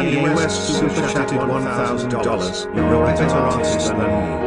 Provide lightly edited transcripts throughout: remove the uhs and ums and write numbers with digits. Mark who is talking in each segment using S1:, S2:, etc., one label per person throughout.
S1: Kanye West super chatted $1,000. You're a better artist than me.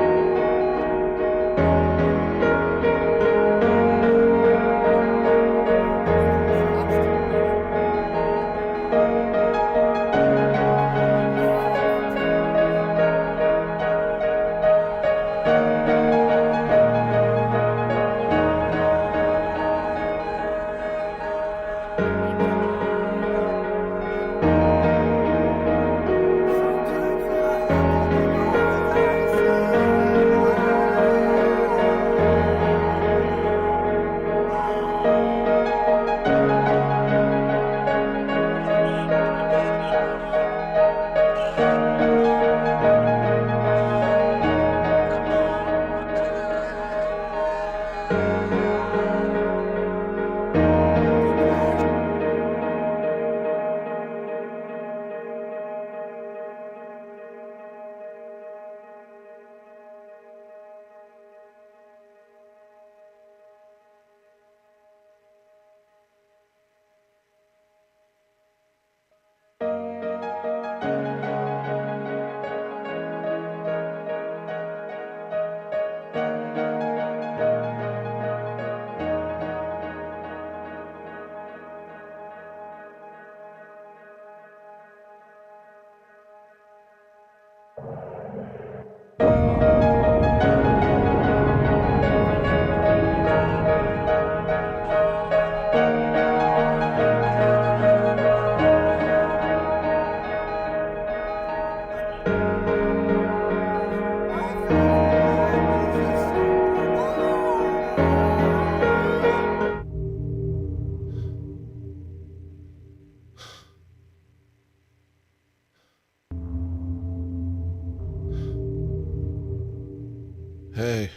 S2: Hey.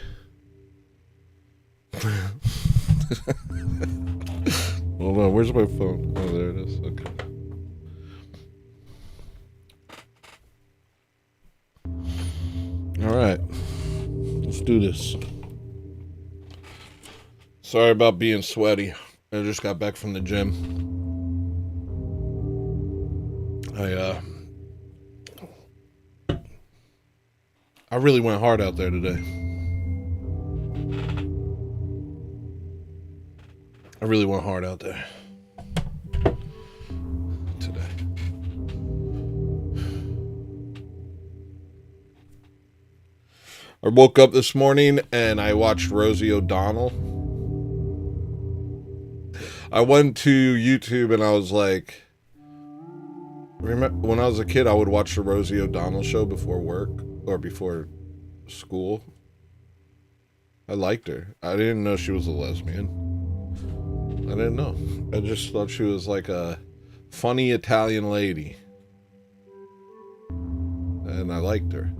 S2: Hold on, where's my phone? Oh, there it is. Okay. All right. Let's do this. Sorry about being sweaty. I just got back from the gym. I really went hard out there today. I really went hard out there today. I woke up this morning and I watched Rosie O'Donnell. I went to YouTube and I was like, remember when I was a kid, I would watch the Rosie O'Donnell show before work or before school. I liked her. I didn't know she was a lesbian. I didn't know. I just thought she was like a funny Italian lady. And I liked her.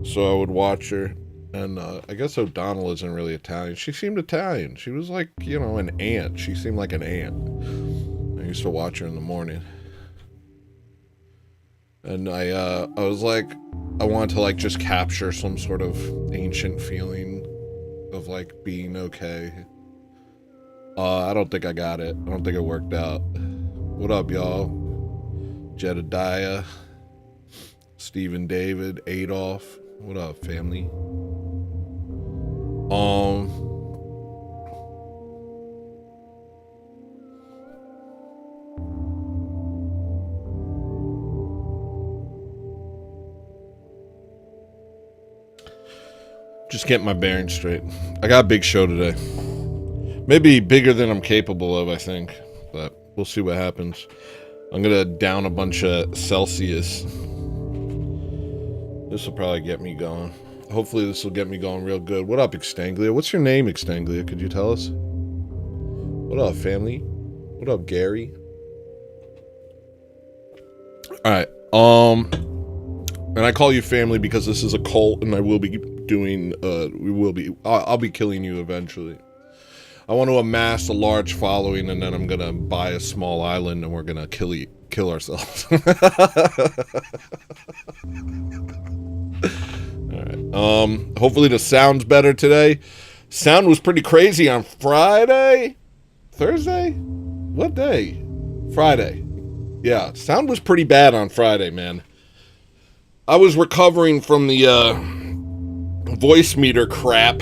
S2: So I would watch her. And I guess O'Donnell isn't really Italian. She seemed Italian. She was like, you know, an aunt. She seemed like an aunt. I used to watch her in the morning. And I was like, I wanted to like just capture some sort of ancient feeling of like being okay. I don't think I got it. I don't think it worked out. What up, y'all? Jedediah, Stephen David, Adolf. What up, family? Just getting my bearings straight. I got a big show today. Maybe bigger than I'm capable of, I think. But we'll see what happens. I'm gonna down a bunch of Celsius. This will probably get me going. Hopefully this will get me going real good. What up, Extanglia? What's your name, Extanglia? Could you tell us? What up, family? What up, Gary? Alright, and I call you family because this is a cult and I will be doing, I'll be killing you eventually. I want to amass a large following and then I'm gonna buy a small island and we're gonna kill ourselves. Alright, hopefully the sound's better today. Sound was pretty crazy on Friday? Thursday? What day? Friday. Yeah, sound was pretty bad on Friday, man. I was recovering from the voice meter crap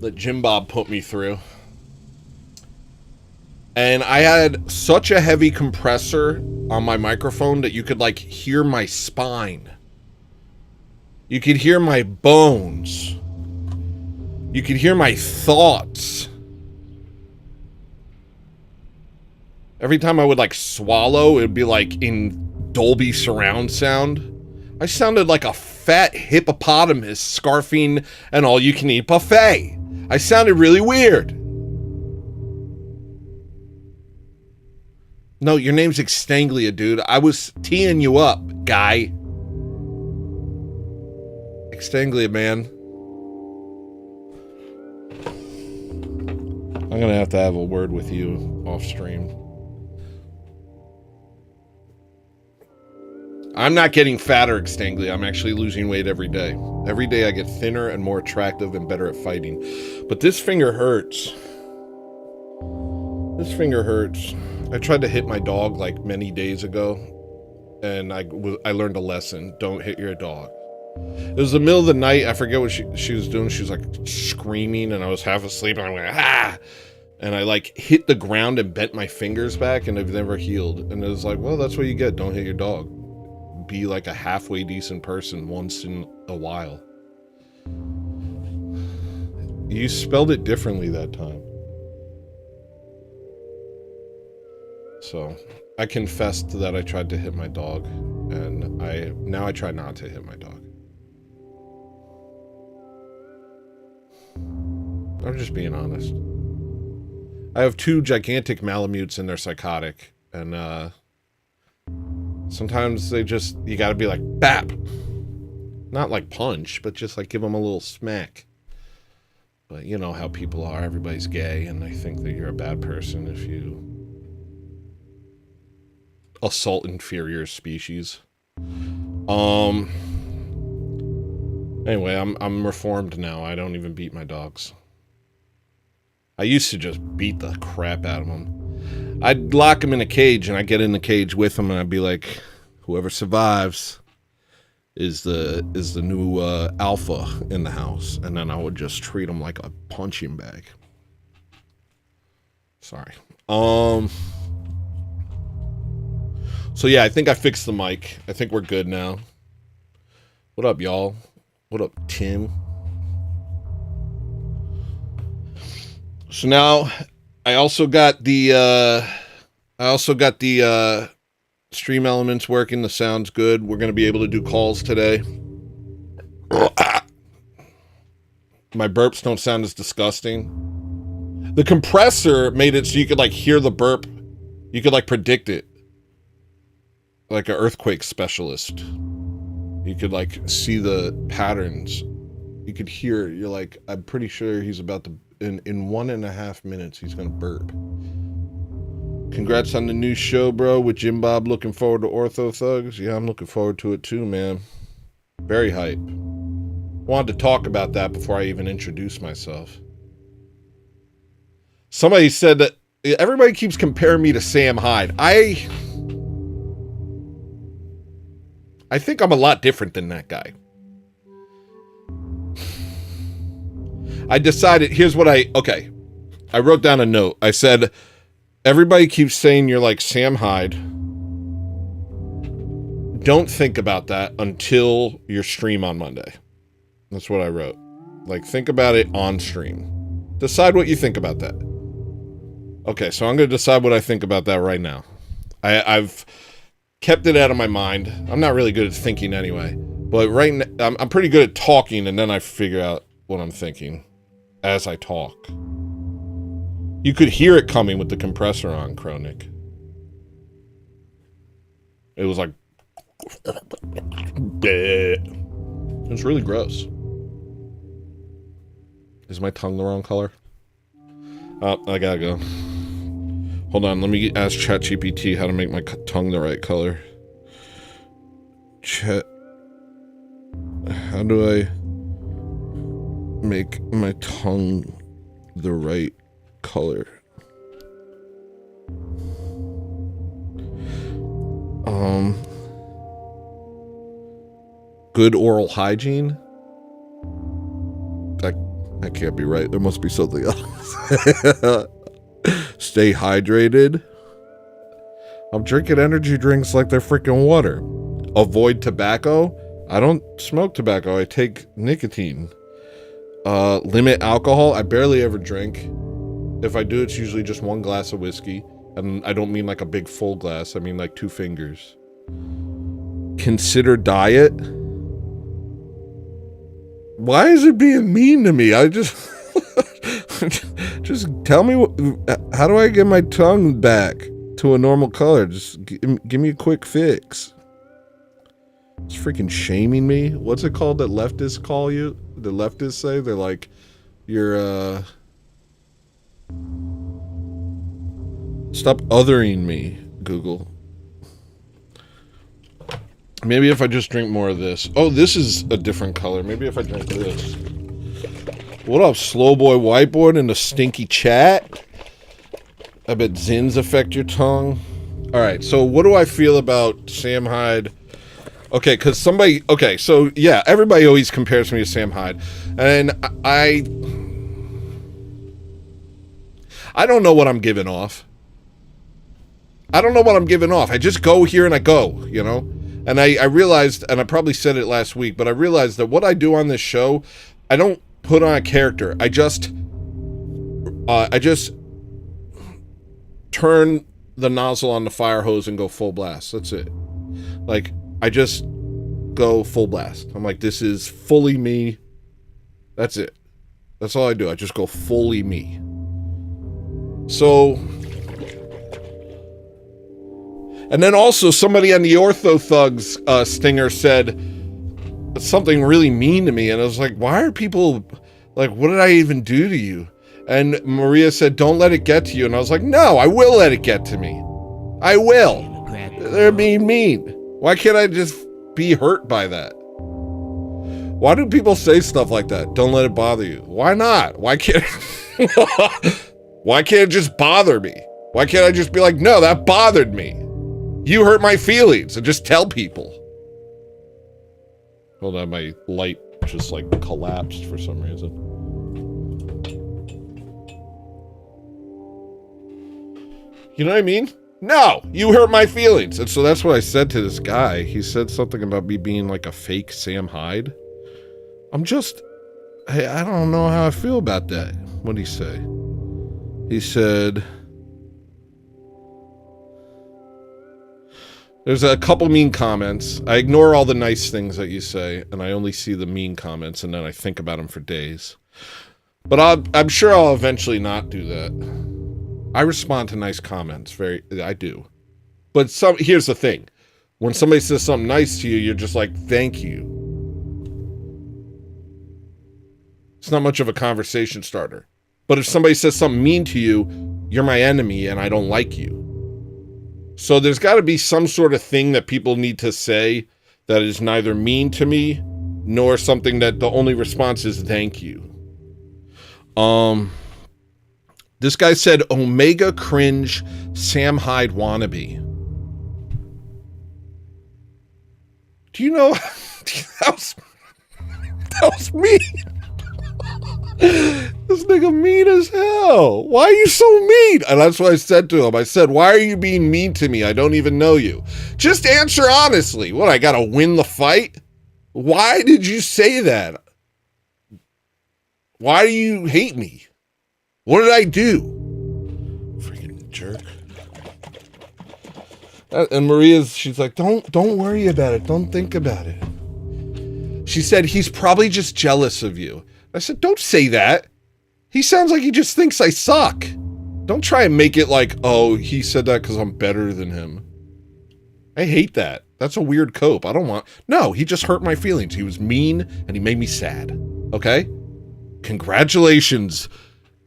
S2: that Jim Bob put me through. And I had such a heavy compressor on my microphone that you could, like, hear my spine. You could hear my bones. You could hear my thoughts. Every time I would, like, swallow, it would be, like, in Dolby surround sound. I sounded like a fat hippopotamus scarfing an all-you-can-eat buffet. I sounded really weird. No, your name's Extanglia, dude. I was teeing you up, guy. Extanglia, man. I'm gonna have to have a word with you off stream. I'm not getting fatter, Extanglia. I'm actually losing weight every day. Every day I get thinner and more attractive and better at fighting. But this finger hurts. This finger hurts. I tried to hit my dog like many days ago, and I learned a lesson. Don't hit your dog. It was the middle of the night. I forget what she was doing. She was like screaming, and I was half asleep, and I went, ah! And I like hit the ground and bent my fingers back, and they've never healed. And it was like, well, that's what you get. Don't hit your dog. Be like a halfway decent person once in a while. You spelled it differently that time. So I confessed that I tried to hit my dog, and now I try not to hit my dog. I'm just being honest. I have 2 gigantic Malamutes and they're psychotic, and sometimes they just, you gotta be like, bap! Not like punch, but just like give them a little smack. But you know how people are, everybody's gay, and they think that you're a bad person if you assault inferior species. Anyway, I'm reformed now. I don't even beat my dogs. I used to just beat the crap out of them. I'd lock them in a cage, and I'd get in the cage with them, and I'd be like, whoever survives is the new alpha in the house. And then I would just treat them like a punching bag. Sorry. So yeah, I think I fixed the mic. I think we're good now. What up, y'all? What up, Tim? So now I also got the stream elements working. The sound's good. We're gonna be able to do calls today. My burps don't sound as disgusting. The compressor made it so you could like hear the burp. You could like predict it. Like an earthquake specialist. You could like see the patterns. You could hear, you're like, I'm pretty sure he's about to, in 1.5 minutes, he's gonna burp. Congrats on the new show, bro, with Jim Bob. Looking forward to Ortho Thugs. Yeah, I'm looking forward to it too, man. Very hype. Wanted to talk about that before I even introduce myself. Somebody said that everybody keeps comparing me to Sam Hyde. I think I'm a lot different than that guy. I decided, here's what I wrote down a note. I said, everybody keeps saying you're like Sam Hyde. Don't think about that until your stream on Monday. That's what I wrote. Like, think about it on stream. Decide what you think about that. Okay, so I'm going to decide what I think about that right now. I've kept it out of my mind. I'm not really good at thinking anyway. But right now, I'm pretty good at talking, and then I figure out what I'm thinking as I talk. You could hear it coming with the compressor on, Chronic. It was like... It's really gross. Is my tongue the wrong color? Oh, I gotta go. Hold on, let me ask ChatGPT how to make my tongue the right color. Chat... How do I make my tongue the right color? Good oral hygiene. That can't be right. There must be something else. Stay hydrated. I'm drinking energy drinks like they're freaking water. Avoid tobacco. I don't smoke tobacco. I take nicotine. Limit alcohol. I barely ever drink. If I do, it's usually just one glass of whiskey. And I don't mean like a big full glass. I mean like 2 fingers. Consider diet. Why is it being mean to me? I just... just tell me, how do I get my tongue back to a normal color? Just give me a quick fix. It's freaking shaming me. What's it called that leftists call you? The leftists say? They're like, you're, stop othering me, Google. Maybe if I just drink more of this. Oh, this is a different color. Maybe if I drink this. What up, slow boy whiteboard in the stinky chat? I bet Zins affect your tongue. All right, so what do I feel about Sam Hyde? Okay, because somebody... Okay, so yeah, everybody always compares me to Sam Hyde. And I don't know what I'm giving off. I don't know what I'm giving off. I just go here and I go, you know? And I realized, and I probably said it last week, but I realized that what I do on this show, I don't put on a character. I just turn the nozzle on the fire hose and go full blast. That's it. Like, I just go full blast. I'm like, this is fully me. That's it. That's all I do. I just go fully me. So... And then also somebody on the Ortho Thugs stinger said something really mean to me. And I was like, why are people like, what did I even do to you? And Maria said, don't let it get to you. And I was like, no, I will let it get to me. I will. They're being mean. Why can't I just be hurt by that? Why do people say stuff like that? Don't let it bother you. Why not? Why can't why can't it just bother me? Why can't I just be like, no, that bothered me. You hurt my feelings, and just tell people. Hold on, my light just like collapsed for some reason. You know what I mean? No, you hurt my feelings. And so that's what I said to this guy. He said something about me being like a fake Sam Hyde. I'm just, I don't know how I feel about that. What'd he say? He said... There's a couple mean comments. I ignore all the nice things that you say, and I only see the mean comments, and then I think about them for days. But I'm sure I'll eventually not do that. I respond to nice comments. I do. But here's the thing. When somebody says something nice to you, you're just like, thank you. It's not much of a conversation starter. But if somebody says something mean to you, you're my enemy, and I don't like you. So there's got to be some sort of thing that people need to say that is neither mean to me nor something that the only response is thank you. This guy said Omega cringe Sam Hyde wannabe. Do you know that was me? This nigga mean as hell. Why are you so mean? And that's what I said to him. I said, why are you being mean to me? I don't even know you. Just answer honestly. What, I gotta win the fight? Why did you say that? Why do you hate me? What did I do? Freaking jerk. And she's like, don't worry about it. Don't think about it. She said, he's probably just jealous of you. I said, don't say that. He sounds like he just thinks I suck. Don't try and make it like, oh, he said that because I'm better than him. I hate that. That's a weird cope. I don't want... No, he just hurt my feelings. He was mean and he made me sad. Okay? Congratulations,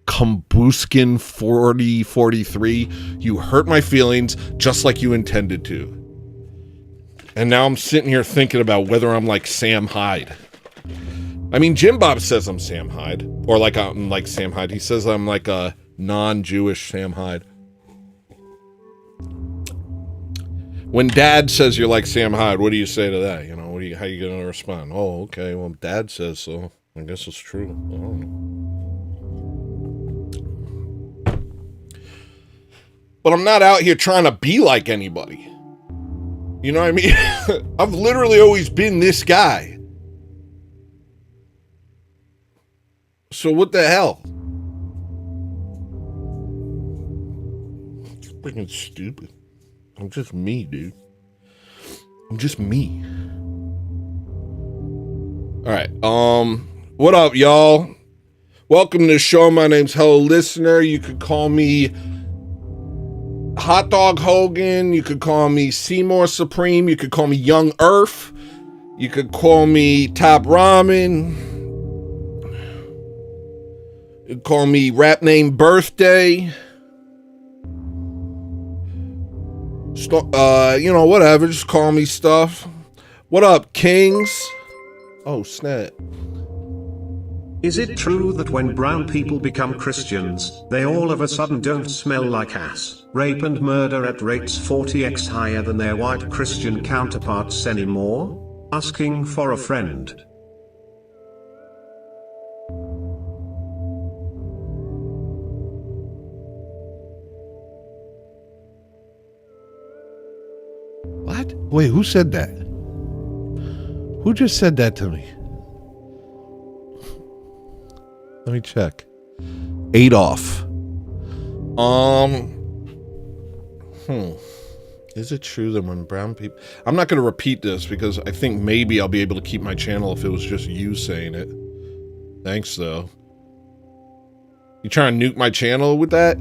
S2: Kumbuskin 4043. You hurt my feelings just like you intended to. And now I'm sitting here thinking about whether I'm like Sam Hyde. I mean, Jim Bob says I'm Sam Hyde. Or like I'm like Sam Hyde. He says I'm like a non-Jewish Sam Hyde. When Dad says you're like Sam Hyde, what do you say to that? You know, how you gonna respond? Oh, okay. Well, Dad says so. I guess it's true. I don't know. But I'm not out here trying to be like anybody. You know what I mean? I've literally always been this guy. So what the hell? It's freaking stupid. I'm just me, dude. I'm just me. All right. What up, y'all? Welcome to the show. My name's Hello Listener. You could call me Hot Dog Hogan. You could call me Seymour Supreme. You could call me Young Earth. You could call me Top Ramen. You could call me Rap Name Birthday. You know, whatever. Just call me stuff. What up, Kings? Oh, snap.
S1: Is it true that when brown people become Christians, they all of a sudden don't smell like ass, rape and murder at rates 40x higher than their white Christian counterparts anymore? Asking for a friend.
S2: What? Wait, who said that? Who just said that to me? Let me check. Adolf. Is it true that when brown people... I'm not going to repeat this because I think maybe I'll be able to keep my channel if it was just you saying it. Thanks, though. You trying to nuke my channel with that?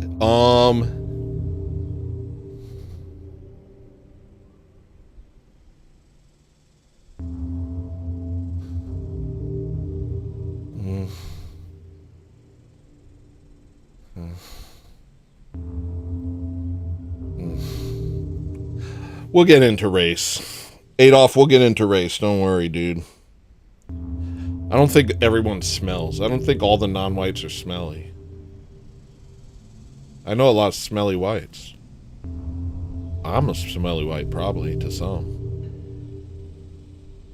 S2: We'll get into race. Adolf, we'll get into race. Don't worry, dude. I don't think everyone smells. I don't think all the non-whites are smelly. I know a lot of smelly whites. I'm a smelly white, probably, to some.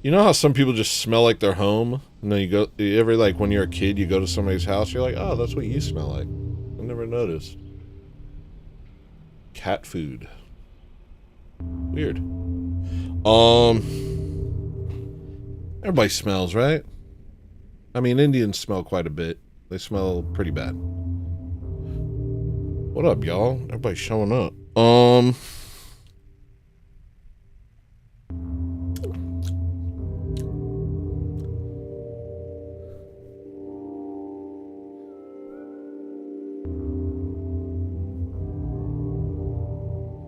S2: You know how some people just smell like they're home? And then you ever, like, when you're a kid, you go to somebody's house, you're like, oh, that's what you smell like. I never noticed. Cat food. Weird. Everybody smells, right? I mean, Indians smell quite a bit. They smell pretty bad. What up, y'all? Everybody showing up.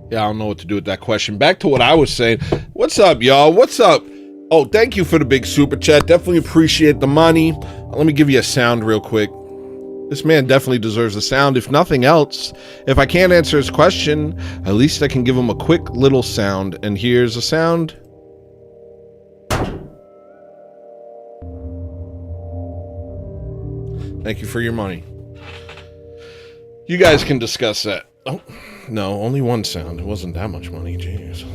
S2: Yeah, I don't know what to do with that question. Back to what I was saying. What's up, y'all? What's up? Oh, thank you for the big super chat. Definitely appreciate the money. Let me give you a sound real quick. This man definitely deserves a sound. If nothing else, if I can't answer his question, at least I can give him a quick little sound. And here's a sound. Thank you for your money. You guys can discuss that. Oh. No, only one sound. It wasn't that much money. Jeez.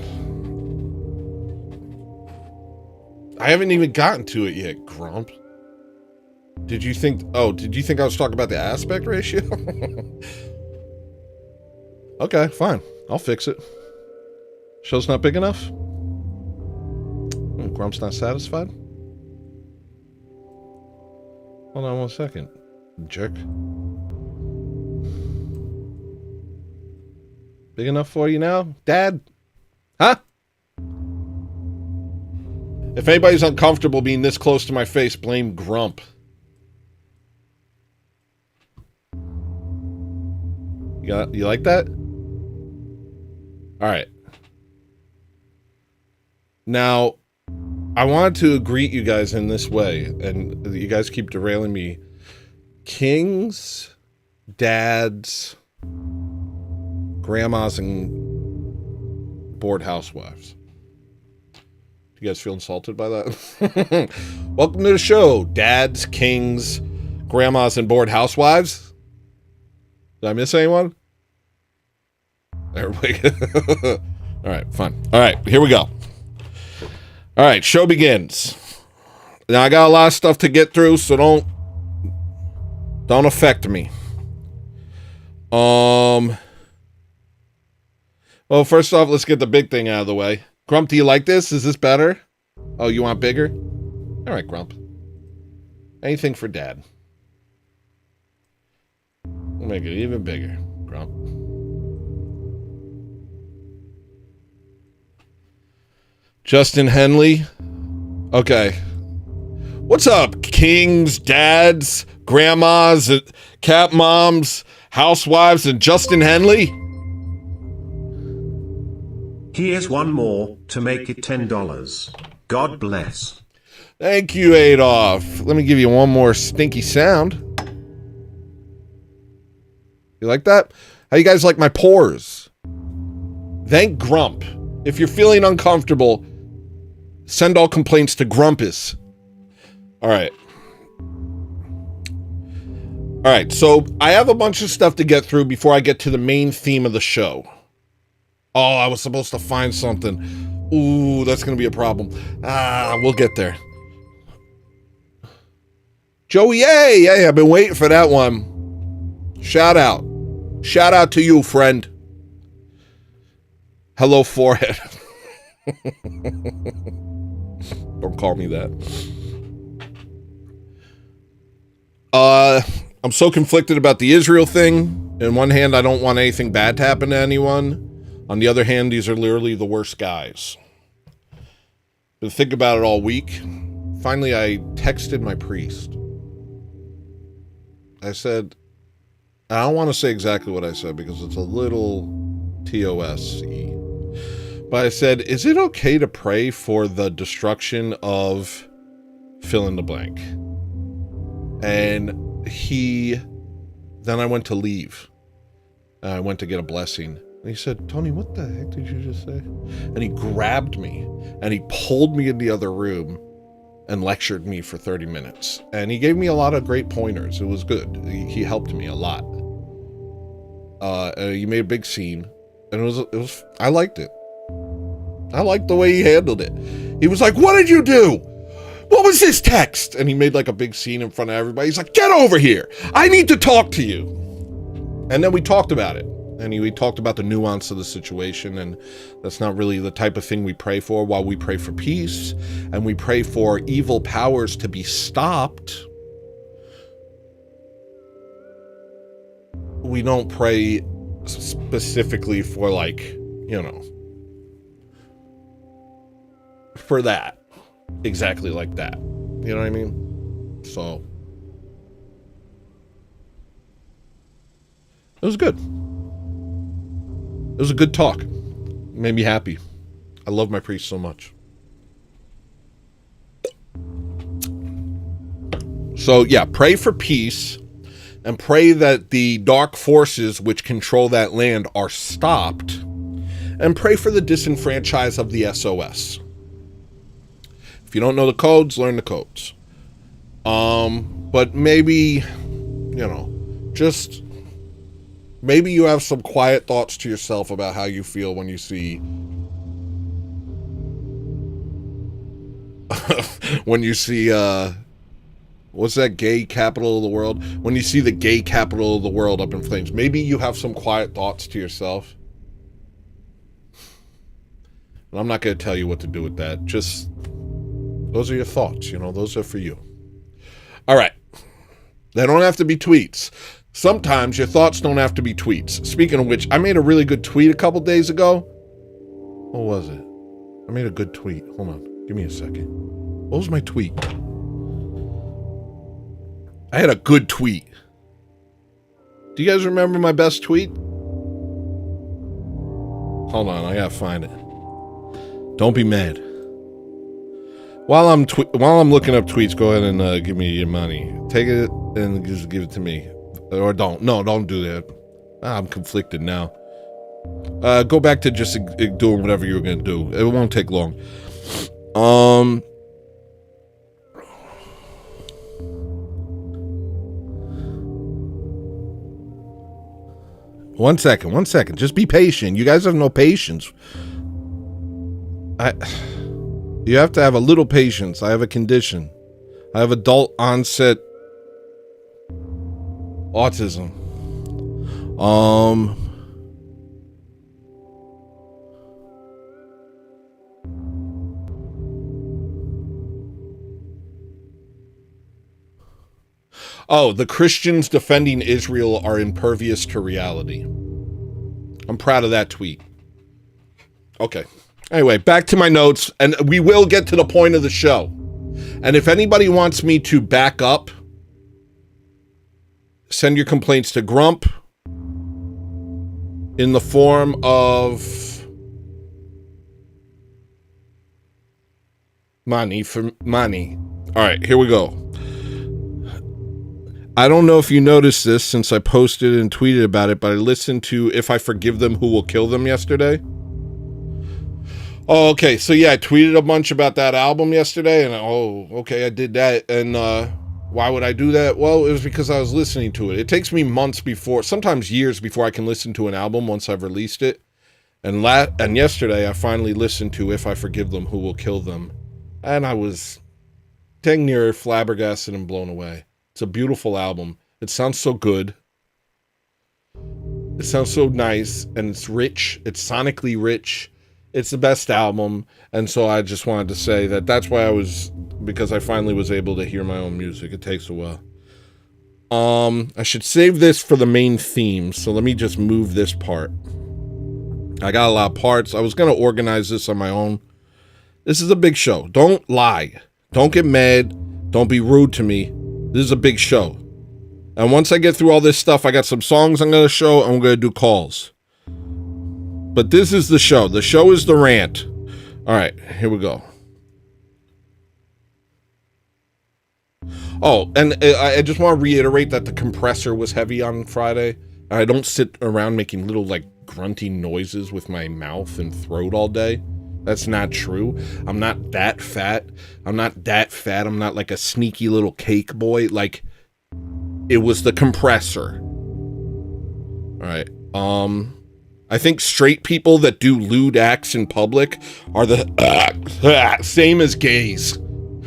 S2: I haven't even gotten to it yet, Grump. Did you think I was talking about the aspect ratio? Okay, fine. I'll fix it. Show's not big enough? Grump's not satisfied? Hold on 1 second, jerk. Big enough for you now, Dad? Huh? If anybody's uncomfortable being this close to my face, blame Grump. You like that? All right. Now, I wanted to greet you guys in this way, and you guys keep derailing me. Kings, dads, grandmas, and bored housewives. Do you guys feel insulted by that? Welcome to the show, dads, kings, grandmas, and bored housewives. Did I miss anyone? Everybody, All right, fine. All right, here we go. All right, show begins. Now, I got a lot of stuff to get through, so don't affect me. Well, first off, let's get the big thing out of the way. Grump, do you like this? Is this better? Oh, you want bigger? All right, Grump. Anything for Dad. We'll make it even bigger, Grump. Justin Henley. Okay. What's up, kings, dads, grandmas, cat moms, housewives, and Justin Henley?
S1: Here's one more to make it $10. God bless.
S2: Thank you, Adolf. Let me give you one more stinky sound. You like that? How you guys like my pores? Thank Grump. If you're feeling uncomfortable, send all complaints to Grumpus. All right. All right, so I have a bunch of stuff to get through before I get to the main theme of the show. Oh, I was supposed to find something. Ooh, that's going to be a problem. We'll get there. Joey, yay, I've been waiting for that one. Shout out. Shout out to you, friend. Hello, forehead. Don't call me that. I'm so conflicted about the Israel thing. On one hand, I don't want anything bad to happen to anyone. On the other hand, these are literally the worst guys. Been thinking about it all week. Finally, I texted my priest. I said, I don't want to say exactly what I said because it's a little TOS-y. But I said, is it okay to pray for the destruction of fill in the blank? And then I went to leave. I went to get a blessing. And he said, Tony, what the heck did you just say? And he grabbed me and he pulled me in the other room and lectured me for 30 minutes. And he gave me a lot of great pointers. It was good. He helped me a lot. He made a big scene and it was, I liked it. I liked the way he handled it. He was like, what did you do? What was this text? And he made like a big scene in front of everybody. He's like, get over here. I need to talk to you. And then we talked about it. And we talked about the nuance of the situation. And that's not really the type of thing we pray for. While we pray for peace and we pray for evil powers to be stopped, we don't pray specifically for like, you know, for that. Exactly like that. You know what I mean? So it was good. It was a good talk. It made me happy. I love my priest so much. So yeah, pray for peace and pray that the dark forces which control that land are stopped, and pray for the disenfranchised of the SOS. If you don't know the codes, learn the codes. But maybe, you know, just maybe you have some quiet thoughts to yourself about how you feel when you see what's that gay capital of the world? When you see the gay capital of the world up in flames, maybe you have some quiet thoughts to yourself. And I'm not going to tell you what to do with that. Just, those are your thoughts, you know, those are for you. All right. They don't have to be tweets. Sometimes your thoughts don't have to be tweets. Speaking of which, I made a really good tweet a couple days ago. What was it? I made a good tweet. Hold on. Give me a second. What was my tweet? I had a good tweet. Do you guys remember my best tweet? Hold on, I gotta find it. Don't be mad. While I'm looking up tweets, go ahead and give me your money. Take it and just give it to me. Or don't. No, don't do that. I'm conflicted now. Go back to just doing whatever you were going to do. It won't take long. One second. Just be patient. You guys have no patience. You have to have a little patience. I have a condition. I have adult onset autism. Oh, the Christians defending Israel are impervious to reality. I'm proud of that tweet. Okay. Anyway, back to my notes, and we will get to the point of the show. And if anybody wants me to back up, send your complaints to Grump in the form of money for money. All right, here we go. I don't know if you noticed this since I posted and tweeted about it, but I listened to If I Forgive Them, Who Will Kill Them yesterday. Oh, okay. So yeah, I tweeted a bunch about that album yesterday, and okay, I did that. And why would I do that? Well, it was because I was listening to it. It takes me months before, sometimes years before I can listen to an album once I've released it. And yesterday I finally listened to If I Forgive Them, Who Will Kill Them. And I was dang near flabbergasted and blown away. It's a beautiful album. It sounds so good. It sounds so nice, and it's rich. It's sonically rich. It's the best album, and so I just wanted to say that's why because I finally was able to hear my own music. It takes a while. I should save this for the main theme, so let me just move this part. I got a lot of parts. I was going to organize this on my own. This is a big show. Don't lie. Don't get mad. Don't be rude to me. This is a big show. And once I get through all this stuff, I got some songs I'm going to show, and we're going to do calls. But this is the show. The show is the rant. All right, here we go. Oh, and I just want to reiterate that the compressor was heavy on Friday. I don't sit around making little, grunting noises with my mouth and throat all day. That's not true. I'm not that fat. I'm not like a sneaky little cake boy. It was the compressor. All right. I think straight people that do lewd acts in public are the same as gays.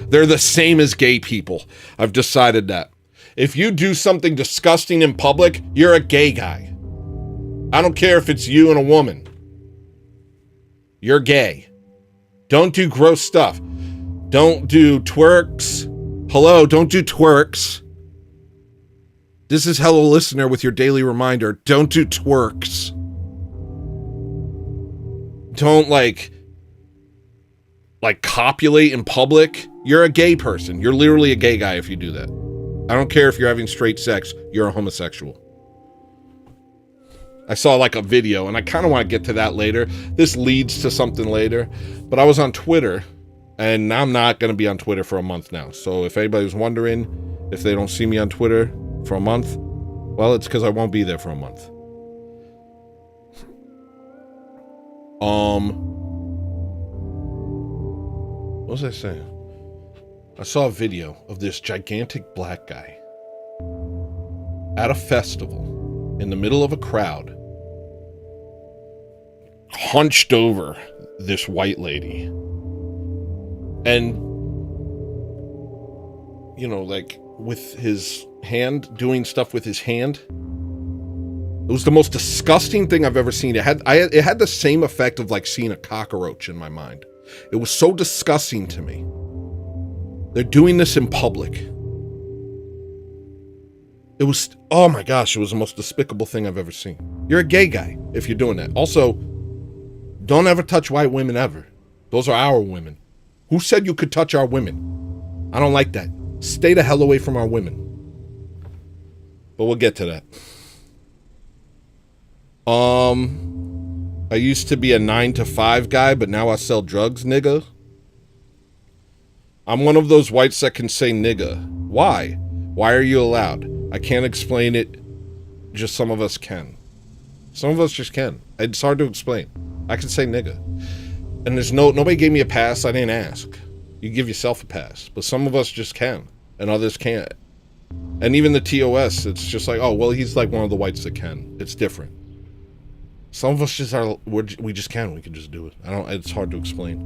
S2: They're the same as gay people. I've decided that. If you do something disgusting in public, you're a gay guy. I don't care if it's you and a woman. You're gay. Don't do gross stuff. Don't do twerks. Hello, don't do twerks. This is Hello Listener with your daily reminder. Don't do twerks. Don't copulate in public. You're a gay person. You're literally a gay guy if you do that. I don't care if you're having straight sex. You're a homosexual. I saw a video, and I kind of want to get to that later. This leads to something later. But I was on Twitter, and I'm not going to be on Twitter for a month now. So if anybody's wondering if they don't see me on Twitter for a month, well, it's because I won't be there for a month. What was I saying? I saw a video of this gigantic black guy at a festival in the middle of a crowd, hunched over this white lady. And, with his hand, doing stuff with his hand. It was the most disgusting thing I've ever seen. It had the same effect of seeing a cockroach in my mind. It was so disgusting to me. They're doing this in public. It was, oh my gosh, it was the most despicable thing I've ever seen. You're a gay guy if you're doing that. Also, don't ever touch white women ever. Those are our women. Who said you could touch our women? I don't like that. Stay the hell away from our women. But we'll get to that. I used to be a 9-to-5 guy, but now I sell drugs, nigga. I'm one of those whites that can say nigga. Why? Why are you allowed? I can't explain it. Just some of us can. Some of us just can. It's hard to explain. I can say nigga. And there's nobody gave me a pass. I didn't ask. You give yourself a pass. But some of us just can. And others can't. And even the TOS, it's just oh, well, he's one of the whites that can. It's different. Some of us just are. We just can. We can just do it. I don't. It's hard to explain.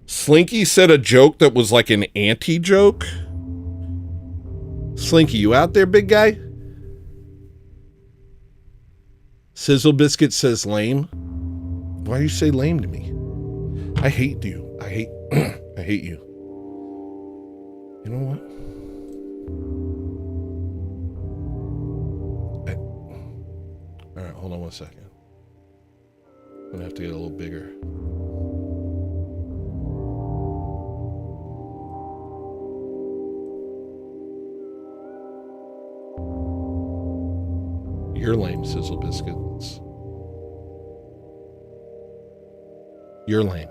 S2: Slinky said a joke that was like an anti-joke. Slinky, you out there, big guy? Sizzle Biscuit says lame. Why do you say lame to me? I hate you. I hate I hate you. You know what? Alright, hold on one second. I'm gonna have to get a little bigger. You're lame, Sizzle Biscuits. You're lame.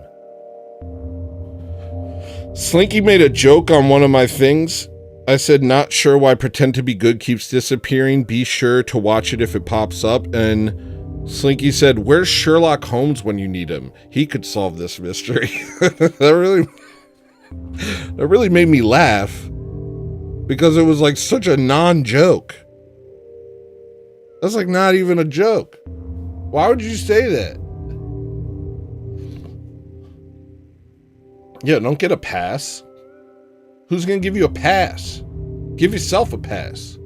S2: Slinky made a joke on one of my things. I said, not sure why pretend to be good keeps disappearing. Be sure to watch it if it pops up. And Slinky said, where's Sherlock Holmes when you need him? He could solve this mystery. That really made me laugh. Because it was like such a non-joke. That's like not even a joke. Why would you say that? Yeah, don't get a pass. Who's going to give you a pass? Give yourself a pass.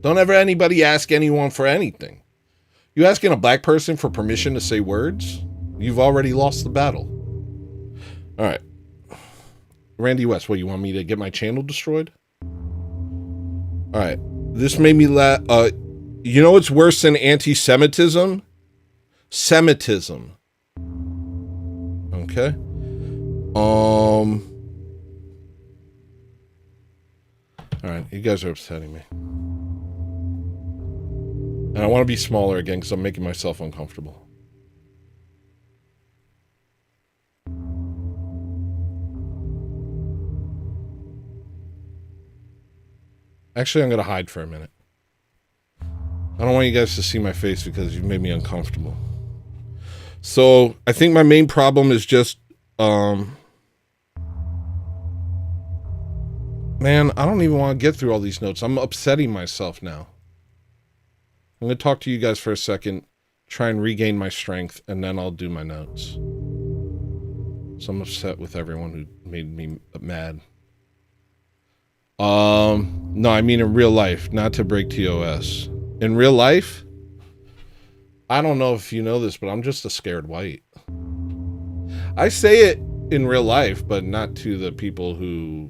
S2: Don't ever anybody ask anyone for anything. You asking a black person for permission to say words? You've already lost the battle. All right. Randy West, what, you want me to get my channel destroyed? All right. This made me laugh. You know what's worse than anti-Semitism? Semitism. Okay. All right, you guys are upsetting me. And I want to be smaller again because I'm making myself uncomfortable. Actually, I'm going to hide for a minute. I don't want you guys to see my face because you've made me uncomfortable. So, I think my main problem is just, man, I don't even want to get through all these notes. I'm upsetting myself now. I'm going to talk to you guys for a second, try and regain my strength, and then I'll do my notes. So I'm upset with everyone who made me mad. No, I mean in real life, not to break TOS. In real life, I don't know if you know this, but I'm just a scared white. I say it in real life, but not to the people who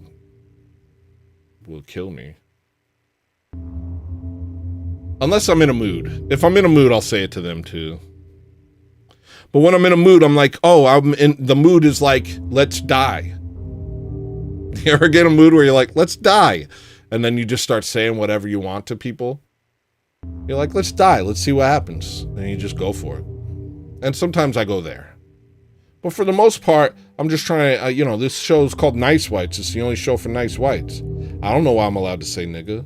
S2: will kill me. Unless I'm in a mood. If I'm in a mood, I'll say it to them too. But when I'm in a mood, I'm like, oh, the mood is like, let's die. You ever get a mood where you're like, let's die? And then you just start saying whatever you want to people. You're like, let's die. Let's see what happens. And you just go for it. And sometimes I go there. But for the most part, I'm just trying to, this show is called Nice Whites. It's the only show for nice whites. I don't know why I'm allowed to say nigga.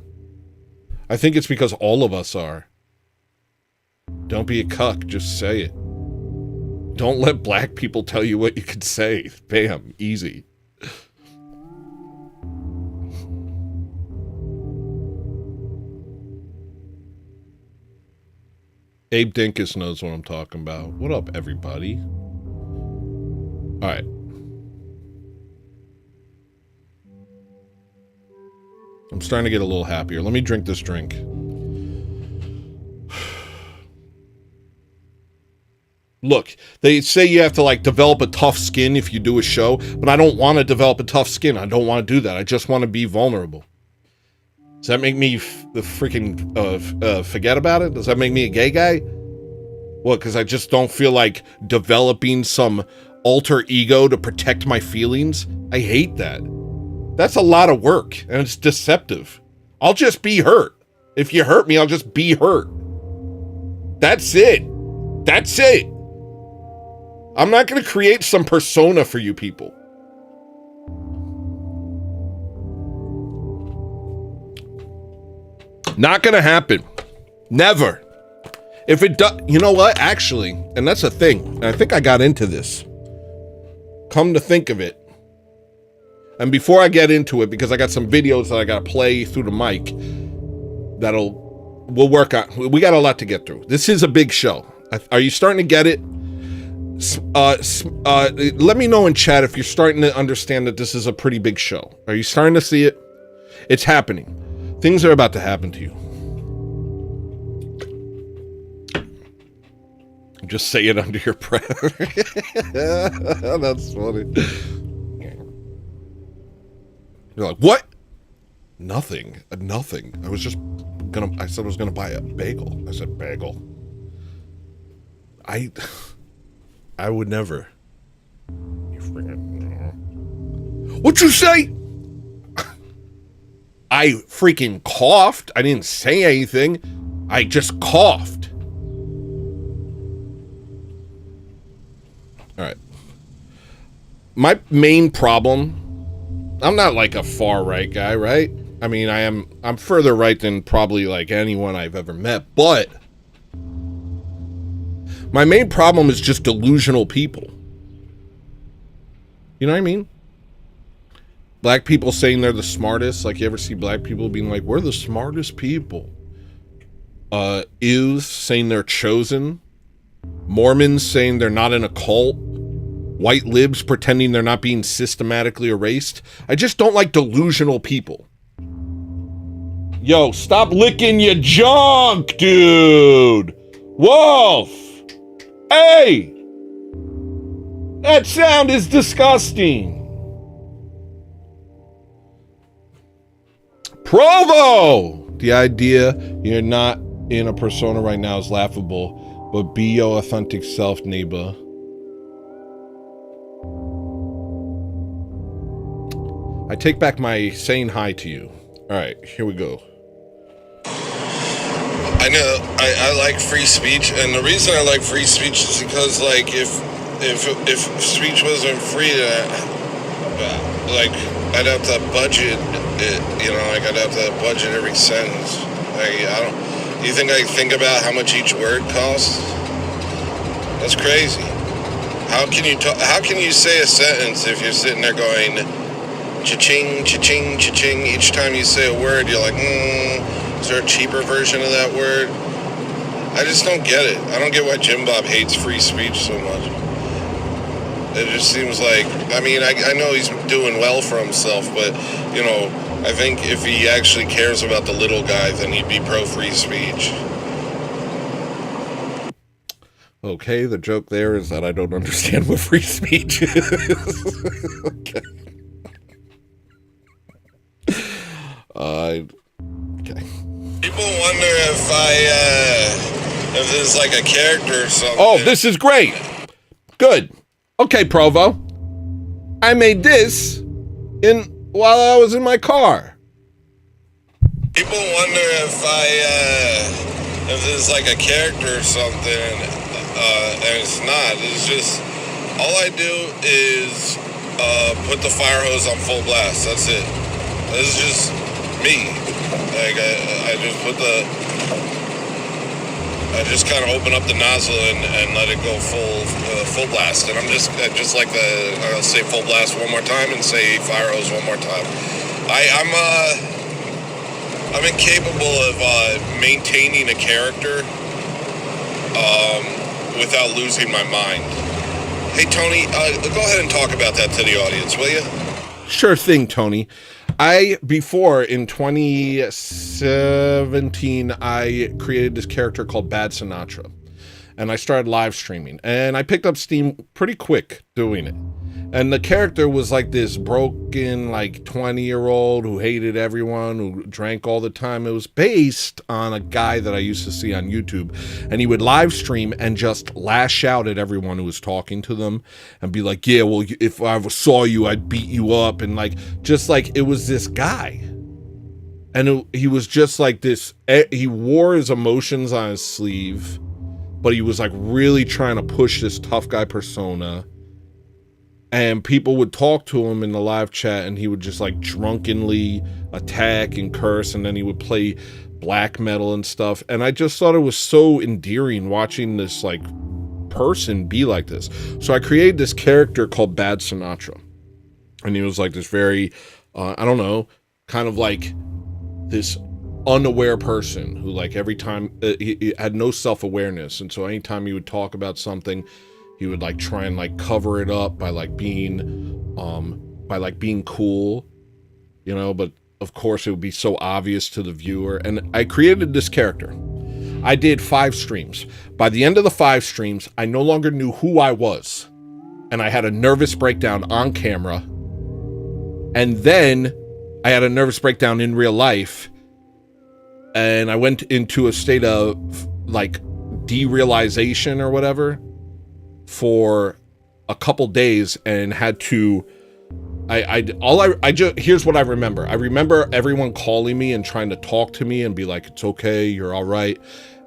S2: I think it's because all of us are. Don't be a cuck. Just say it. Don't let black people tell you what you can say. Bam. Easy. Abe Dinkus knows what I'm talking about. What up, everybody? All right. I'm starting to get a little happier. Let me drink this drink. Look, they say you have to like develop a tough skin if you do a show, but I don't want to develop a tough skin. I don't want to do that. I just want to be vulnerable. Does that make me forget about it? Does that make me a gay guy? What, because I just don't feel like developing some alter ego to protect my feelings? I hate that. That's a lot of work, and it's deceptive. I'll just be hurt. If you hurt me, I'll just be hurt. That's it. That's it. I'm not going to create some persona for you people. Not going to happen. Never. If it does, you know what? Actually, and that's a thing. And I think I got into this. Come to think of it. And before I get into it, because I got some videos that I got to play through the mic that'll we'll work on. We got a lot to get through. This is a big show. Are you starting to get it? Let me know in chat if you're starting to understand that this is a pretty big show. Are you starting to see it? It's happening. Things are about to happen to you. Just say it under your breath. That's funny. You're like, what? Nothing. Nothing. I said I was gonna buy a bagel. I said bagel. I would never. You freaking. What'd you say? I freaking coughed. I didn't say anything. I just coughed. All right. My main problem, I'm not like a far right guy, right? I mean, I'm further right than probably like anyone I've ever met, but my main problem is just delusional people. You know what I mean? Black people saying they're the smartest. Like, you ever see black people being like, we're the smartest people? Is saying they're chosen. Mormons saying they're not in a cult. White libs pretending they're not being systematically erased. I just don't like delusional people. Yo, stop licking your junk, dude! Wolf! Hey! That sound is disgusting. Provo! The idea you're not in a persona right now is laughable, but be your authentic self, neighbor. I take back my saying hi to you. All right, here we go.
S3: I know I like free speech, and the reason I like free speech is because, like, if speech wasn't free, like, I'd have to budget it, you know, like, I'd have to budget every sentence. Like, you think I think about how much each word costs? That's crazy. How can you say a sentence if you're sitting there going cha-ching, cha-ching, cha-ching? Each time you say a word, you're like, is there a cheaper version of that word? I just don't get it. I don't get why Jim Bob hates free speech so much. It just seems like, I mean, I know he's doing well for himself, but, you know, I think if he actually cares about the little guy, then he'd be pro-free speech.
S2: Okay, the joke there is that I don't understand what free speech is. Okay. Okay.
S3: People wonder if this is like a character or something.
S2: Oh, this is great. Good. Okay, Provo. I made this while I was in my car.
S3: People wonder if this is like a character or something, and it's not. It's just, all I do is put the fire hose on full blast. That's it. This is just me. Like, I just kind of open up the nozzle and let it go full blast. And I'm just like I'll say full blast one more time and say fire hose one more time. I'm incapable of maintaining a character without losing my mind. Hey, Tony, go ahead and talk about that to the audience, will you?
S2: Sure thing, Tony. Before in 2017, I created this character called Bad Sinatra, and I started live streaming, and I picked up steam pretty quick doing it. And the character was like this broken, like 20-year-old who hated everyone, who drank all the time. It was based on a guy that I used to see on YouTube, and he would live stream and just lash out at everyone who was talking to them and be like, yeah, well, if I ever saw you, I'd beat you up. And like, just like, it was this guy. And he was just like this, he wore his emotions on his sleeve, but he was like really trying to push this tough guy persona. And people would talk to him in the live chat, and he would just like drunkenly attack and curse, and then he would play black metal and stuff. And I just thought it was so endearing watching this like person be like this. So I created this character called Bad Sinatra. And he was like this very, I don't know, kind of like this unaware person who, like, every time he had no self-awareness, and so anytime he would talk about something, he would like try and like cover it up by like being cool, you know, but of course it would be so obvious to the viewer. And I created this character. I did 5 streams. By the end of the 5 streams, I no longer knew who I was, and I had a nervous breakdown on camera, and then I had a nervous breakdown in real life, and I went into a state of like derealization or whatever for a couple days, and had to here's what I remember. I remember everyone calling me and trying to talk to me and be like, it's okay, you're all right,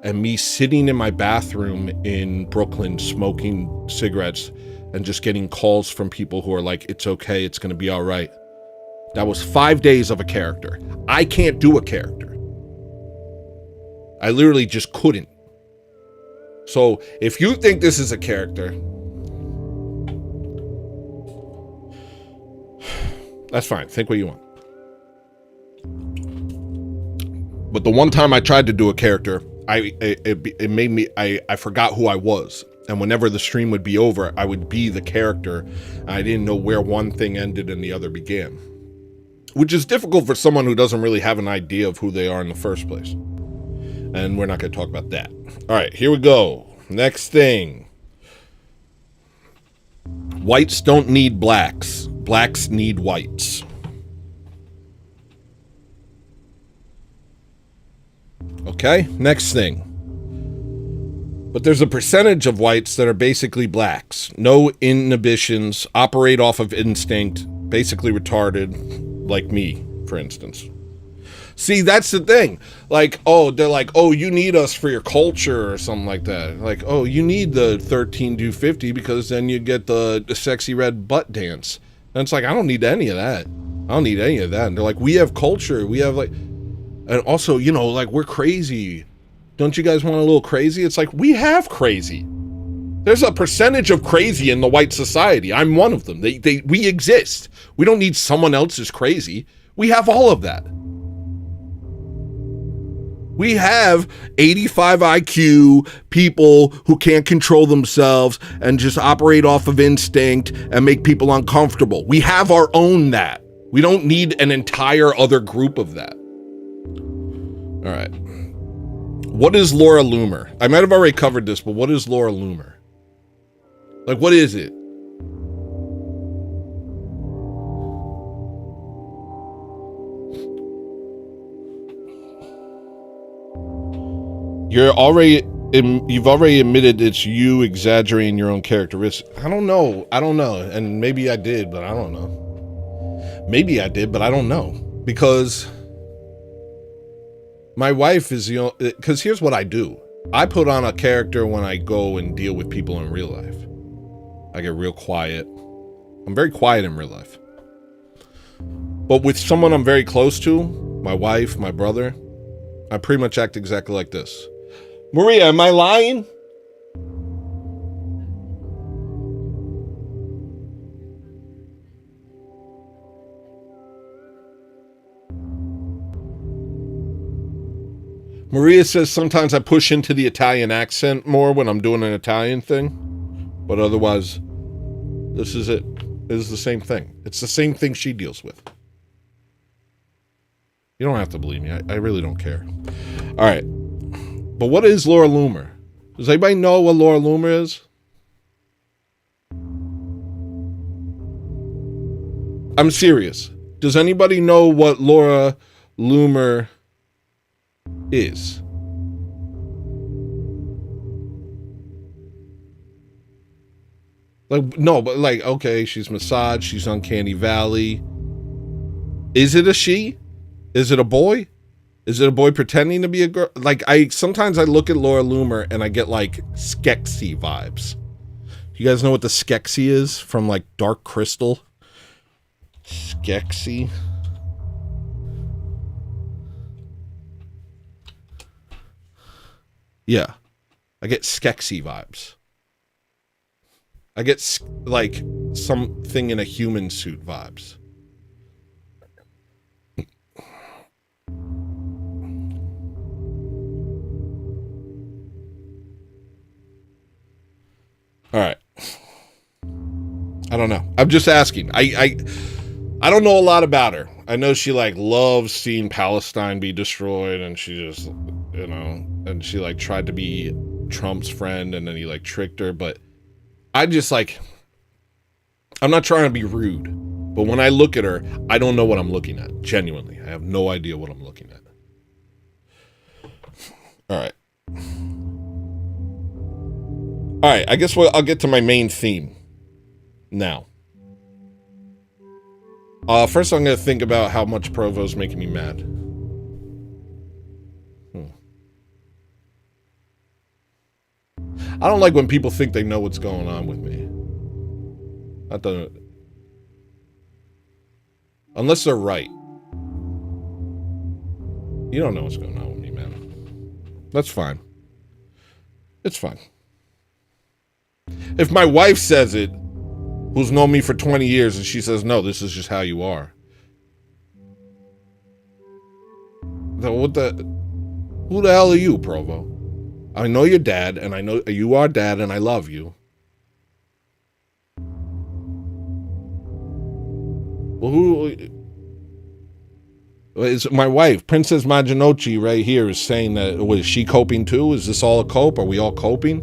S2: and me sitting in my bathroom in Brooklyn smoking cigarettes and just getting calls from people who are like, it's okay, it's gonna be all right. That was 5 days of a character. I can't do a character. I literally just couldn't. So if you think this is a character, that's fine. Think what you want. But the one time I tried to do a character, it made me, I forgot who I was. And whenever the stream would be over, I would be the character. I didn't know where one thing ended and the other began. Which is difficult for someone who doesn't really have an idea of who they are in the first place. And we're not going to talk about that. All right, here we go. Next thing. Whites don't need blacks. Blacks need whites. Okay, next thing. But there's a percentage of whites that are basically blacks. No inhibitions, operate off of instinct, basically retarded, like me, for instance. See, that's the thing. Like, oh, they're like, oh, you need us for your culture or something like that. Like, oh, you need the 13 do 50 because then you get the sexy red butt dance. And it's like, I don't need any of that. I don't need any of that. And they're like, we have culture. We have like, and also, you know, like, we're crazy. Don't you guys want a little crazy? It's like, we have crazy. There's a percentage of crazy in the white society. I'm one of them. We exist. We don't need someone else's crazy. We have all of that. We have 85 IQ people who can't control themselves and just operate off of instinct and make people uncomfortable. We have our own that. We don't need an entire other group of that. All right. What is Laura Loomer? I might have already covered this, but what is Laura Loomer? Like, what is it? You've already admitted it's you exaggerating your own characteristics. I don't know. And maybe I did, but I don't know. Maybe I did, but I don't know. Because my wife is the only, because here's what I do. I put on a character when I go and deal with people in real life. I get real quiet. I'm very quiet in real life. But with someone I'm very close to, my wife, my brother, I pretty much act exactly like this. Maria, am I lying? Maria says sometimes I push into the Italian accent more when I'm doing an Italian thing. But otherwise, this is it. It is the same thing. It's the same thing she deals with. You don't have to believe me. I really don't care. All right. But what is Laura Loomer? Does anybody know what Laura Loomer is? I'm serious. Does anybody know what Laura Loomer is? Like, no, but like, okay, she's massage, she's Uncanny Valley. Is it a she? Is it a boy? Is it a boy pretending to be a girl? Like, sometimes I look at Laura Loomer and I get like Skeksis vibes. You guys know what the Skeksis is from like Dark Crystal? Skeksis. Yeah. I get Skeksis vibes. I get like something in a human suit vibes. don't know. I'm just asking. I don't know a lot about her. I know she like loves seeing Palestine be destroyed, and she just, you know, and she like tried to be Trump's friend, and then he like tricked her. But I just like, I'm not trying to be rude, but when I look at her, I don't know what I'm looking at. Genuinely, I have no idea what I'm looking at. All right. All right, I guess I'll get to my main theme now. First, I'm going to think about how much Provo's making me mad. I don't like when people think they know what's going on with me. That doesn't... Unless they're right. You don't know what's going on with me, man. That's fine. It's fine. If my wife says it, who's known me for 20 years, and she says, no, this is just how you are. Then who the hell are you, Provo? I know your dad, and I know you are dad, and I love you. Well, who is my wife, Princess Majinochi, right here, is saying that, was she coping too? Is this all a cope? Are we all coping?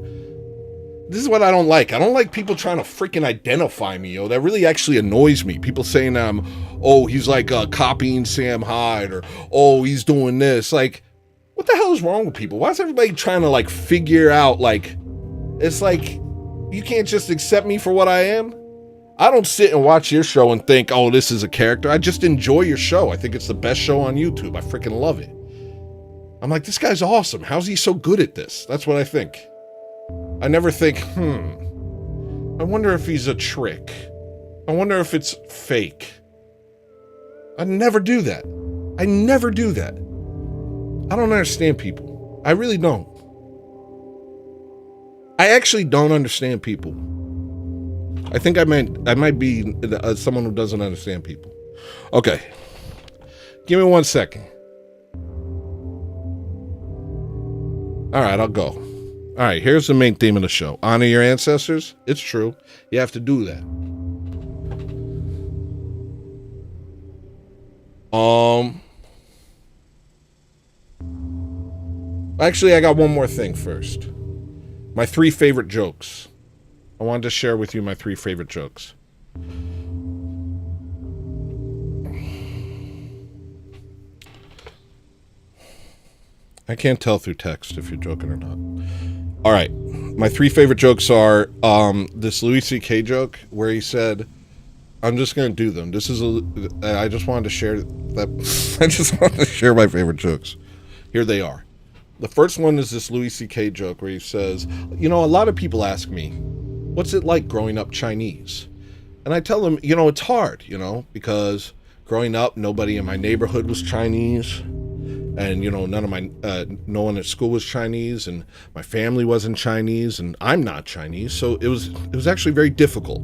S2: This is what I don't like. I don't like people trying to freaking identify me, yo. That really actually annoys me. People saying, oh, he's like copying Sam Hyde, or, oh, he's doing this. Like, what the hell is wrong with people? Why is everybody trying to, like, figure out, like, it's like, you can't just accept me for what I am? I don't sit and watch your show and think, oh, this is a character. I just enjoy your show. I think it's the best show on YouTube. I freaking love it. I'm like, this guy's awesome. How's he so good at this? That's what I think. I never think, I wonder if he's a trick. I wonder if it's fake. I never do that. I never do that. I don't understand people. I really don't. I actually don't understand people. I think I might be someone who doesn't understand people. Okay. Give me 1 second. All right, I'll go. All right, here's the main theme of the show. Honor your ancestors. It's true. You have to do that. Actually, I got one more thing first. My 3 favorite jokes. I wanted to share with you my 3 favorite jokes. I can't tell through text if you're joking or not. All right. My 3 favorite jokes are this Louis C.K. joke where he said, I'm just going to do them. I just wanted to share that. I just wanted to share my favorite jokes. Here they are. The first one is this Louis C.K. joke where he says, you know, a lot of people ask me, what's it like growing up Chinese? And I tell them, you know, it's hard, you know, because growing up, nobody in my neighborhood was Chinese. And, you know, no one at school was Chinese, and my family wasn't Chinese, and I'm not Chinese. So it was actually very difficult.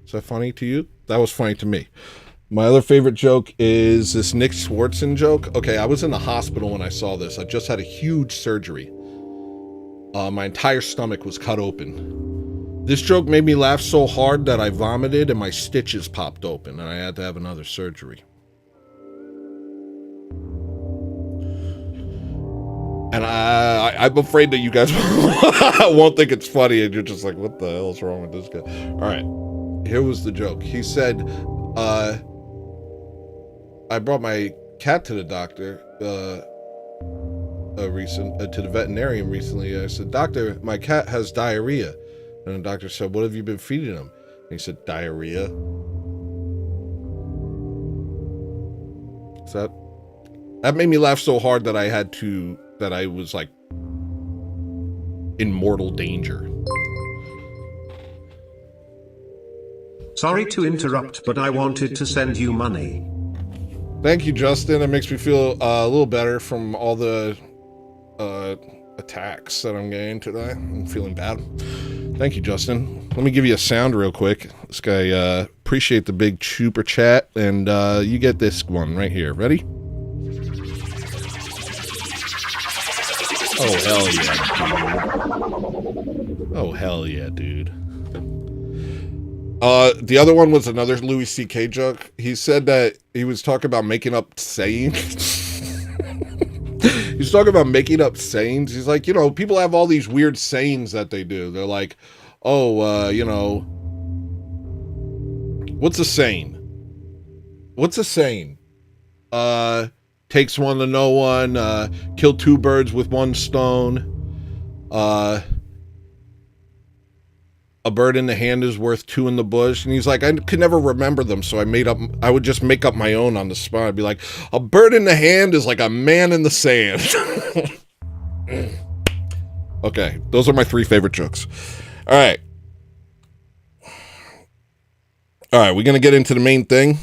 S2: Is that funny to you? That was funny to me. My other favorite joke is this Nick Swartzen joke. Okay, I was in the hospital when I saw this. I just had a huge surgery. My entire stomach was cut open. This joke made me laugh so hard that I vomited and my stitches popped open, and I had to have another surgery. And I'm afraid that you guys won't think it's funny, and you're just like, what the hell is wrong with this guy? All right, here was the joke. He said, I brought my cat to the doctor to the veterinarian recently. I said, doctor, my cat has diarrhea. And the doctor said, what have you been feeding him? And he said, diarrhea. So that made me laugh so hard that I was like in mortal danger.
S1: Sorry to interrupt, but I wanted to send you money.
S2: Thank you, Justin. It makes me feel a little better from all the attacks that I'm getting today. I'm feeling bad. Thank you, Justin. Let me give you a sound real quick. This guy, appreciate the big super chat, and you get this one right here. Ready? Oh, hell yeah, dude. Oh, hell yeah, dude. The other one was another Louis C.K. joke. He said that he was talking about making up sayings. He's talking about making up sayings. He's like, people have all these weird sayings that they do. They're like, what's a saying? What's a saying? Takes one to know one, kill two birds with one stone. A bird in the hand is worth two in the bush. And he's like, I could never remember them, so I would just make up my own on the spot. I'd be like, a bird in the hand is like a man in the sand. Okay, those are my 3 favorite jokes. All right, we're going to get into the main thing.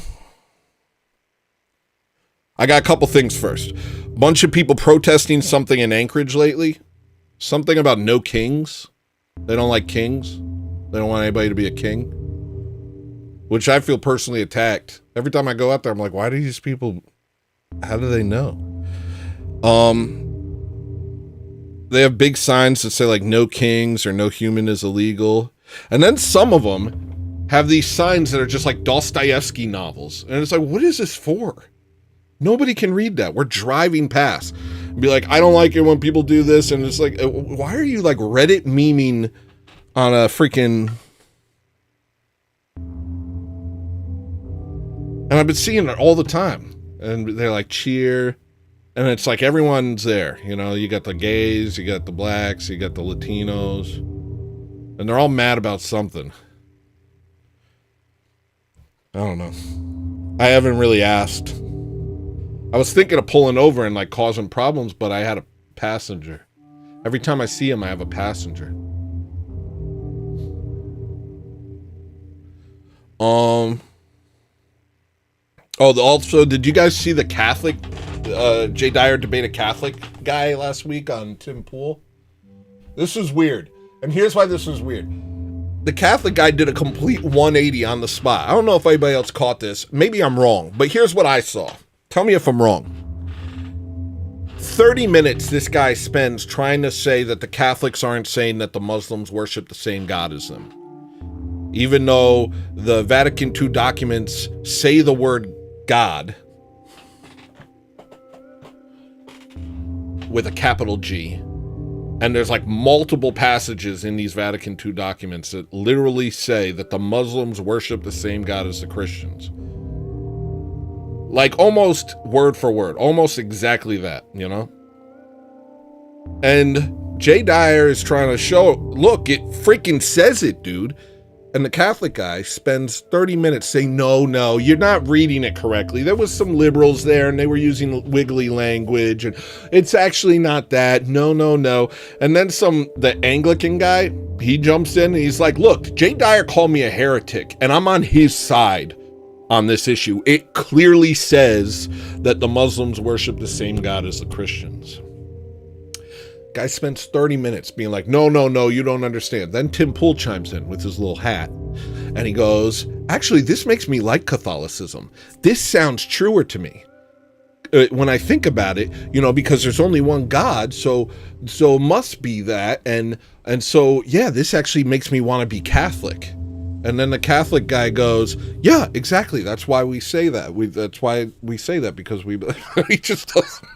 S2: I got a couple things first. Bunch of people protesting something in Anchorage lately. Something about no kings. They don't like kings. They don't want anybody to be a king. Which I feel personally attacked. Every time I go out there, I'm like, why do these people... How do they know? They have big signs that say, like, no kings or no human is illegal. And then some of them have these signs that are just like Dostoevsky novels. And it's like, what is this for? Nobody can read that. We're driving past. And be like, I don't like it when people do this. And it's like, why are you, like, Reddit memeing on a freaking... And I've been seeing it all the time. And they're like, cheer. And it's like everyone's there. You got the gays, you got the blacks, you got the Latinos. And they're all mad about something. I don't know. I haven't really asked. I was thinking of pulling over and, like, causing problems, but I had a passenger. Every time I see him, I have a passenger. Also, did you guys see the Catholic, Jay Dyer debate a Catholic guy last week on Tim Pool? This was weird. And here's why this was weird. The Catholic guy did a complete 180 on the spot. I don't know if anybody else caught this. Maybe I'm wrong, but here's what I saw. Tell me if I'm wrong. 30 minutes this guy spends trying to say that the Catholics aren't saying that the Muslims worship the same God as them. Even though the Vatican II documents say the word God with a capital G. And there's like multiple passages in these Vatican II documents that literally say that the Muslims worship the same God as the Christians. Like almost word for word, almost exactly that, And Jay Dyer is trying to show, look, it freaking says it, dude. And the Catholic guy spends 30 minutes saying, no, you're not reading it correctly. There was some liberals there and they were using wiggly language and it's actually not that. No. And then the Anglican guy, he jumps in and he's like, look, Jay Dyer called me a heretic and I'm on his side on this issue. It clearly says that the Muslims worship the same God as the Christians. Guy spends 30 minutes being like, no, you don't understand. Then Tim Pool chimes in with his little hat and he goes, actually, this makes me like Catholicism. This sounds truer to me. When I think about it, because there's only one God, so it must be that. And so, yeah, this actually makes me want to be Catholic. And then the Catholic guy goes, yeah, exactly. That's why we say that. That's why we say that, because he just doesn't.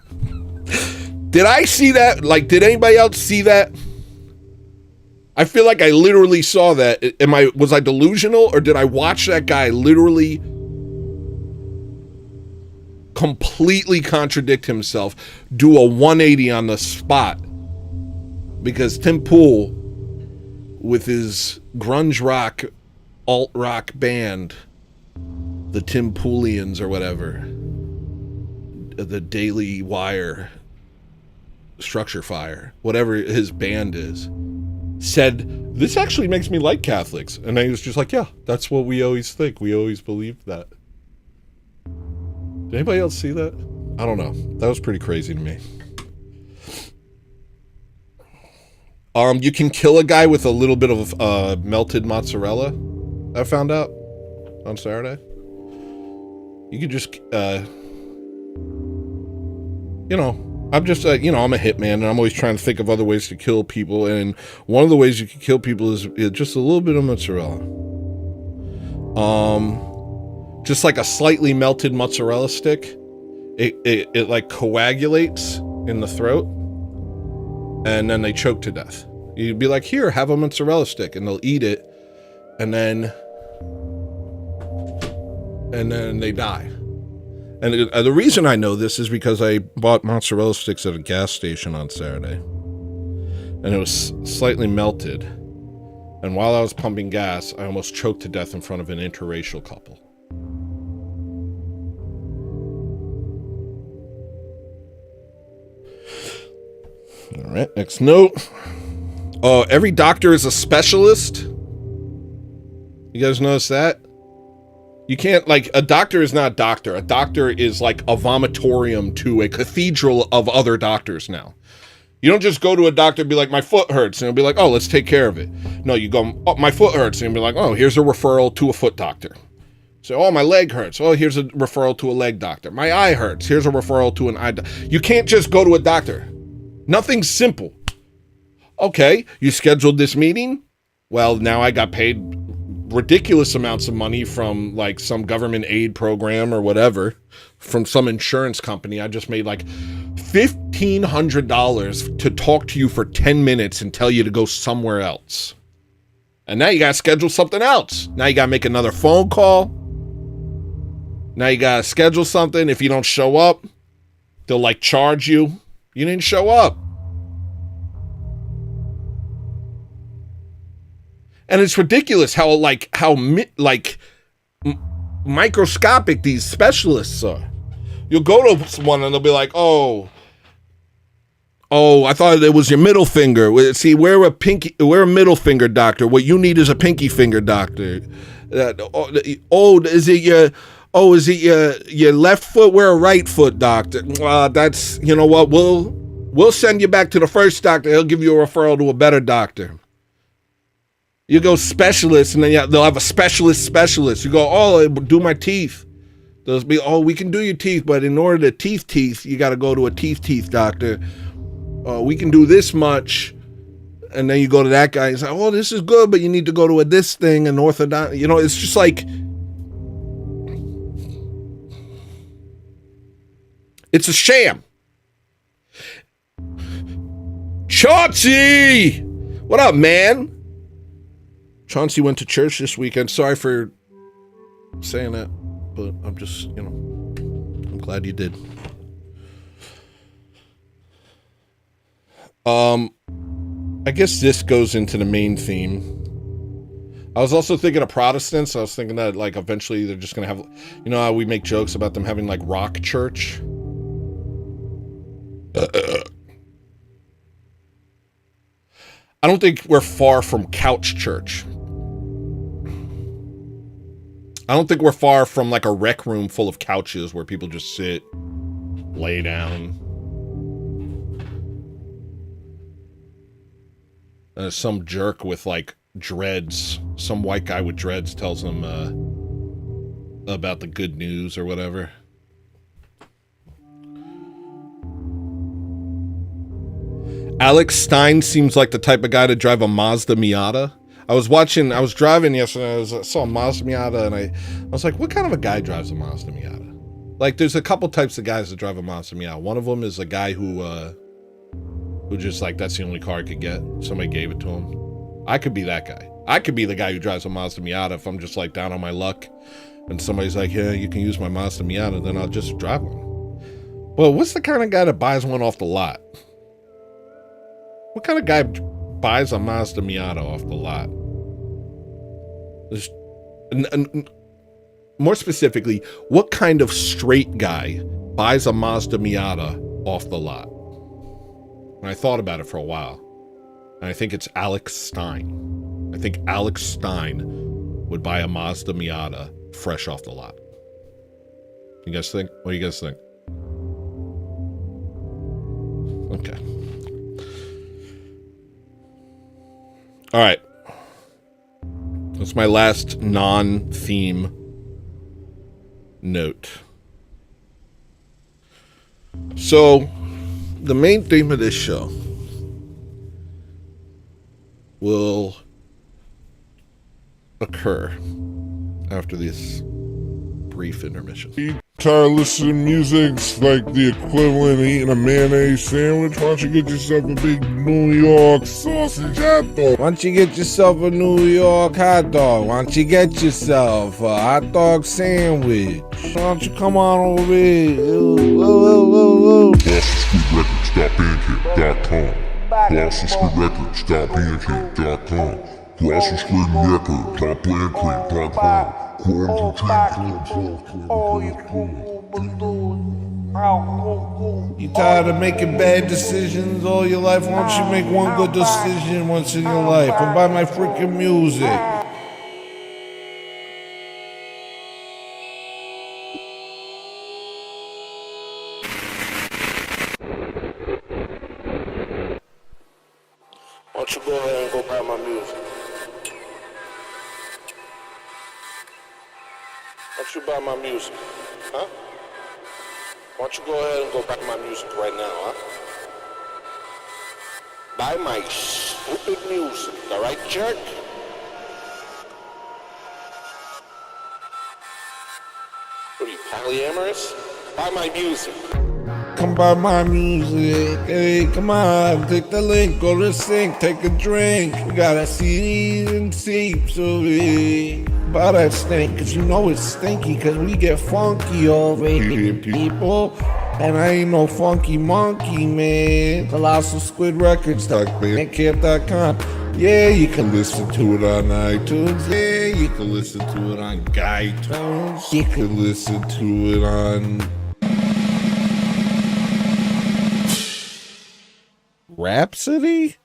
S2: Did I see that? Like, did anybody else see that? I feel like I literally saw that. Was I delusional, or did I watch that guy literally completely contradict himself, do a 180 on the spot? Because Tim Pool, with his grunge rock, alt rock band, the Tim Poolians or whatever, the Daily Wire, Structure Fire, whatever his band is, said, this actually makes me like Catholics. And I was just like, yeah, that's what we always think. We always believed that. Did anybody else see that? I don't know. That was pretty crazy to me. You can kill a guy with a little bit of melted mozzarella, I found out on Saturday. You could just, I'm just, I'm a hitman, and I'm always trying to think of other ways to kill people. And one of the ways you can kill people is just a little bit of mozzarella. just like a slightly melted mozzarella stick. It like coagulates in the throat, and then they choke to death. You'd be like, here, have a mozzarella stick, and they'll eat it, and then they die. And the reason I know this is because I bought mozzarella sticks at a gas station on Saturday, and it was slightly melted, and while I was pumping gas, I almost choked to death in front of an interracial couple. All right, next note. Every doctor is a specialist. You guys notice that? You can't, like, a doctor is not a doctor. A doctor is like a vomitorium to a cathedral of other doctors now. You don't just go to a doctor and be like, my foot hurts, and he'll be like, oh, let's take care of it. No, you go, oh, my foot hurts, and he'll be like, oh, here's a referral to a foot doctor. So, oh, my leg hurts. Oh, here's a referral to a leg doctor. My eye hurts. Here's a referral to an eye doctor. You can't just go to a doctor. Nothing's simple. Okay, you scheduled this meeting? Well, now I got paid ridiculous amounts of money from like some government aid program or whatever, from some insurance company. I just made like $1,500 to talk to you for 10 minutes and tell you to go somewhere else. And now you got to schedule something else. Now you got to make another phone call. Now you got to schedule something. If you don't show up, they'll like charge you. You didn't show up. And it's ridiculous how microscopic these specialists are. You'll go to someone and they'll be like, oh, I thought it was your middle finger. See, we're a middle finger doctor. What you need is a pinky finger doctor. Is it your left foot? We're a right foot doctor. That's, you know what? We'll send you back to the first doctor. He'll give you a referral to a better doctor. You go specialist, and then they'll have a specialist. You go, oh, do my teeth. They'll be, oh, we can do your teeth, but in order to teeth, you got to go to a teeth doctor. We can do this much. And then you go to that guy and say, oh, this is good, but you need to go to this thing, an orthodontist. You know, it's just like, it's a sham. Chauncey! What up, man? Chauncey went to church this weekend. Sorry for saying that, but I'm just, I'm glad you did. I guess this goes into the main theme. I was also thinking of Protestants. I was thinking that, like, eventually they're just going to have, you know how we make jokes about them having, like, rock church? I don't think we're far from couch church. I don't think we're far from like a rec room full of couches where people just sit, lay down. Some jerk with like dreads, some white guy with dreads tells them about the good news or whatever. Alex Stein seems like the type of guy to drive a Mazda Miata. I was driving yesterday, I saw a Mazda Miata, and I was like, what kind of a guy drives a Mazda Miata? Like, there's a couple types of guys that drive a Mazda Miata. One of them is a guy who just, like, that's the only car he could get. Somebody gave it to him. I could be that guy. I could be the guy who drives a Mazda Miata if I'm just, like, down on my luck, and somebody's like, yeah, you can use my Mazda Miata, then I'll just drive one. Well, what's the kind of guy that buys one off the lot? What kind of guy buys a Mazda Miata off the lot? More specifically, what kind of straight guy buys a Mazda Miata off the lot? And I thought about it for a while. And I think it's Alex Stein. I think Alex Stein would buy a Mazda Miata fresh off the lot. You guys think? What do you guys think? Okay. All right. That's my last non-theme note. So, the main theme of this show will occur after this brief intermission.
S4: Tired of listening to music's like the equivalent of eating a mayonnaise sandwich? Why don't you get yourself a big New York sausage hot dog?
S2: Why don't you get yourself a New York hot dog? Why don't you get yourself a hot dog sandwich? Why don't you come on over here?
S4: GlossonStreetRecords.bandcamp.com GlossonStreetRecords.bandcamp.com GlossonStreetRecords.bandcamp.com
S2: You tired of making bad decisions all your life? Why don't you make one good decision once in your life and buy my freaking music?
S3: Why don't you go ahead and go buy my music? Why don't you buy my music? Huh? Why don't you go ahead and go buy my music right now, huh? Buy my stupid music, alright, jerk? What are you, polyamorous? Buy my music.
S2: Come buy my music. Hey, come on, click the link, go to the sink, take a drink. We got our CDs and tapes over here. Buy that stink, cause you know it's stinky, cause we get funky over here, people. And I ain't no funky monkey, man. Colossal Squid Records, bandcamp.com. Yeah, you can listen to it on iTunes. Yeah, you can listen to it on iTunes. You can listen to it on Rhapsody?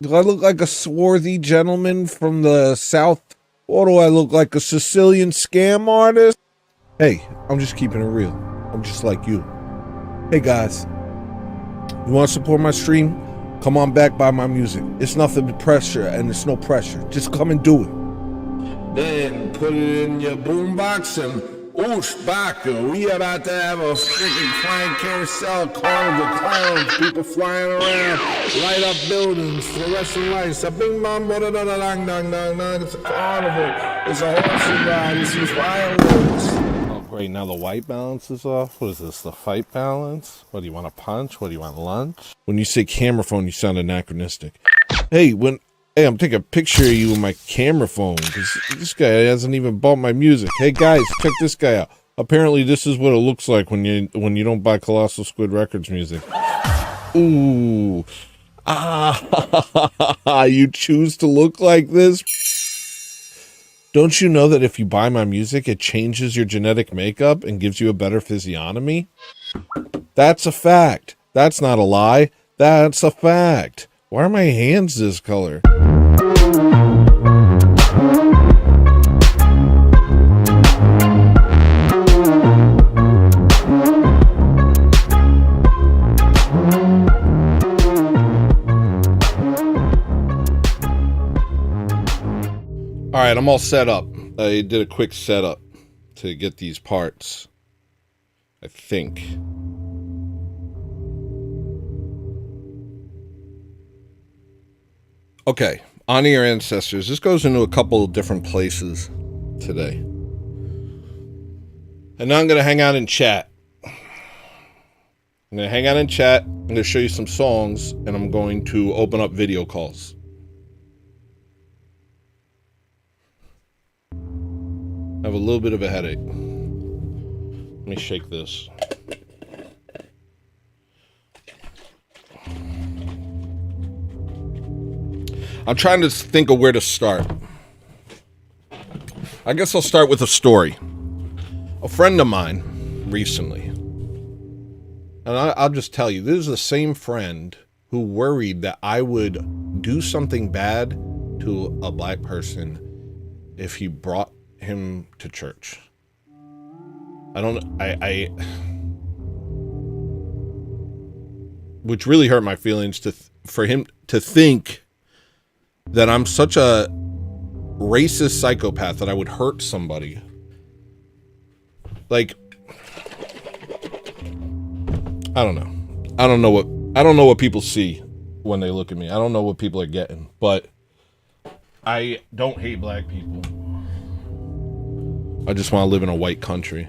S2: Do I look like a swarthy gentleman from the South? Or do I look like a Sicilian scam artist? Hey, I'm just keeping it real. I'm just like you. Hey guys, you want to support my stream? Come on back, buy my music. It's nothing but pressure, and it's no pressure. Just come and do it. Then put it in your boombox and oosh, baka. We about to have a freaking flying carousel, carnival, clowns, people flying around, light up buildings, fluorescent lights, a bing bong, da da da dang dang dang dang. It's a carnival. It's a horse ride. It's some fireworks. Oh great, now the white balance is off. What is this? The fight balance? What do you want, a punch? What do you want, lunch? When you say camera phone, you sound anachronistic. Hey, I'm taking a picture of you with my camera phone because this guy hasn't even bought my music. Hey guys, check this guy out. Apparently this is what it looks like when you don't buy Colossal Squid Records music. Ooh. You choose to look like this? Don't you know that if you buy my music, it changes your genetic makeup and gives you a better physiognomy? That's a fact. That's not a lie. That's a fact. Why are my hands this color? All right, I'm all set up. I did a quick setup to get these parts, I think. Okay, Honor Your Ancestors. This goes into a couple of different places today. And now I'm going to hang out and chat. I'm going to hang out and chat. I'm going to show you some songs, and I'm going to open up video calls. I have a little bit of a headache. Let me shake this. I'm trying to think of where to start. I guess I'll start with a story. A friend of mine recently, and I'll just tell you, this is the same friend who worried that I would do something bad to a black person if he brought him to church. Which really hurt my feelings for him to think that I'm such a racist psychopath that I would hurt somebody. Like, I don't know what people see when they look at me. I don't know what people are getting, but I don't hate black people. I just want to live in a white country.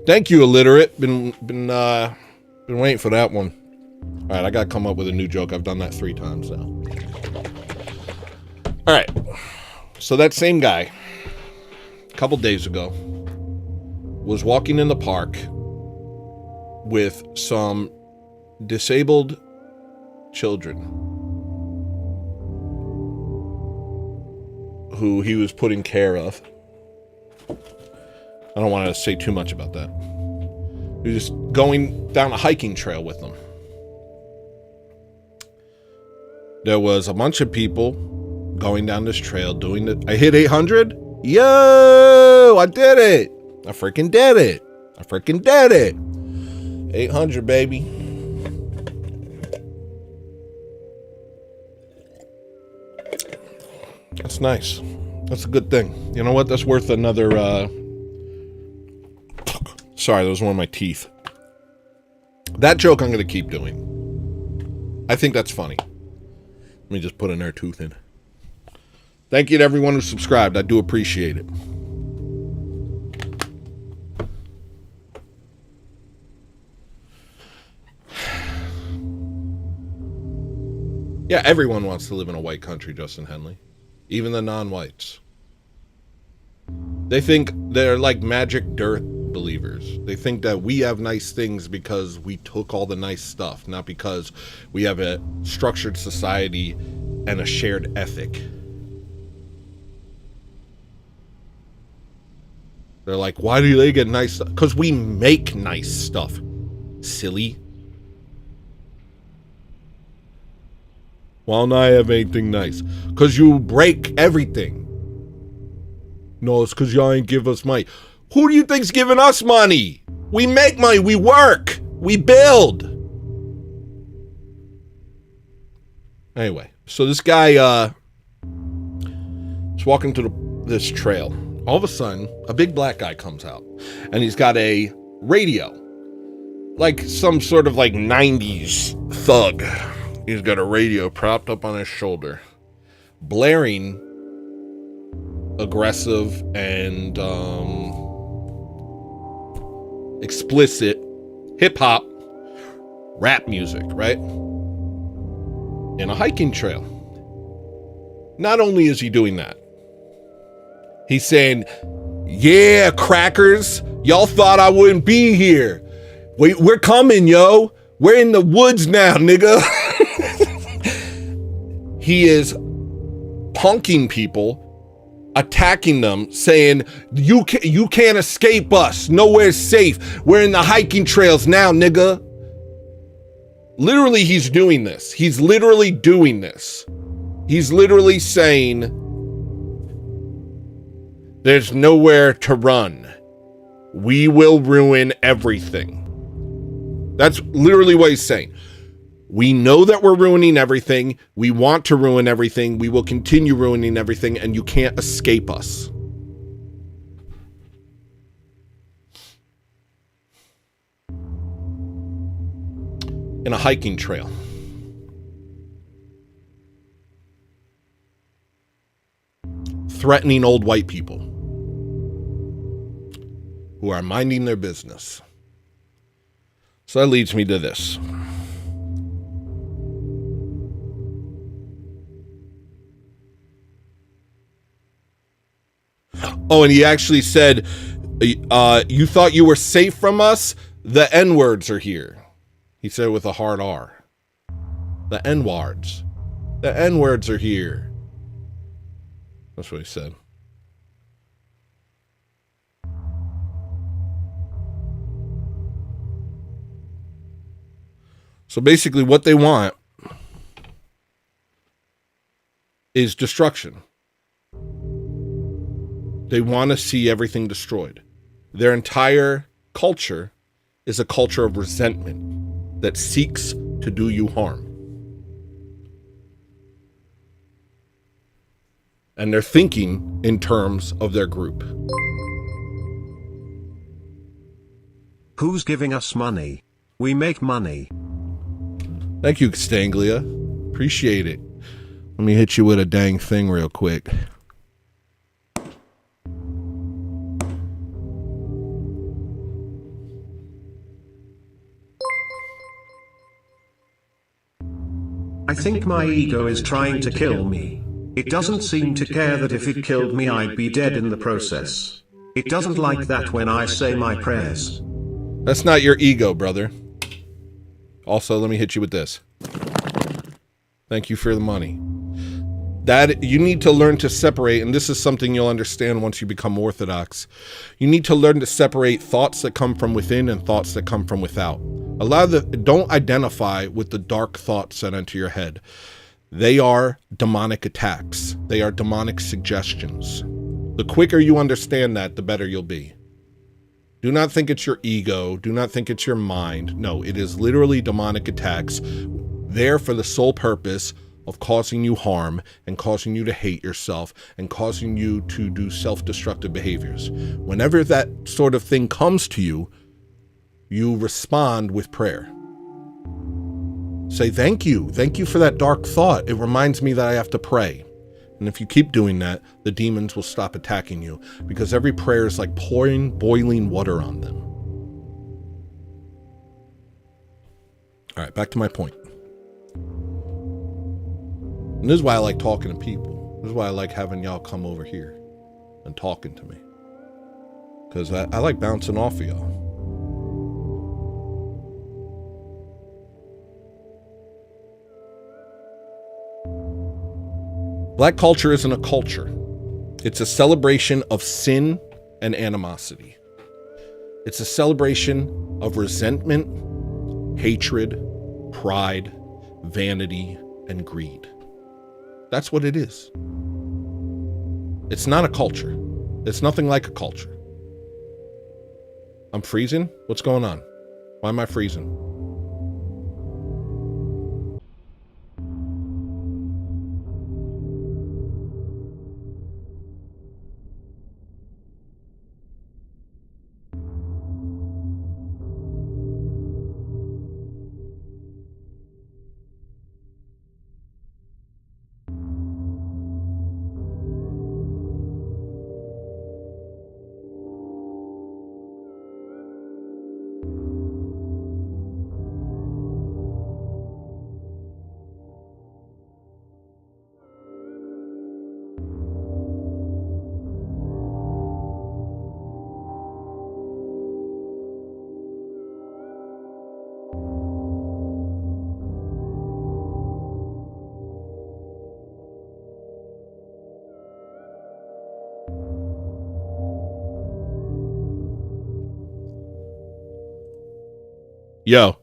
S2: Thank you, illiterate. Been waiting for that one. All right, I gotta come up with a new joke. I've done that 3 times now. All right, so that same guy, a couple days ago, was walking in the park with some disabled children who he was putting care of. I don't want to say too much about that. He was just going down a hiking trail with them. There was a bunch of people going down this trail doing it. I hit 800. Yo, I did it. I freaking did it. I freaking did it. 800, baby. That's nice. That's a good thing. You know what? That's worth another, sorry, that was one of my teeth. That joke I'm going to keep doing. I think that's funny. Let me just put another tooth in. Thank you to everyone who subscribed. I do appreciate it. Yeah, everyone wants to live in a white country, Justin Henley. Even the non-whites. They think they're like magic dirt believers. They think that we have nice things because we took all the nice stuff, not because we have a structured society and a shared ethic. They're like, why do they get nice stuff? Because we make nice stuff, silly. Why don't I have anything nice? Because you break everything. No, it's because y'all ain't give us money. Who do you think's giving us money? We make money. We work. We build. Anyway, so this guy is walking to this trail. All of a sudden, a big black guy comes out. And he's got a radio. Like some sort of like 90s thug. He's got a radio propped up on his shoulder. Blaring aggressive and explicit hip-hop rap music, right? In a hiking trail. Not only is he doing that, he's saying, yeah, crackers, y'all thought I wouldn't be here. We're coming, yo. We're in the woods now, nigga. He is punking people, attacking them, saying, you can't escape us. Nowhere's safe. We're in the hiking trails now, nigga. Literally, he's doing this. He's literally doing this. He's literally saying, there's nowhere to run. We will ruin everything. That's literally what he's saying. We know that we're ruining everything. We want to ruin everything. We will continue ruining everything, and you can't escape us. In a hiking trail. Threatening old white people who are minding their business. So that leads me to this. Oh, and he actually said, you thought you were safe from us? The N-words are here. He said it with a hard R. The N-words. The N-words are here. That's what he said. So basically what they want is destruction. They want to see everything destroyed. Their entire culture is a culture of resentment that seeks to do you harm. And they're thinking in terms of their group.
S1: Who's giving us money? We make money.
S2: Thank you, Stanglia. Appreciate it. Let me hit you with a dang thing real quick.
S1: I think my ego is trying to kill me. It doesn't seem to care that if it killed me I'd be dead in the process. It doesn't like that when I say my prayers.
S2: That's not your ego, brother. Also, let me hit you with this. Thank you for the money. That you need to learn to separate, and this is something you'll understand once you become orthodox. You need to learn to separate thoughts that come from within and thoughts that come from without. Don't identify with the dark thoughts that enter your head. They are demonic attacks. They are demonic suggestions. The quicker you understand that, the better you'll be. Do not think it's your ego. Do not think it's your mind. No, it is literally demonic attacks there for the sole purpose of causing you harm and causing you to hate yourself and causing you to do self-destructive behaviors. Whenever that sort of thing comes to you, you respond with prayer. Say, thank you. Thank you for that dark thought. It reminds me that I have to pray. And if you keep doing that, the demons will stop attacking you, because every prayer is like pouring boiling water on them. All right, back to my point. And this is why I like talking to people. This is why I like having y'all come over here and talking to me. Because I like bouncing off of y'all. Black culture isn't a culture. It's a celebration of sin and animosity. It's a celebration of resentment, hatred, pride, vanity, and greed. That's what it is. It's not a culture. It's nothing like a culture. I'm freezing? What's going on? Why am I freezing? Yo.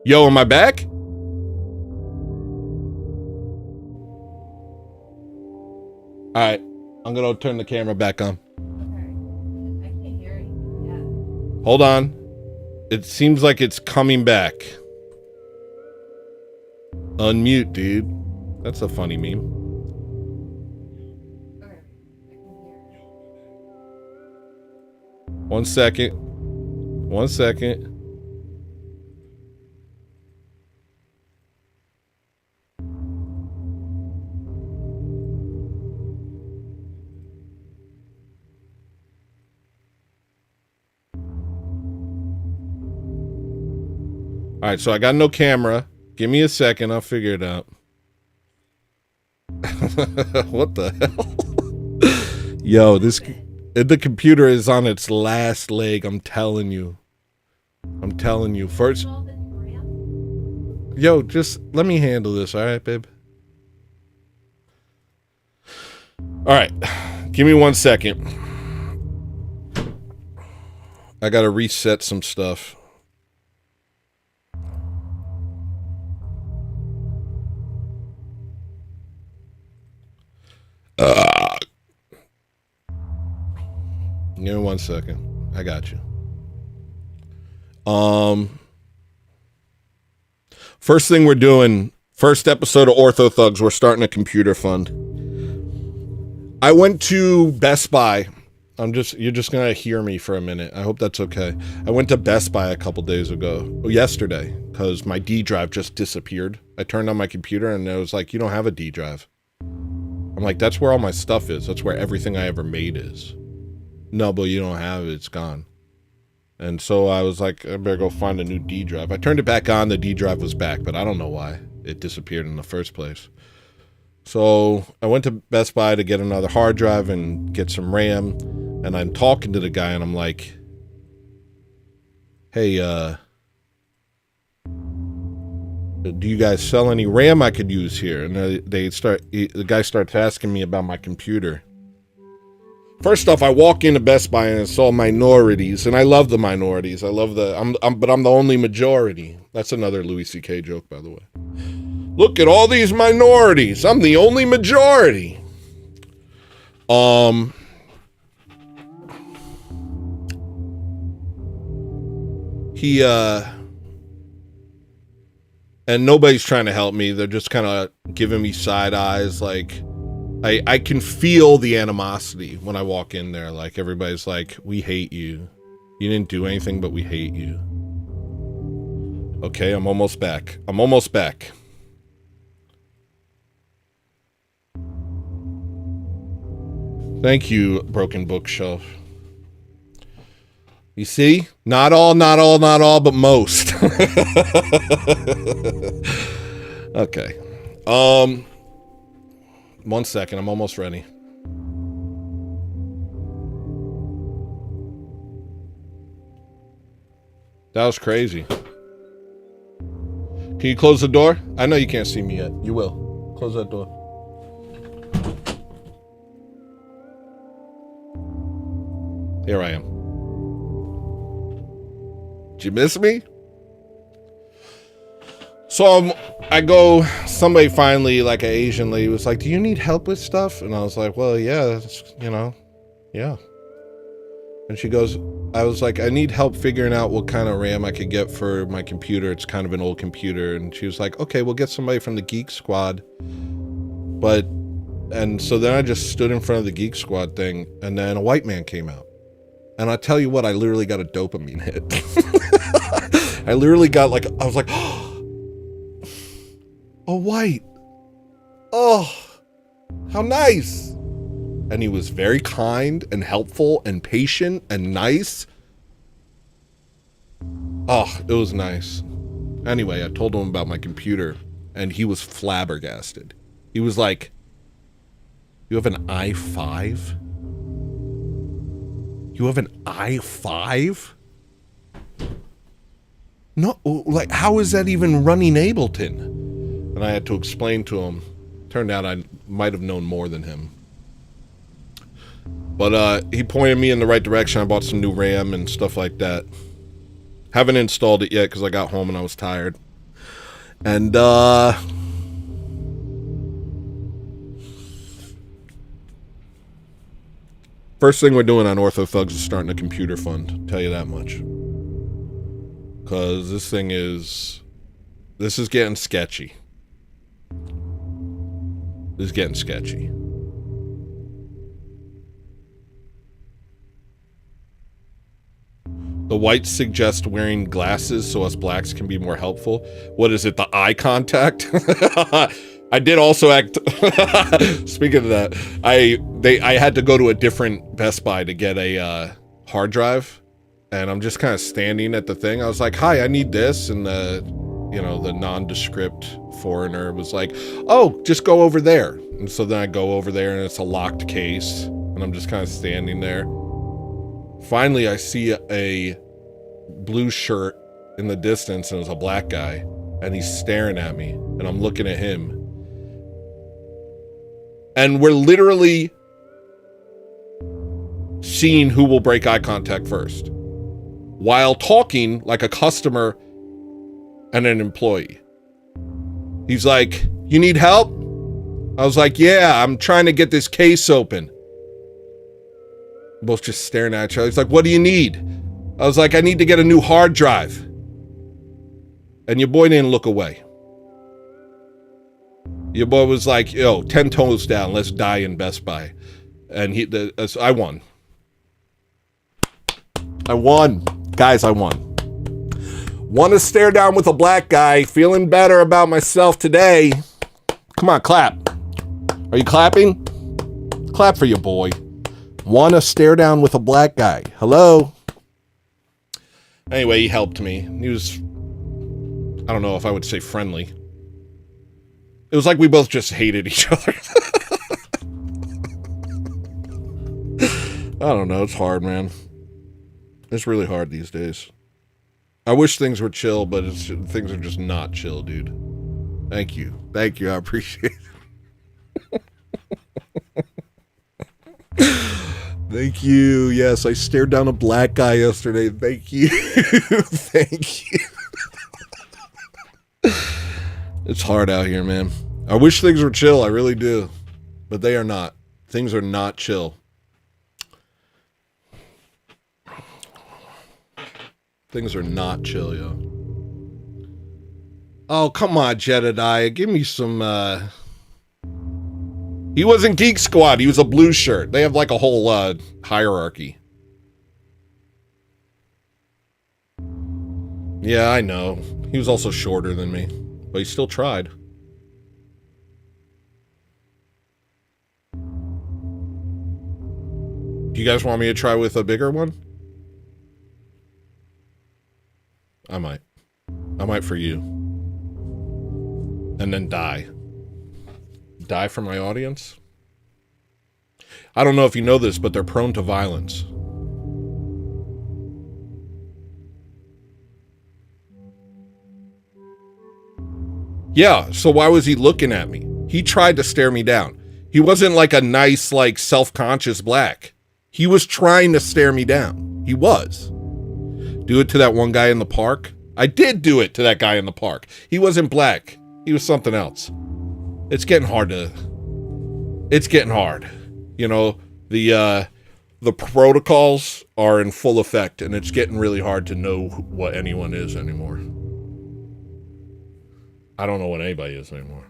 S2: Yo, am I back? All right. I'm going to turn the camera back on.
S5: Okay. I can't hear anything yet.
S2: Hold on. It seems like it's coming back. Unmute, dude. That's a funny meme.
S5: Okay. I can hear.
S2: 1 second. 1 second. All right, so I got no camera. Give me a second. I'll figure it out. What the hell? Yo, the computer is on its last leg. I'm telling you. I'm telling you. First. Yo, just let me handle this. All right, babe. All right. Give me 1 second. I got to reset some stuff. Give me 1 second. I got you. First thing we're doing, first episode of Ortho Thugs, we're starting a computer fund. I went to Best Buy You're just gonna hear me for a minute. I hope that's okay. I went to Best Buy a couple days ago, yesterday, because my D drive just disappeared. I turned on my computer and it was like, you don't have a D drive. I'm like, that's where all my stuff is. That's where everything I ever made is. No, but you don't have it. It's gone. And so I was like, I better go find a new D drive. I turned it back on. The D drive was back, but I don't know why it disappeared in the first place. So I went to Best Buy to get another hard drive and get some RAM. And I'm talking to the guy and I'm like, hey, do you guys sell any RAM I could use here? And the guy starts asking me about my computer. First off, I walk into Best Buy and it's all minorities, and I love the minorities. I love but I'm the only majority. That's another Louis C.K. joke, by the way. Look at all these minorities. I'm the only majority. And nobody's trying to help me. They're just kind of giving me side eyes, like, I can feel the animosity when I walk in there. Like, everybody's like, we hate you. You didn't do anything, but we hate you. Okay, I'm almost back. Thank you, Broken Bookshelf. You see? Not all, but most. Okay. 1 second, I'm almost ready. That was crazy. Can you close the door? I know you can't see me yet. You will. Close that door. Here I am. Did you miss me? So somebody finally, like an Asian lady, was like, do you need help with stuff? And I was like, well, yeah, yeah. And she goes, I was like, I need help figuring out what kind of RAM I could get for my computer. It's kind of an old computer. And she was like, okay, we'll get somebody from the Geek Squad. And so then I just stood in front of the Geek Squad thing, and then a white man came out. And I tell you what, I literally got a dopamine hit. I literally got I was like, oh, white. Oh, how nice. And he was very kind and helpful and patient and nice. Oh, it was nice. Anyway, I told him about my computer and he was flabbergasted. He was like, you have an i5? You have an i5? No, like, how is that even running Ableton? And I had to explain to him. Turned out I might have known more than him. But he pointed me in the right direction. I bought some new RAM and stuff like that. Haven't installed it yet because I got home and I was tired. And first thing we're doing on Ortho Thugs is starting a computer fund. I'll tell you that much. Because this is getting sketchy. This is getting sketchy. The whites suggest wearing glasses so us blacks can be more helpful. What is it, the eye contact? I did also act... Speaking of that, I had to go to a different Best Buy to get a hard drive. And I'm just kind of standing at the thing. I was like, hi, I need this. And the nondescript foreigner was like, oh, just go over there. And so then I go over there and it's a locked case. And I'm just kind of standing there. Finally, I see a blue shirt in the distance, and it's a black guy, and he's staring at me, and I'm looking at him. And we're literally seeing who will break eye contact first, while talking like a customer and an employee. He's like, you need help? I was like, yeah, I'm trying to get this case open. Both just staring at each other. He's like, what do you need? I was like, I need to get a new hard drive. And your boy didn't look away. Your boy was like, yo, 10 toes down, let's die in Best Buy. And I won. I won. Guys, I won. Want to stare down with a black guy. Feeling better about myself today. Come on, clap. Are you clapping? Clap for your boy. Want to stare down with a black guy. Hello? Anyway, he helped me. He was, I don't know if I would say friendly. It was like we both just hated each other. I don't know. It's hard, man. It's really hard these days. I wish things were chill, but things are just not chill, dude. Thank you. Thank you. I appreciate it. Thank you. Yes, I stared down a black guy yesterday. Thank you. Thank you. It's hard out here, man. I wish things were chill. I really do. But they are not. Things are not chill. Things are not chill, yo. Oh, come on, Jedediah. Give me some, He wasn't Geek Squad. He was a blue shirt. They have, like, a whole, hierarchy. Yeah, I know. He was also shorter than me. But he still tried. Do you guys want me to try with a bigger one? I might. I might for you. And then die. Die for my audience? I don't know if you know this, but they're prone to violence. Yeah, so why was he looking at me? He tried to stare me down. He wasn't like a nice, like, self-conscious black. He was trying to stare me down. He was. Do it to that one guy in the park? I did do it to that guy in the park. He wasn't black. He was something else. It's getting hard to... It's getting hard. You know, the protocols are in full effect, and it's getting really hard to know what anyone is anymore. I don't know what anybody is anymore.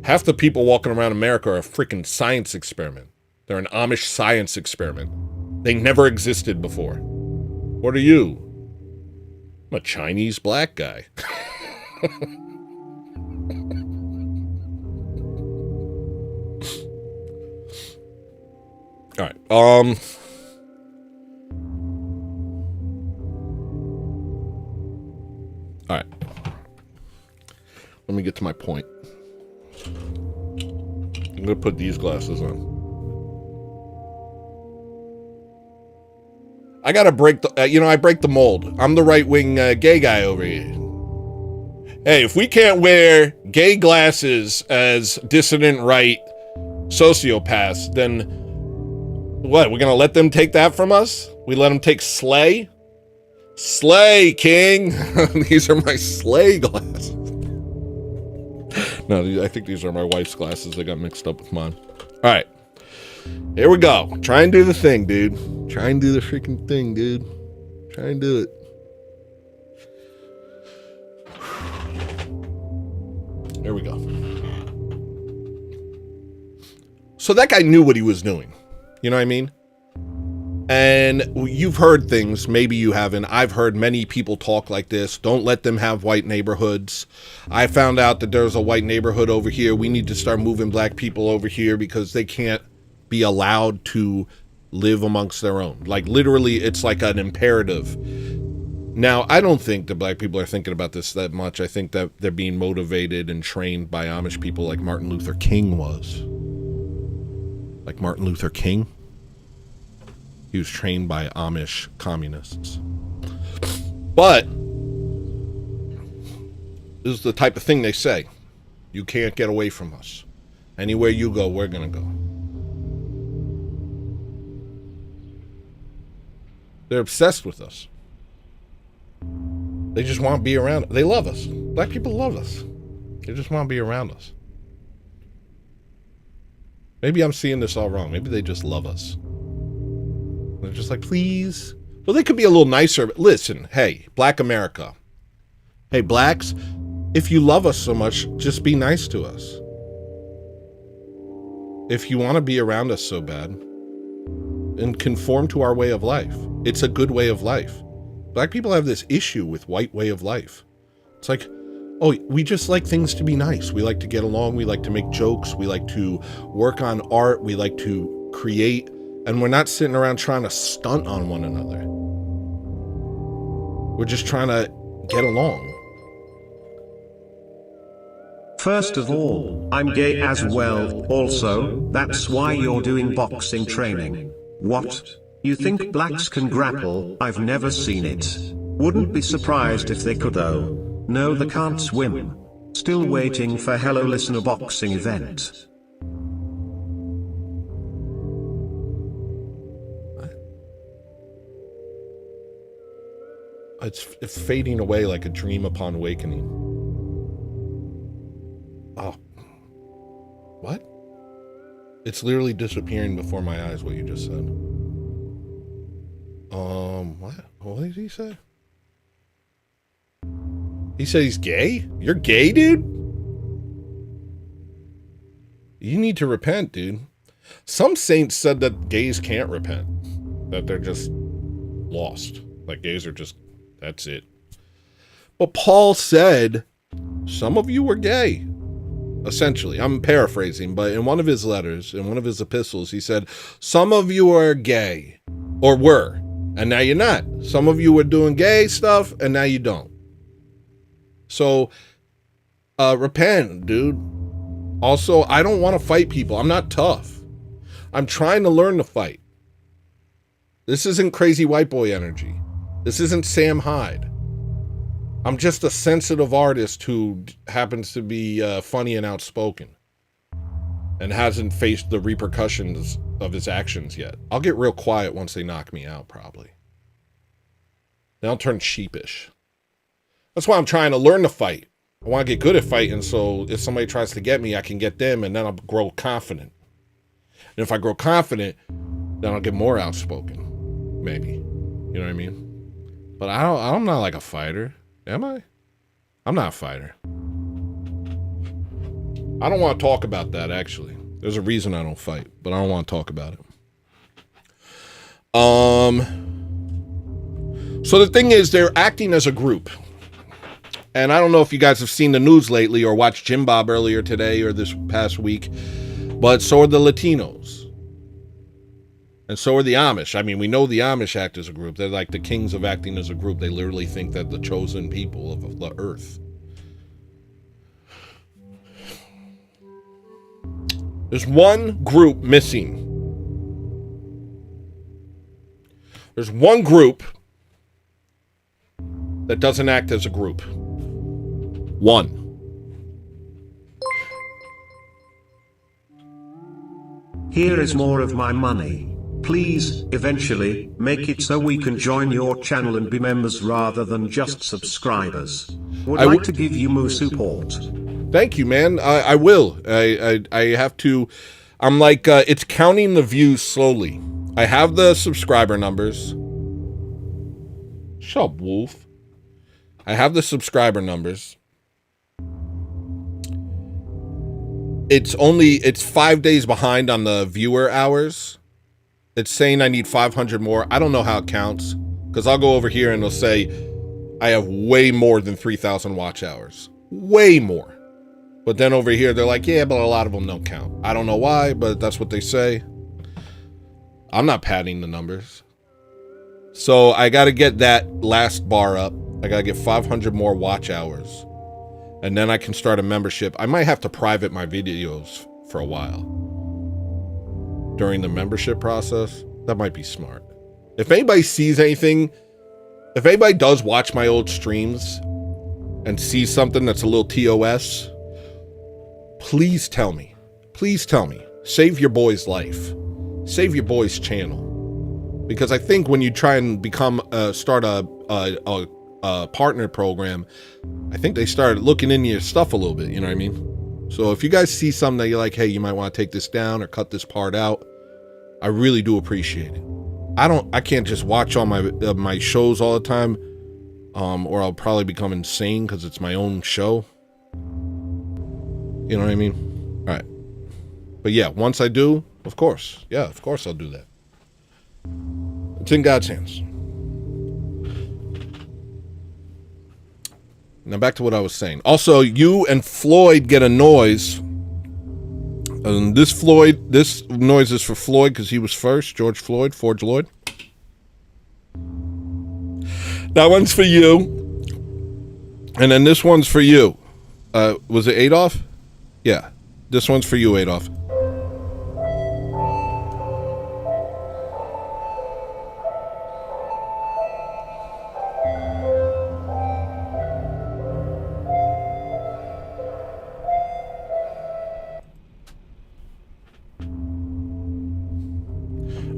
S2: Half the people walking around America are a freaking science experiment. They're an Amish science experiment. They never existed before. What are you? I'm a Chinese black guy. All right. All right. Let me get to my point. I'm going to put these glasses on. I got to break the, I break the mold. I'm the right-wing gay guy over here. Hey, if we can't wear gay glasses as dissident right sociopaths, then what? We're going to let them take that from us? We let them take Slay? Slay, King! These are my Slay glasses. No, I think these are my wife's glasses. They got mixed up with mine. All right. Here we go. Try and do the thing, dude. Try and do the freaking thing, dude. Try and do it. There we go. So that guy knew what he was doing. You know what I mean? And you've heard things, maybe you haven't. I've heard many people talk like this. Don't let them have white neighborhoods. I found out that there's a white neighborhood over here. We need to start moving black people over here because they can't be allowed to live amongst their own. Like, literally, it's like an imperative. Now, I don't think that black people are thinking about this that much. I think that they're being motivated and trained by Amish people like Martin Luther King was. Like Martin Luther King? He was trained by Amish communists. But this is the type of thing they say. You can't get away from us. Anywhere you go, we're going to go. They're obsessed with us. They just want to be around us. They love us. Black people love us. They just want to be around us. Maybe I'm seeing this all wrong. Maybe they just love us. They're just like, please. Well, they could be a little nicer. But listen, hey, Black America. Hey, blacks, if you love us so much, just be nice to us. if you want to be around us so bad, and conform to our way of life. It's a good way of life. Black people have this issue with white way of life. It's like, oh, we just like things to be nice. We like to get along. We like to make jokes. We like to work on art. We like to create. And we're not sitting around trying to stunt on one another. We're just trying to get along.
S1: First of all, I'm gay as well. Also, that's why you're doing boxing training. What? You think blacks can grapple? I've never seen it. Wouldn't be surprised if they could though. No, they can't swim. Still waiting for Hello Listener boxing event.
S2: It's fading away like a dream upon awakening. Oh. What? It's literally disappearing before my eyes, what you just said. What? What did he say? He said he's gay? You're gay, dude? You need to repent, dude. Some saints said that gays can't repent. That they're just lost. Like gays are just, that's it. But Paul said, some of you were gay. Essentially, I'm paraphrasing, but in one of his letters, in one of his epistles, he said, some of you are gay, or were, and now you're not. Some of you were doing gay stuff, and now you don't. So, repent, dude. Also, I don't want to fight people. I'm not tough. I'm trying to learn to fight. This isn't crazy white boy energy. This isn't Sam Hyde. I'm just a sensitive artist who happens to be funny and outspoken and hasn't faced the repercussions of his actions yet. I'll get real quiet once they knock me out, probably. Then I'll turn sheepish. That's why I'm trying to learn to fight. I want to get good at fighting, so if somebody tries to get me, I can get them, and then I'll grow confident. And if I grow confident, then I'll get more outspoken, maybe. You know what I mean? But I'm not like a fighter. Am I? I'm not a fighter. I don't want to talk about that, actually. There's a reason I don't fight, but I don't want to talk about it. So the thing is, they're acting as a group. And I don't know if you guys have seen the news lately or watched Jim Bob earlier today or this past week, but so are the Latinos. And so are the Amish. I mean, we know the Amish act as a group. They're like the kings of acting as a group. They literally think that the chosen people of the earth. There's one group missing. There's one group that doesn't act as a group. One.
S1: Here is more of my money. Please, eventually, make it so we can join your channel and be members rather than just subscribers. Would like to give you more support.
S2: Thank you, man. I will. I have to. I'm like, it's counting the views slowly. I have the subscriber numbers. Shut up, Wolf. I have the subscriber numbers. It's 5 days behind on the viewer hours. It's saying I need 500 more. I don't know how it counts, because I'll go over here and it'll say I have way more than 3,000 watch hours. Way more. But then over here, they're like, yeah, but a lot of them don't count. I don't know why, but that's what they say. I'm not padding the numbers. So I got to get that last bar up. I got to get 500 more watch hours. And then I can start a membership. I might have to private my videos for a while. During the membership process, that might be smart. If anybody sees anything, if anybody does watch my old streams and sees something that's a little TOS, please tell me. Please tell me. Save your boy's life. Save your boy's channel. Because I think when you try and start a partner program, I think they started looking into your stuff a little bit, you know what I mean? So if you guys see something that you're like, hey, you might want to take this down or cut this part out, I really do appreciate it. I can't just watch all my shows all the time, or I'll probably become insane because it's my own show. You know what I mean? All right. But yeah, once I do, of course. Yeah, of course I'll do that. It's in God's hands. Now back to what I was saying. Also, you and Floyd get a noise. And this noise is for Floyd because he was first. George Floyd. That one's for you. And then this one's for you. Was it Adolf? Yeah. This one's for you, Adolf.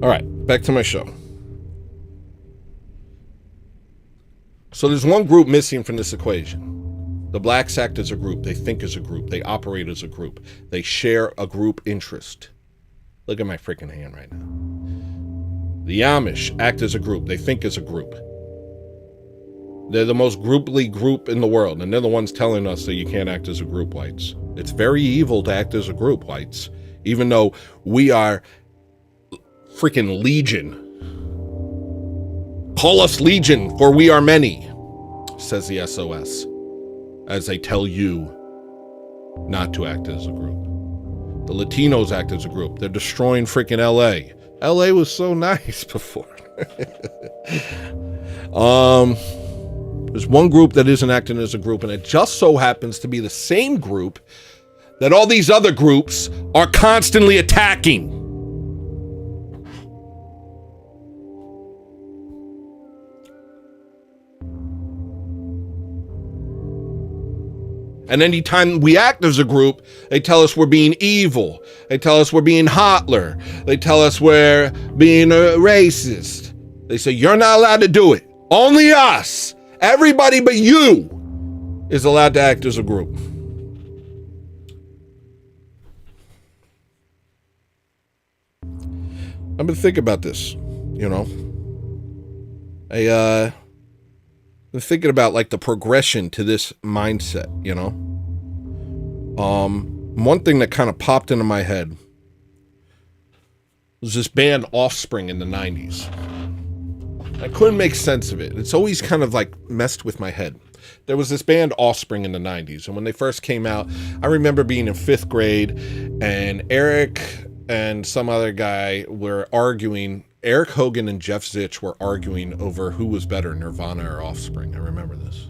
S2: All right, back to my show. So there's one group missing from this equation. The blacks act as a group. They think as a group. They operate as a group. They share a group interest. Look at my freaking hand right now. The Amish act as a group. They think as a group. They're the most grouply group in the world, and they're the ones telling us that you can't act as a group, whites. It's very evil to act as a group, whites, even though we are freaking legion. Call us legion, for we are many, says the SOS, as they tell you not to act as a group. The Latinos act as a group. They're destroying freaking LA. LA was so nice before. There's one group that isn't acting as a group, and it just so happens to be the same group that all these other groups are constantly attacking. And anytime we act as a group, they tell us we're being evil. They tell us we're being Hitler. They tell us we're being a racist. They say, you're not allowed to do it. Only us. Everybody but you is allowed to act as a group. I've been thinking about this, you know. I've been thinking about like the progression to this mindset, you know. One thing that kind of popped into my head was this band Offspring in the 90s. I couldn't make sense of it. It's always kind of like messed with my head. There was this band Offspring in the 90s, and when they first came out, I remember being in 5th grade, and Eric and some other guy were arguing. Eric Hogan and Jeff Zitch were arguing over who was better, Nirvana or Offspring. I remember this.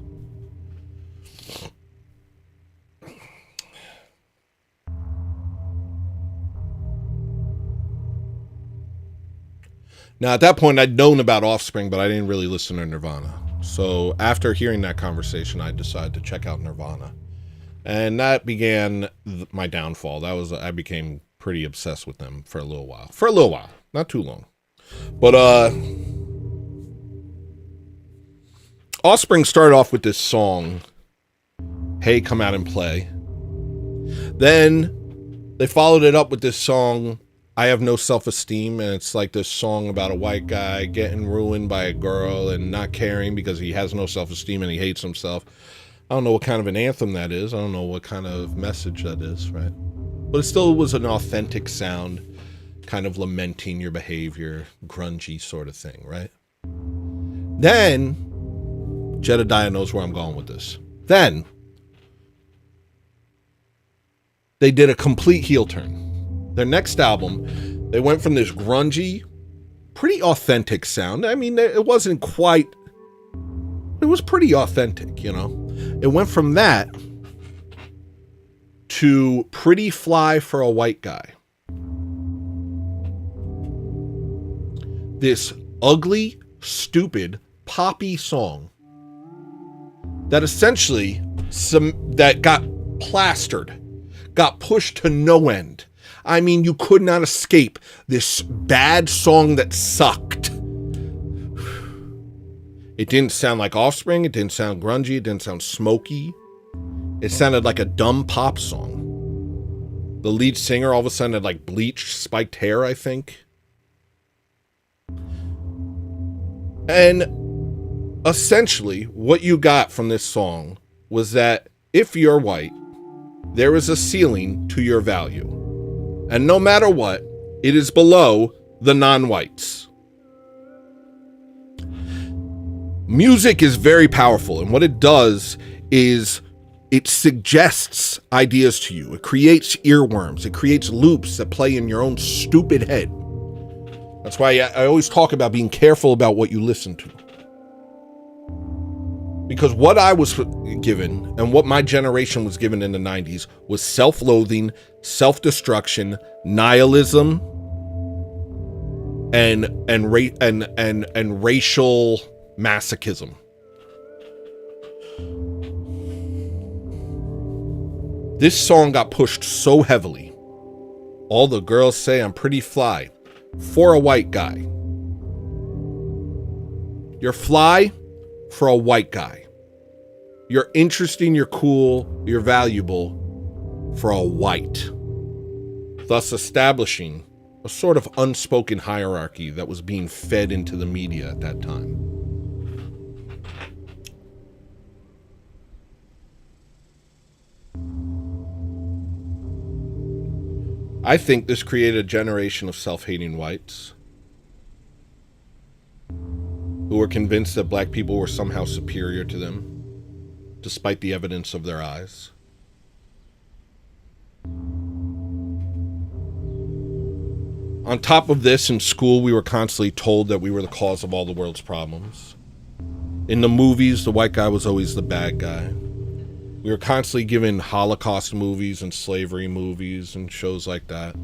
S2: Now, at that point, I'd known about Offspring, but I didn't really listen to Nirvana. So after hearing that conversation, I decided to check out Nirvana. And that began my downfall. I became pretty obsessed with them for a little while. Not too long. But Offspring started off with this song, Hey, Come Out and Play. Then they followed it up with this song, I Have No Self-Esteem, and it's like this song about a white guy getting ruined by a girl and not caring because he has no self-esteem and he hates himself. I don't know what kind of an anthem that is. I don't know what kind of message that is, right? But it still was an authentic sound, kind of lamenting your behavior, grungy sort of thing, right? Then, Jedediah knows where I'm going with this. Then, they did a complete heel turn. Their next album, they went from this grungy, pretty authentic sound. I mean, it wasn't quite, it was pretty authentic, you know? It went from that to Pretty Fly for a White Guy. This ugly, stupid, poppy song that essentially that got plastered, got pushed to no end. I mean, you could not escape this bad song that sucked. It didn't sound like Offspring. It didn't sound grungy. It didn't sound smoky. It sounded like a dumb pop song. The lead singer all of a sudden had like bleached, spiked hair, I think. And essentially, what you got from this song was that if you're white, there is a ceiling to your value. And no matter what, it is below the non-whites. Music is very powerful, and what it does is it suggests ideas to you. It creates earworms. It creates loops that play in your own stupid head. That's why I always talk about being careful about what you listen to. Because what I was given and what my generation was given in the 90s was self-loathing, self-destruction, nihilism, and racial masochism. This song got pushed so heavily. All the girls say I'm pretty fly for a white guy. You're fly for a white guy. You're interesting, you're cool, you're valuable for a white. Thus establishing a sort of unspoken hierarchy that was being fed into the media at that time. I think this created a generation of self-hating whites who were convinced that black people were somehow superior to them, despite the evidence of their eyes. On top of this, in school, we were constantly told that we were the cause of all the world's problems. In the movies, the white guy was always the bad guy. We were constantly given Holocaust movies and slavery movies and shows like that.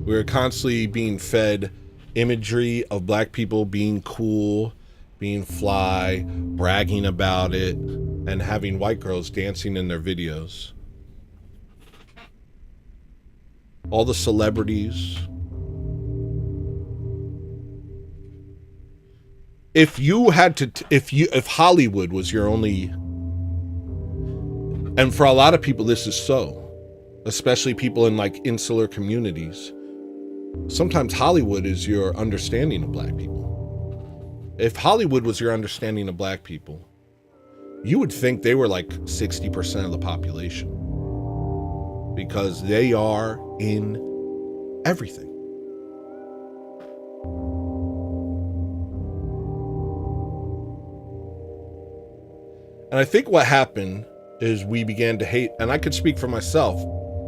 S2: We were constantly being fed imagery of black people being cool, being fly, bragging about it, and having white girls dancing in their videos. All the celebrities. If Hollywood was your only, and for a lot of people this is so, especially people in like insular communities, sometimes Hollywood is your understanding of black people. If Hollywood was your understanding of black people, you would think they were like 60% of the population, because they are in everything. And I think what happened is we began to hate, and I could speak for myself.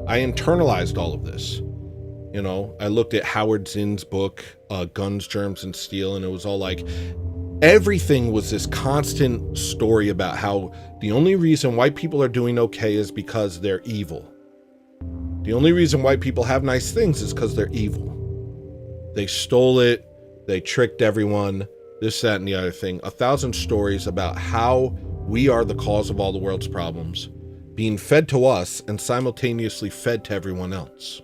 S2: I internalized all of this. You know, I looked at Howard Zinn's book, Guns, Germs, and Steel, and it was all like, everything was this constant story about how the only reason white people are doing okay is because they're evil. The only reason white people have nice things is because they're evil. They stole it, they tricked everyone, this, that, and the other thing. 1,000 stories about how we are the cause of all the world's problems, being fed to us and simultaneously fed to everyone else.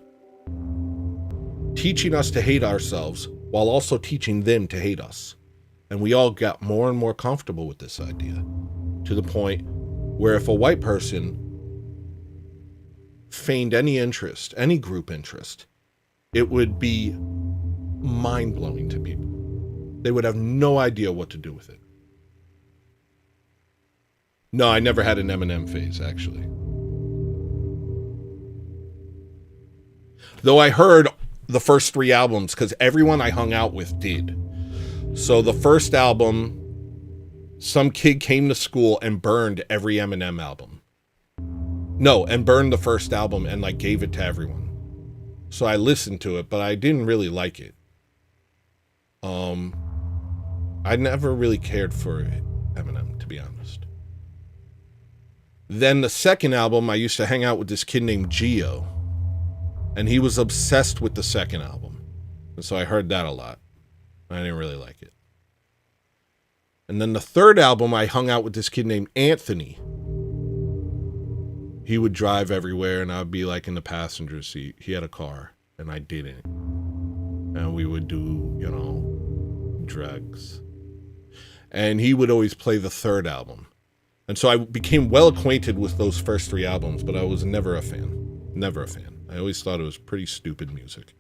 S2: Teaching us to hate ourselves while also teaching them to hate us. And we all got more and more comfortable with this idea, to the point where if a white person feigned any interest, any group interest, it would be mind-blowing to people. They would have no idea what to do with it. No, I never had an Eminem phase, actually. Though I heard the first 3 albums, because everyone I hung out with did. So the first album, some kid came to school and burned every Eminem album. No, and burned the first album and like gave it to everyone. So I listened to it, but I didn't really like it. I never really cared for Eminem, to be honest. Then the second album, I used to hang out with this kid named Gio, and he was obsessed with the second album. And so I heard that a lot. I didn't really like it. And then the third album, I hung out with this kid named Anthony. He would drive everywhere, and I would be like in the passenger seat. He had a car, and I didn't. And we would do, you know, drugs. And he would always play the third album. And so I became well acquainted with those first 3 albums, but I was never a fan. Never a fan. I always thought it was pretty stupid music.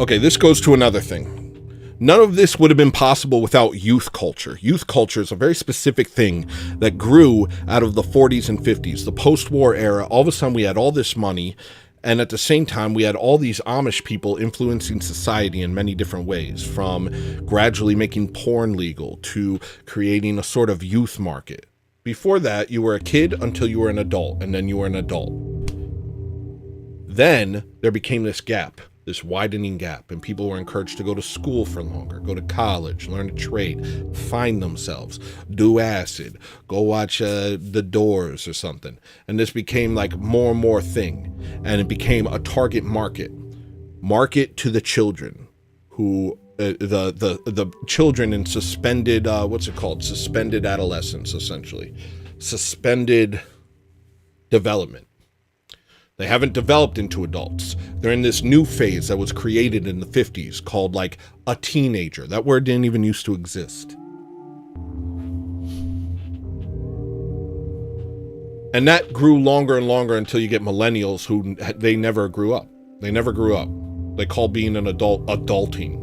S2: Okay, this goes to another thing. None of this would have been possible without youth culture. Youth culture is a very specific thing that grew out of the 40s and 50s, the post-war era. All of a sudden, we had all this money, and at the same time, we had all these Amish people influencing society in many different ways, from gradually making porn legal to creating a sort of youth market. Before that, you were a kid until you were an adult, and then you were an adult. Then there became this gap, this widening gap, and people were encouraged to go to school for longer, go to college, learn a trade, find themselves, do acid, go watch The Doors or something. And this became like more and more thing, and it became a target market to the children who the children in suspended suspended adolescence, essentially suspended development. They haven't developed into adults. They're in this new phase that was created in the 50s called like a teenager. That word didn't even used to exist. And that grew longer and longer until you get millennials who they never grew up. They never grew up. They call being an adult adulting.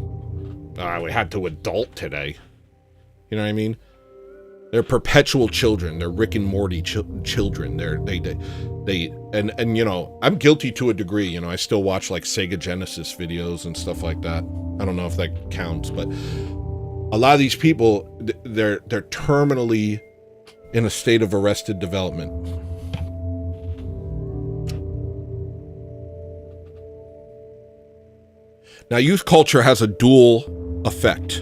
S2: We had to adult today. You know what I mean? They're perpetual children. They're Rick and Morty children. And you know, I'm guilty to a degree. You know, I still watch like Sega Genesis videos and stuff like that. I don't know if that counts, but a lot of these people, they're terminally in a state of arrested development. Now, youth culture has a dual effect.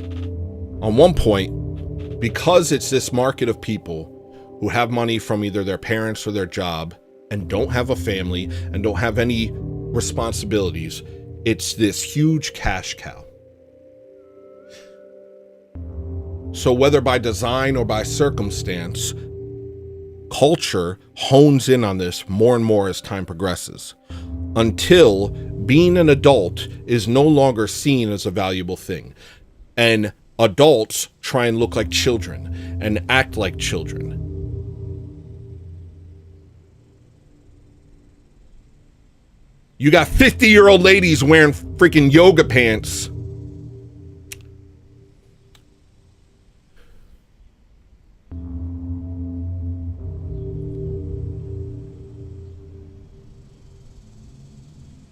S2: On one point, because it's this market of people who have money from either their parents or their job and don't have a family and don't have any responsibilities, it's this huge cash cow. So whether by design or by circumstance, culture hones in on this more and more as time progresses, until being an adult is no longer seen as a valuable thing. And adults try and look like children and act like children. You got 50-year-old ladies wearing freaking yoga pants.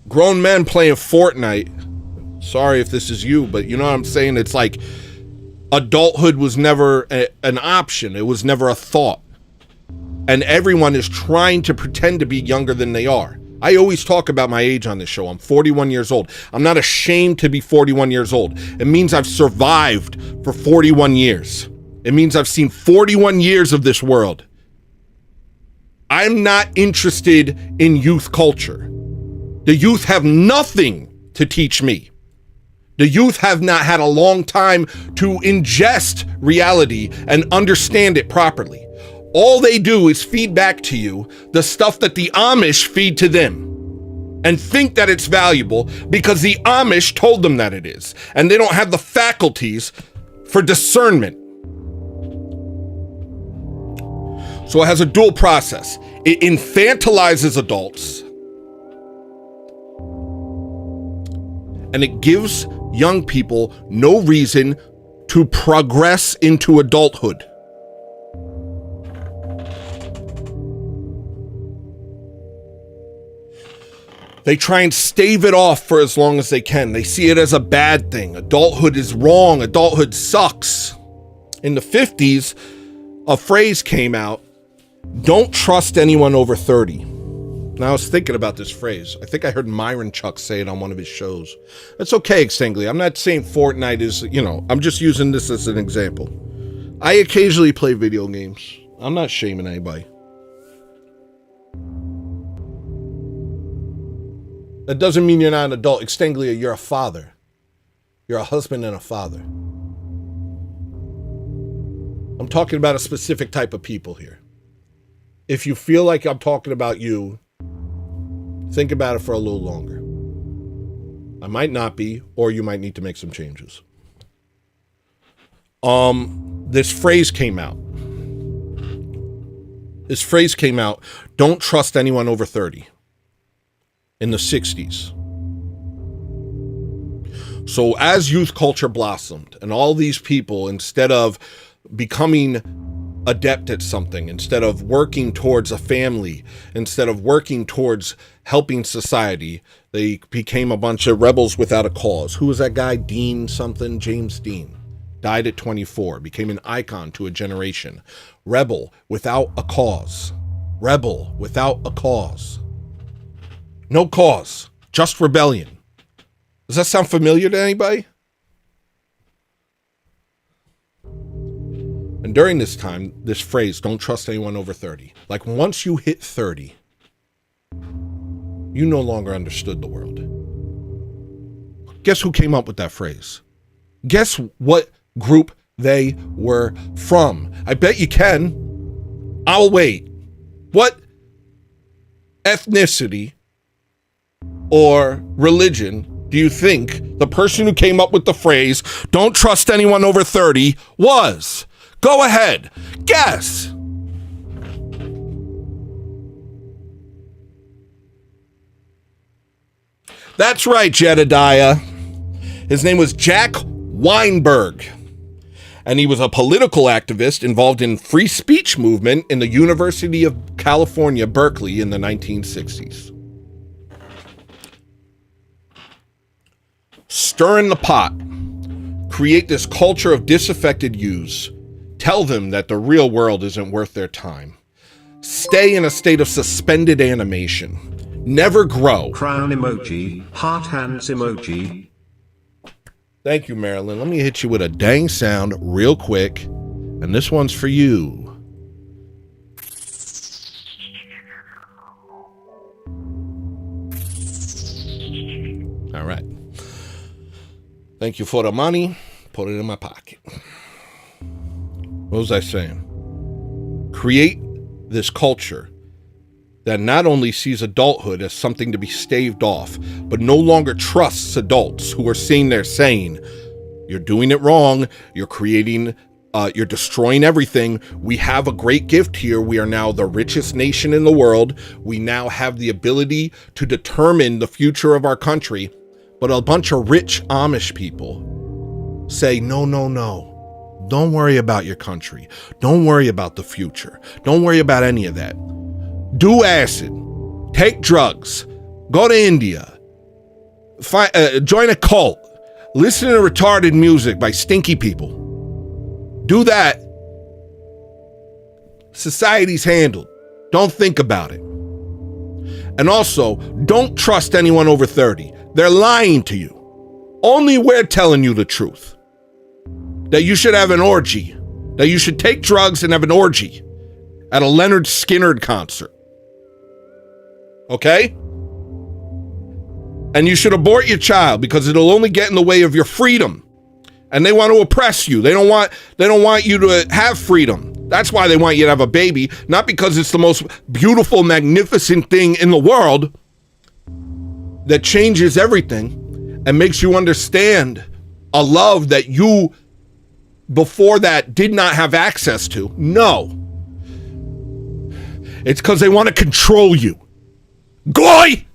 S2: Grown men playing Fortnite. Sorry if this is you, but you know what I'm saying? It's like adulthood was never an option. It was never a thought. And everyone is trying to pretend to be younger than they are. I always talk about my age on this show. I'm 41 years old. I'm not ashamed to be 41 years old. It means I've survived for 41 years. It means I've seen 41 years of this world. I'm not interested in youth culture. The youth have nothing to teach me. The youth have not had a long time to ingest reality and understand it properly. All they do is feed back to you the stuff that the Amish feed to them and think that it's valuable because the Amish told them that it is. And they don't have the faculties for discernment. So it has a dual process. It infantilizes adults, and it gives young people no reason to progress into adulthood. They try and stave it off for as long as they can. They see it as a bad thing. Adulthood is wrong. Adulthood sucks. In the 50s, a phrase came out, "Don't trust anyone over 30. Now, I was thinking about this phrase. I think I heard Myron Chuck say it on one of his shows. It's okay, Extangly. I'm not saying Fortnite is, I'm just using this as an example. I occasionally play video games. I'm not shaming anybody. That doesn't mean you're not an adult. Extanglia, you're a father. You're a husband and a father. I'm talking about a specific type of people here. If you feel like I'm talking about you, think about it for a little longer. I might not be, or you might need to make some changes. This phrase came out. Don't trust anyone over 30. In the 60s. So as youth culture blossomed and all these people, instead of becoming adept at something, instead of working towards a family, instead of working towards helping society, they became a bunch of rebels without a cause. Who was that guy? Dean something? James Dean. Died at 24. Became an icon to a generation. Rebel without a cause. Rebel without a cause. No cause. Just rebellion. Does that sound familiar to anybody? And during this time, this phrase, don't trust anyone over 30. Like once you hit 30, you no longer understood the world. Guess who came up with that phrase? Guess what group they were from? I bet you can. I'll wait. What ethnicity or religion do you think the person who came up with the phrase, don't trust anyone over 30, was? Go ahead. Guess. That's right, Jedediah. His name was Jack Weinberg. And he was a political activist involved in free speech movement in the University of California, Berkeley in the 1960s. Stir in the pot. Create this culture of disaffected youths. Tell them that the real world isn't worth their time. Stay in a state of suspended animation. Never grow.
S1: Crown emoji, heart hands emoji.
S2: Thank you, Marilyn. Let me hit you with a dang sound real quick. And this one's for you. All right. Thank you for the money. Put it in my pocket. What was I saying? Create this culture that not only sees adulthood as something to be staved off, but no longer trusts adults who are saying they're saying, you're doing it wrong, you're creating, you're destroying everything. We have a great gift here. We are now the richest nation in the world. We now have the ability to determine the future of our country. But a bunch of rich Amish people say, no, no, no. Don't worry about your country. Don't worry about the future. Don't worry about any of that. Do acid. Take drugs. Go to India. Join a cult. Listen to retarded music by stinky people. Do that. Society's handled. Don't think about it. And also, don't trust anyone over 30. They're lying to you. Only we're telling you the truth. That you should have an orgy. That you should take drugs and have an orgy at a Leonard Skinner concert. Okay? And you should abort your child because it'll only get in the way of your freedom. And they want to oppress you. They don't want you to have freedom. That's why they want you to have a baby, not because it's the most beautiful, magnificent thing in the world that changes everything and makes you understand a love that you before that did not have access to. No. It's because they want to control you. Goy!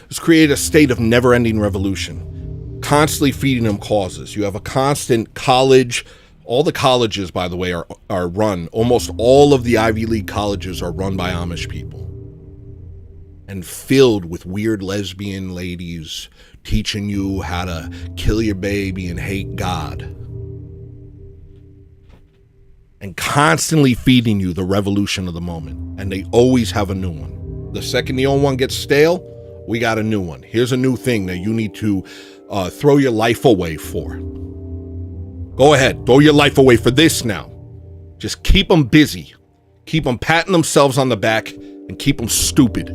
S2: Let's create a state of never-ending revolution. Constantly feeding them causes. You have a constant college. All the colleges, by the way, are run. Almost all of the Ivy League colleges are run by Amish people. And filled with weird lesbian ladies teaching you how to kill your baby and hate God. And constantly feeding you the revolution of the moment. And they always have a new one. The second the old one gets stale, we got a new one. Here's a new thing that you need to throw your life away for. Go ahead, throw your life away for this now. Just keep them busy. Keep them patting themselves on the back and keep them stupid.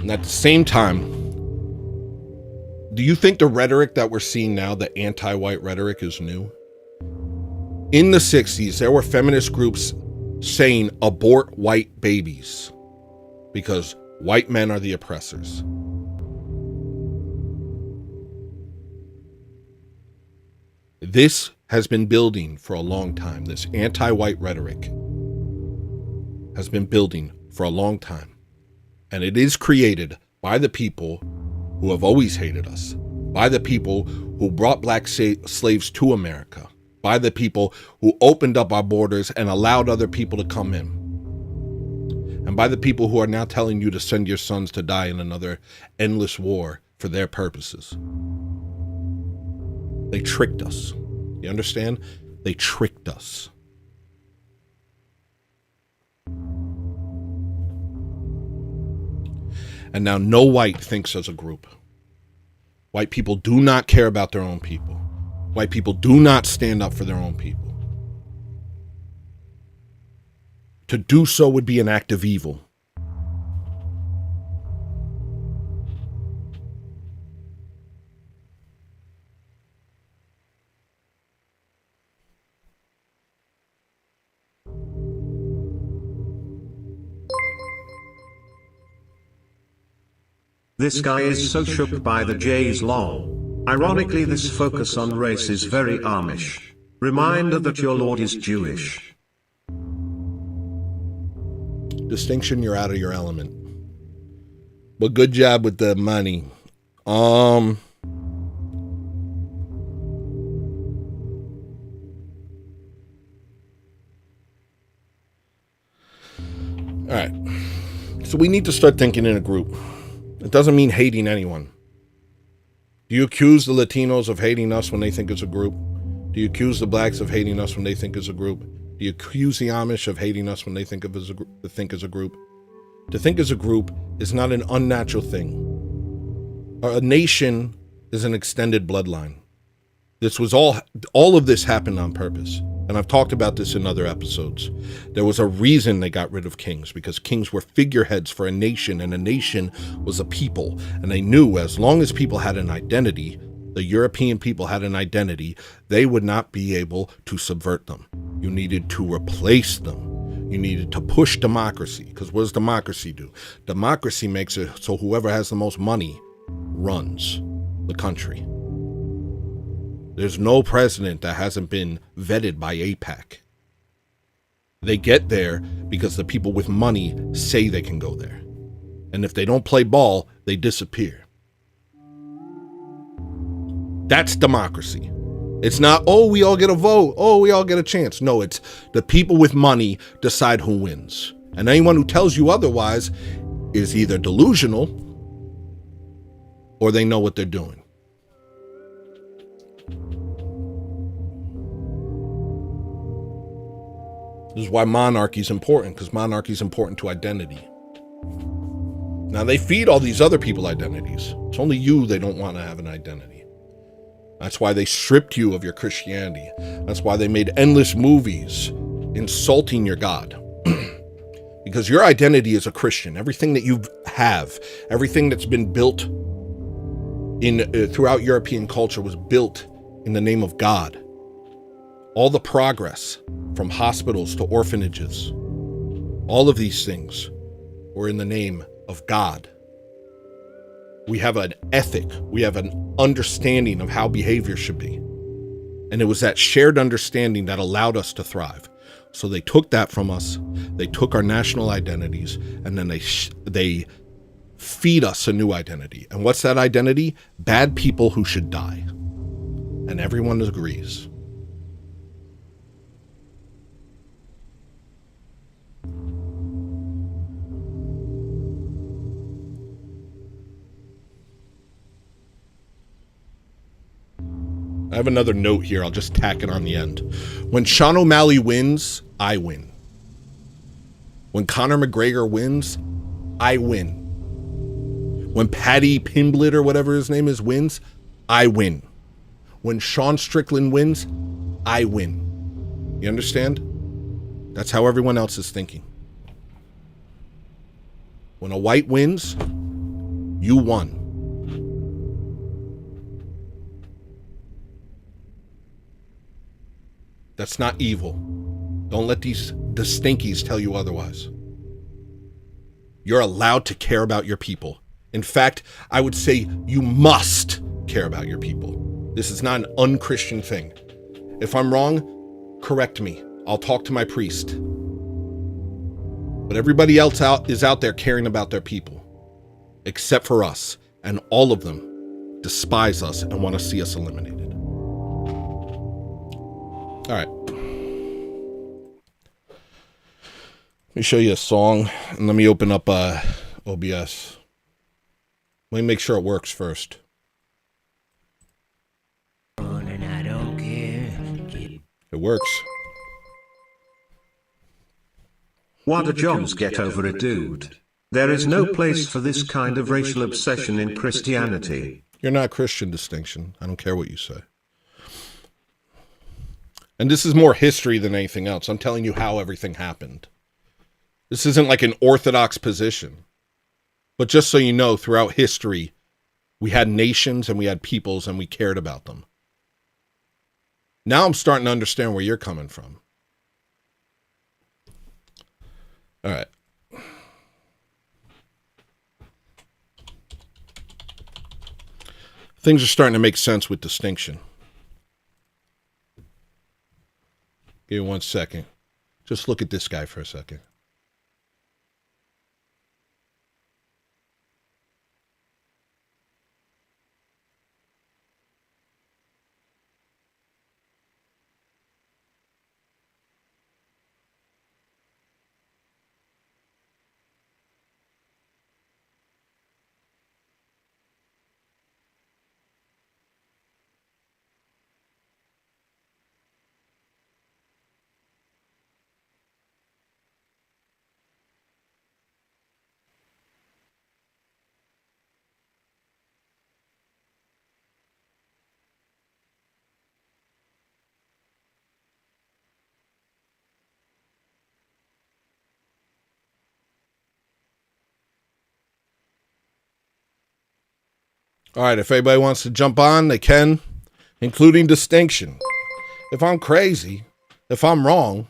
S2: And at the same time, do you think the rhetoric that we're seeing now, the anti-white rhetoric, is new? In the 60s, there were feminist groups saying abort white babies because white men are the oppressors. This has been building for a long time. This anti-white rhetoric has been building for a long time. And it is created by the people who have always hated us, by the people who brought black slaves to America, by the people who opened up our borders and allowed other people to come in, and by the people who are now telling you to send your sons to die in another endless war for their purposes. They tricked us. You understand? They tricked us. And now no white thinks as a group. White people do not care about their own people. White people do not stand up for their own people. To do so would be an act of evil.
S1: This guy is so shook by the J's lol. Ironically, this focus on race is very Amish. Reminder that your Lord is Jewish.
S2: Distinction, you're out of your element. But good job with the money. All right. So we need to start thinking in a group. It doesn't mean hating anyone. Do you accuse the Latinos of hating us when they think it's a group? Do you accuse the blacks of hating us when they think it's a group? Do you accuse the Amish of hating us when they think as a group? To think as a group is not an unnatural thing. A nation is an extended bloodline. This was all of this happened on purpose. And I've talked about this in other episodes. There was a reason they got rid of kings, because kings were figureheads for a nation, and a nation was a people. And they knew as long as people had an identity, the European people had an identity, they would not be able to subvert them. You needed to replace them. You needed to push democracy, because what does democracy do? Democracy makes it so whoever has the most money runs the country. There's no president that hasn't been vetted by AIPAC. They get there because the people with money say they can go there. And if they don't play ball, they disappear. That's democracy. It's not, oh, we all get a vote. Oh, we all get a chance. No, it's the people with money decide who wins. And anyone who tells you otherwise is either delusional or they know what they're doing. This is why monarchy is important, because monarchy is important to identity. Now, they feed all these other people identities. It's only you they don't want to have an identity. That's why they stripped you of your Christianity. That's why they made endless movies insulting your God. Because your identity is a Christian. Everything that you have, everything that's been built throughout European culture was built in the name of God. All the progress, from hospitals to orphanages, all of these things were in the name of God. We have an ethic, we have an understanding of how behavior should be. And it was that shared understanding that allowed us to thrive. So they took that from us, they took our national identities, and then they feed us a new identity. And what's that identity? Bad people who should die. And everyone agrees. I have another note here. I'll just tack it on the end. When Sean O'Malley wins, I win. When Conor McGregor wins, I win. When Paddy Pimblett or whatever his name is wins, I win. When Sean Strickland wins, I win. You understand? That's how everyone else is thinking. When a white wins, You won. That's not evil. Don't let the stinkies tell you otherwise. You're allowed to care about your people. In fact, I would say you must care about your people. This is not an unchristian thing. If I'm wrong, correct me. I'll talk to my priest. But everybody else is out there caring about their people, except for us, and all of them despise us and want to see us eliminated. All right. Let me show you a song, and let me open up OBS. Let me make sure it works first. It works.
S1: Why do Johns get over it, dude? There is no place for this kind of racial obsession in Christianity.
S2: You're not Christian, Distinction. I don't care what you say. And this is more history than anything else. I'm telling you how everything happened. This isn't like an orthodox position. But just so you know, throughout history, we had nations and we had peoples and we cared about them. Now I'm starting to understand where you're coming from. All right. Things are starting to make sense with Distinction. Give me 1 second. Just look at this guy for a second. All right, if anybody wants to jump on, they can, including Distinction. If I'm crazy, if I'm wrong.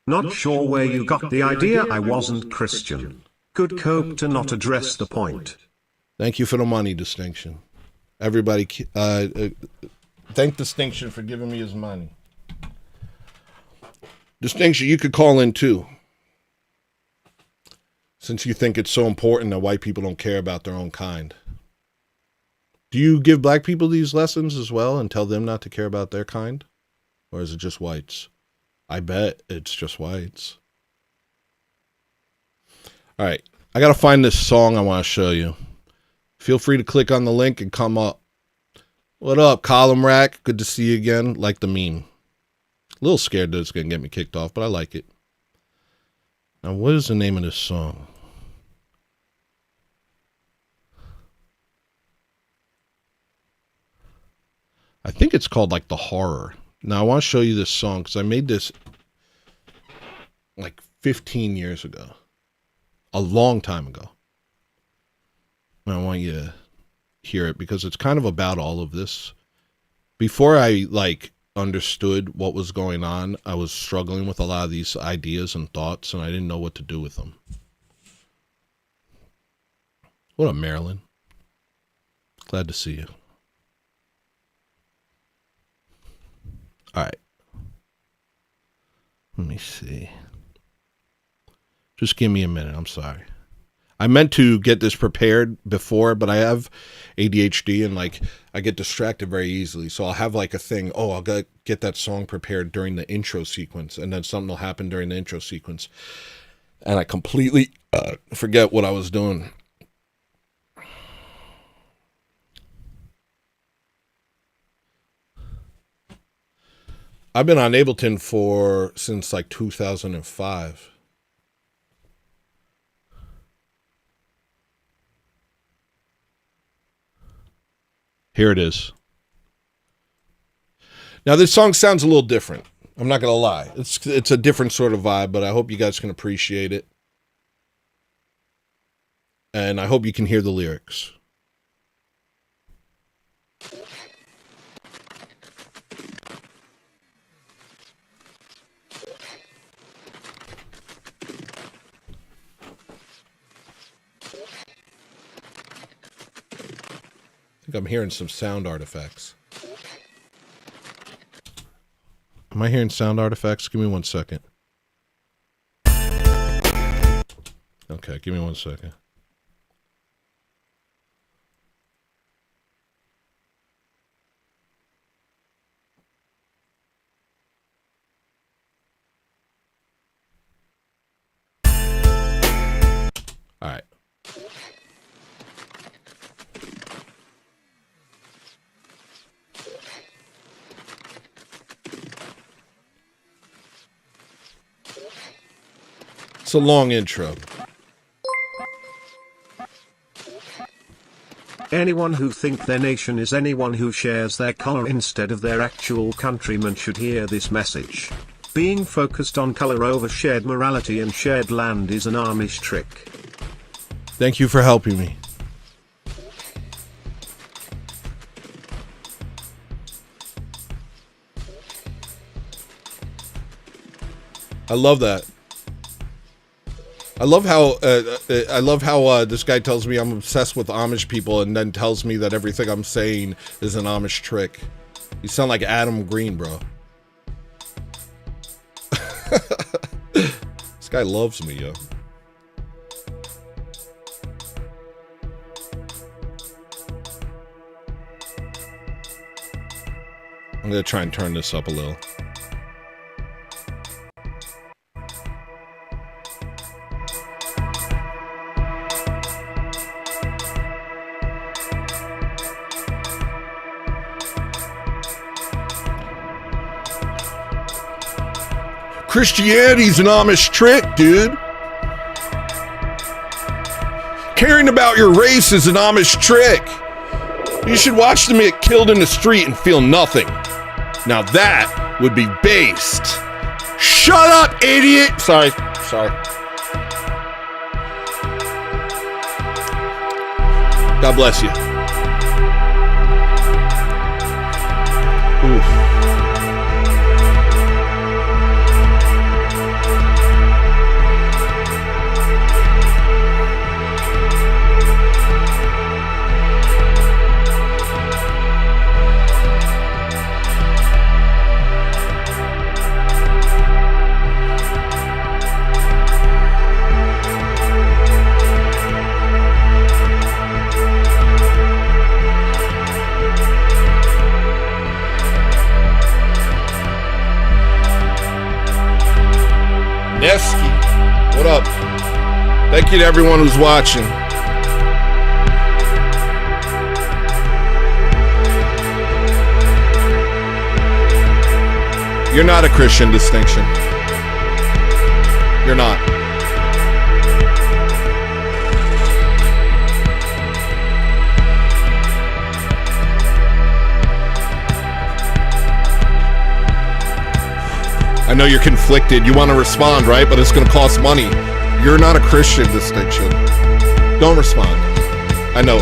S1: Not sure where you got the idea I wasn't Christian. Good cope to not address the point.
S2: Thank you for the money, Distinction. Everybody, thank Distinction for giving me his money. Distinction, you could call in too. Since you think it's so important that white people don't care about their own kind. Do you give black people these lessons as well and tell them not to care about their kind? Or is it just whites? I bet it's just whites. All right. I got to find this song I want to show you. Feel free to click on the link and come up. What up, Column Rack? Good to see you again. Like the meme. A little scared that it's going to get me kicked off, but I like it. Now, what is the name of this song? I think it's called like The Horror. Now I want to show you this song because I made this like 15 years ago. A long time ago. And I want you to hear it because it's kind of about all of this. Before I like understood what was going on, I was struggling with a lot of these ideas and thoughts and I didn't know what to do with them. What up, Marilyn? Glad to see you. All right. Let me see. Just give me a minute. I'm sorry. I meant to get this prepared before, but I have ADHD and like I get distracted very easily. So I'll have like a thing. Oh, I'll get that song prepared during the intro sequence. And then something will happen during the intro sequence. And I completely forget what I was doing. I've been on Ableton since like 2005. Here it is. Now this song sounds a little different. I'm not going to lie. It's a different sort of vibe, but I hope you guys can appreciate it. And I hope you can hear the lyrics. think I'm hearing some sound artifacts. Am I hearing sound artifacts? Give me 1 second. Okay, give me 1 second. All right. It's a long intro.
S1: Anyone who think their nation is anyone who shares their color instead of their actual countrymen should hear this message. Being focused on color over shared morality and shared land is an Amish trick.
S2: Thank you for helping me. I love that. I love how this guy tells me I'm obsessed with Amish people and then tells me that everything I'm saying is an Amish trick. You sound like Adam Green, bro. This guy loves me, yo. I'm gonna try and turn this up a little. Christianity's an Amish trick, dude. Caring about your race is an Amish trick. You should watch them get killed in the street and feel nothing. Now that would be based. Shut up, idiot! Sorry. God bless you. Oof. What up? Thank you to everyone who's watching. You're not a Christian distinction. You're not. I know you're conflicted. You want to respond, right? But it's going to cost money. You're not a Christian distinction. Don't respond. I know.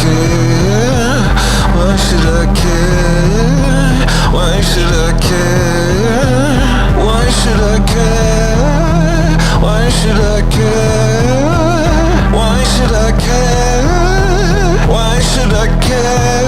S3: care? Why should I care? Why should I care? Why should I care? Why should I care? Why should I care? Why should I care?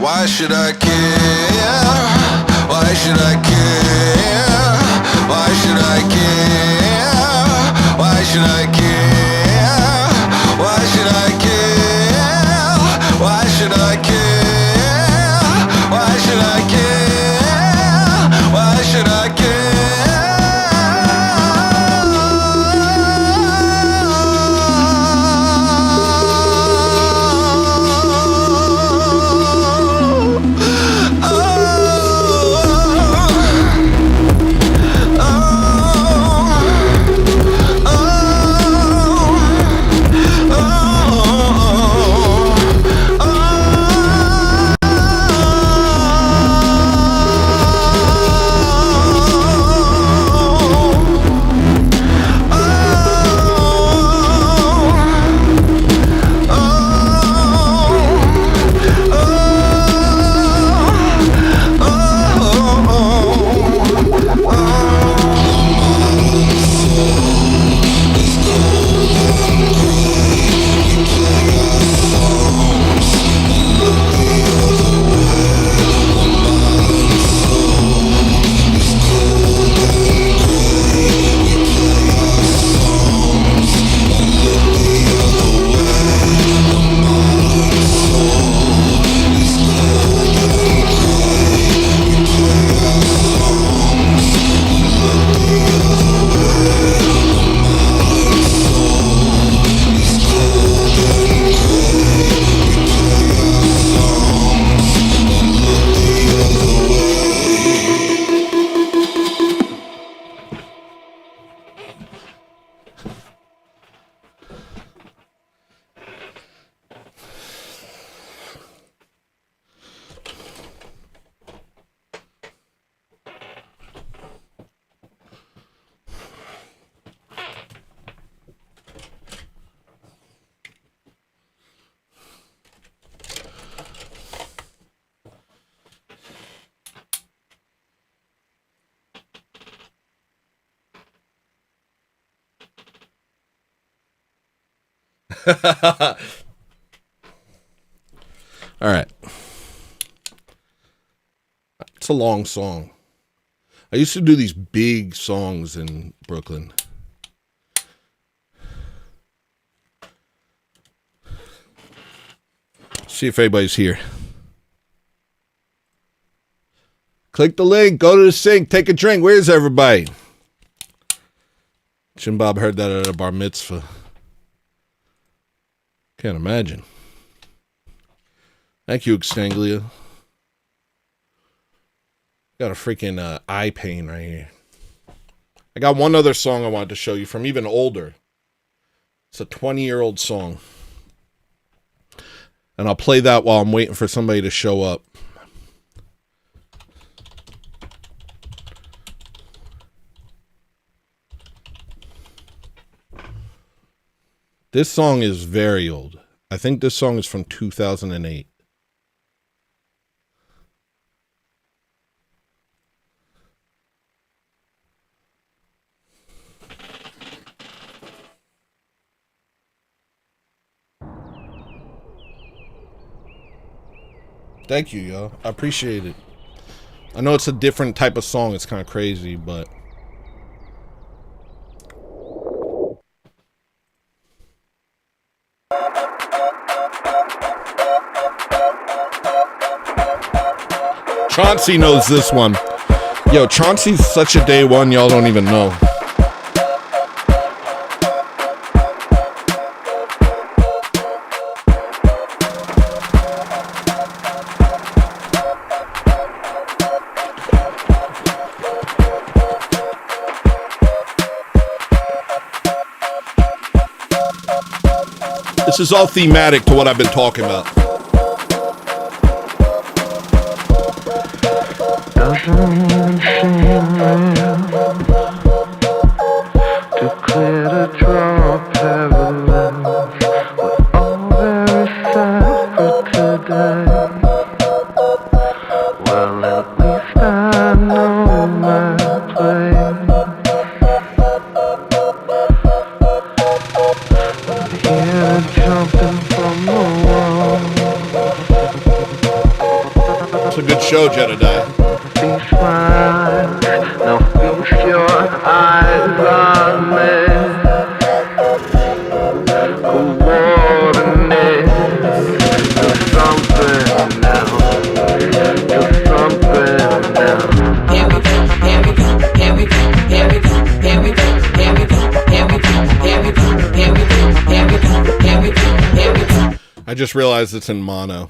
S3: Why should I care? Why should I care? Why should I care? Why should I care? Why should I care? Why should I care? Why should I care? Why should I care?
S2: All right. It's a long song. I used to do these big songs in Brooklyn. See if anybody's here. Click the link, go to the sink, take a drink. Where's everybody? Jim Bob heard that at a bar mitzvah. Can't imagine. Thank you, Extanglia. Got a freaking eye pain right here. I got one other song I wanted to show you from even older. It's a 20-year-old song. And I'll play that while I'm waiting for somebody to show up. This song is very old. I think this song is from 2008. Thank you, y'all. I appreciate it. I know it's a different type of song. It's kind of crazy, but... Chauncey knows this one. Yo, Chauncey's such a day one, y'all don't even know. This is all thematic to what I've been talking about.
S6: Doesn't even seem real to clear the drop parallels. We're all very separate today. Well, at least I know my place. Here jumping from the wall.
S2: It's a good show, Jedediah.
S6: These smiles, now feast your eyes on me. Coordinate, do something now. Do something now.
S7: Here we go, here we go, here we go, here we go, here we go, here we go, here we go, here we go, here we go, here we go, here we go, here we go.
S2: I just realized it's in mono.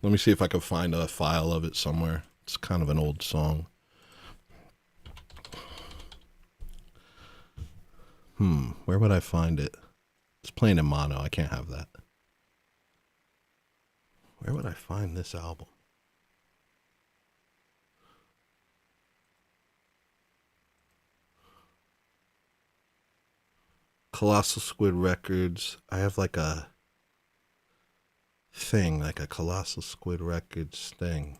S2: Let me see if I can find a file of it somewhere. It's kind of an old song. Where would I find it? It's playing in mono. I can't have that. Where would I find this album? Colossal Squid Records. I have like a thing, like a Colossal Squid Records thing.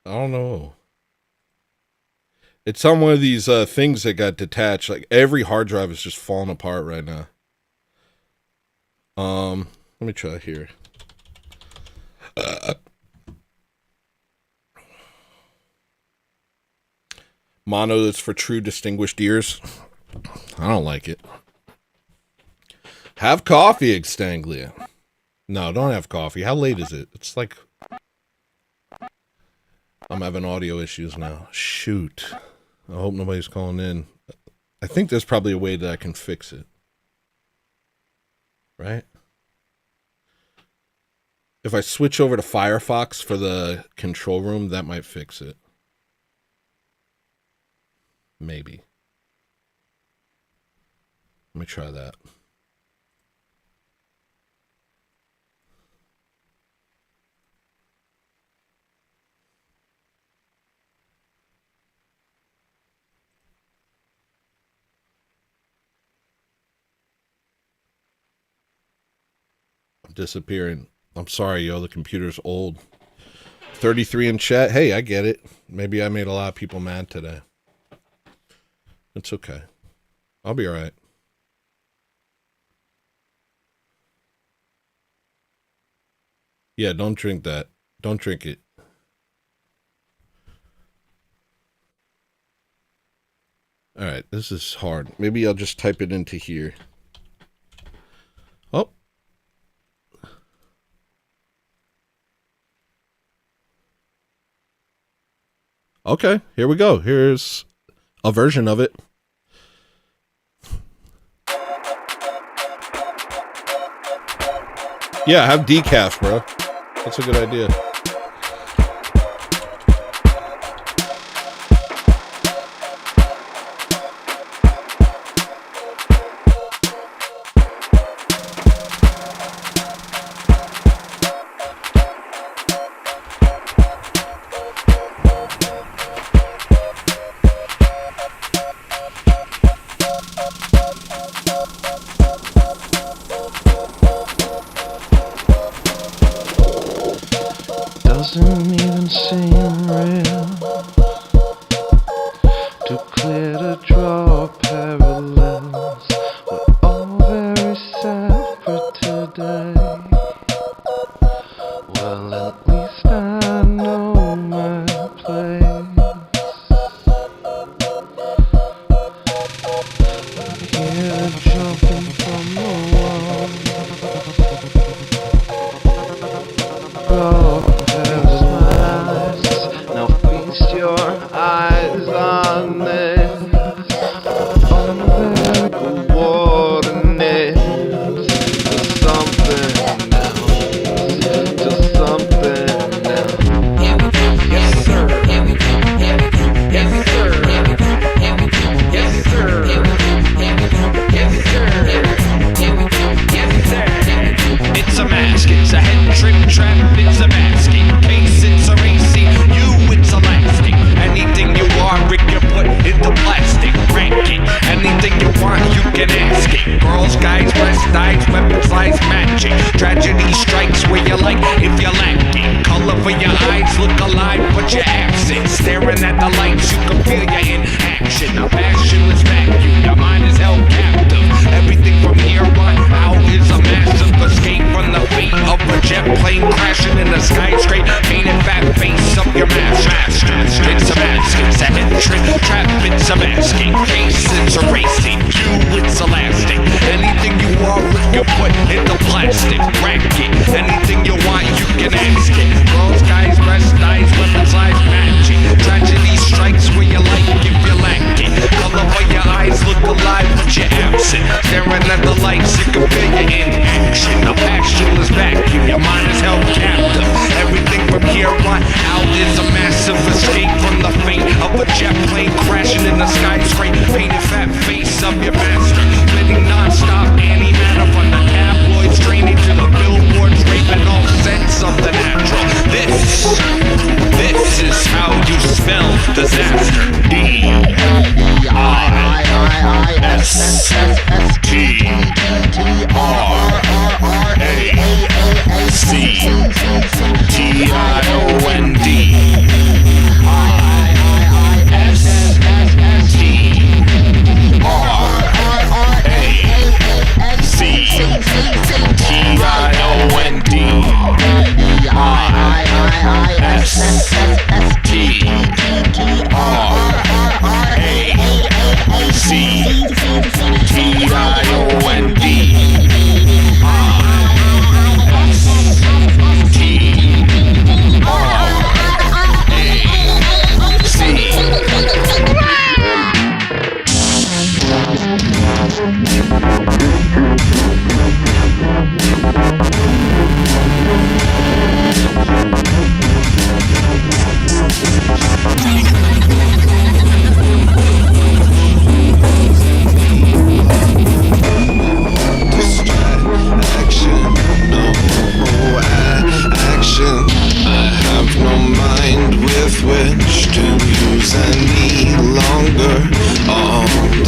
S2: I don't know. It's on one of these things that got detached. Like every hard drive is just falling apart right now. Let me try here. Mono that's for true distinguished ears. I don't like it. Have coffee, Extanglia. No, don't have coffee. How late is it? It's like... I'm having audio issues now. Shoot. I hope nobody's calling in. I think there's probably a way that I can fix it. Right? If I switch over to Firefox for the control room, that might fix it. Maybe. Let me try that. Disappearing. I'm sorry, yo, the computer's old. 33 in chat. Hey, I get it. Maybe I made a lot of people mad today. It's okay. I'll be all right. Yeah, don't drink that. Don't drink it. All right, this is hard. Maybe I'll just type it into here. Oh. Okay, here we go. Here's a version of it. Yeah, have decaf, bro. That's a good idea.
S6: Doesn't even seem real. Too clear to draw parallels. We're all very separate today. Well, at least I know my place. Here jumping from the wall. Oh, there's my eyes. Now feast your eyes on this. On a very coordinate to something else. To something else.
S7: Here we go.
S6: Yes, sir.
S7: Here we go. Here we go.
S6: Yes, sir.
S7: Here we go. Here we go.
S6: Yes, sir.
S7: Here we go. Here we go.
S6: Yes, sir.
S7: Here we go.
S6: Yes, sir.
S8: It's a mask, it's a head trip trap, it's a masking case, it's a racing, you, it's a lasting. Anything you are, Rick, you put into plastic, rank it. Anything you want, you can ask it. Girls, guys, breast eyes, weapon size matching. Tragedy strikes where you like, if you're lacking. Color for your eyes, look alive, but you're absent. Staring at the lights, you can feel you in action. A passionless vacuum, your mind is held captive. Everything from here on out is a massive escape from the fate of a jet plane crashing in the skyscraper. Painted fat face of your mask. It's a mask, it's a head trip trap, it's a masking case, it's a racing. You, it's a lasting. Anything you are, you put into plastic. Rack it. Anything you want, you can ask it. Girls, guys, breast eyes, weapon size matching. Tragedy strikes where you like if you lack it. Color for your eyes, look alive, but you're absent. Staring at the lights, you can feel you in action. A passionless vacuum, your mind is held captive. Everything from here on out is a massive escape from the fate of a jet plane crashing in the skyscraper. Painted fat face of your master. Living non-stop anti-matter from the tabloids, draining to the billboards, raping all sense of the natural. This is how you spell disaster.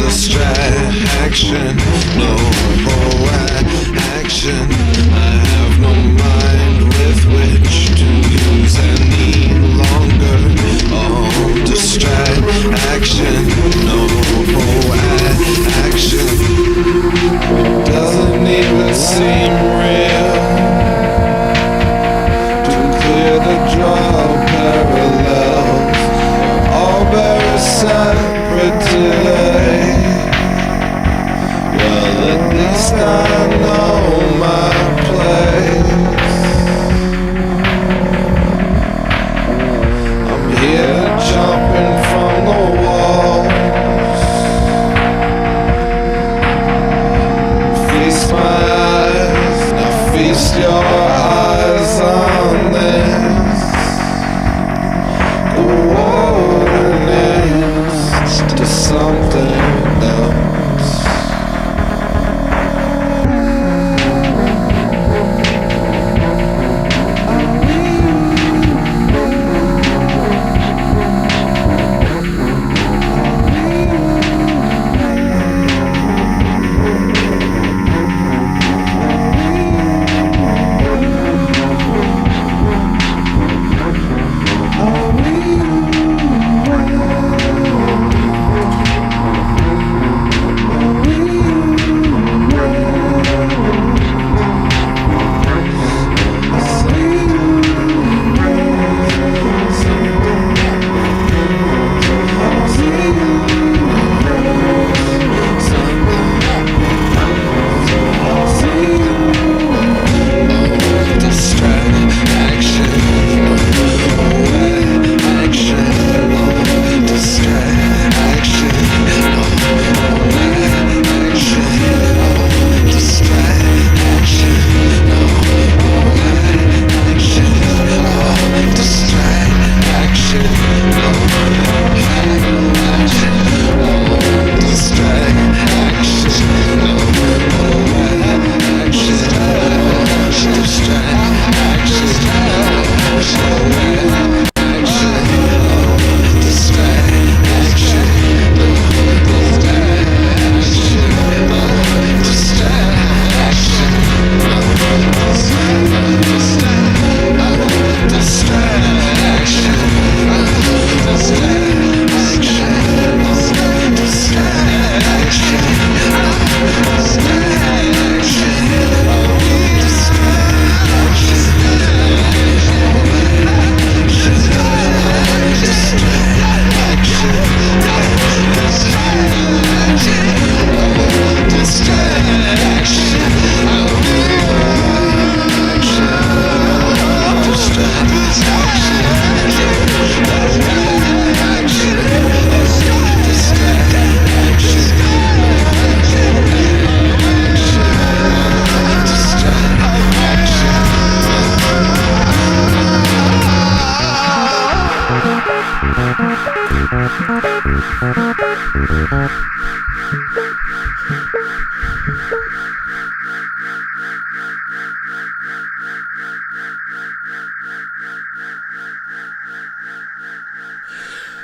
S3: distraction, no more action. I have no mind with which to use any longer. Oh, distraction, no more action. Doesn't even seem real. Too clear to draw parallels. All very separate today. here jumping from the walls. Feast my eyes, now feast your eyes on this. The wilderness to something else.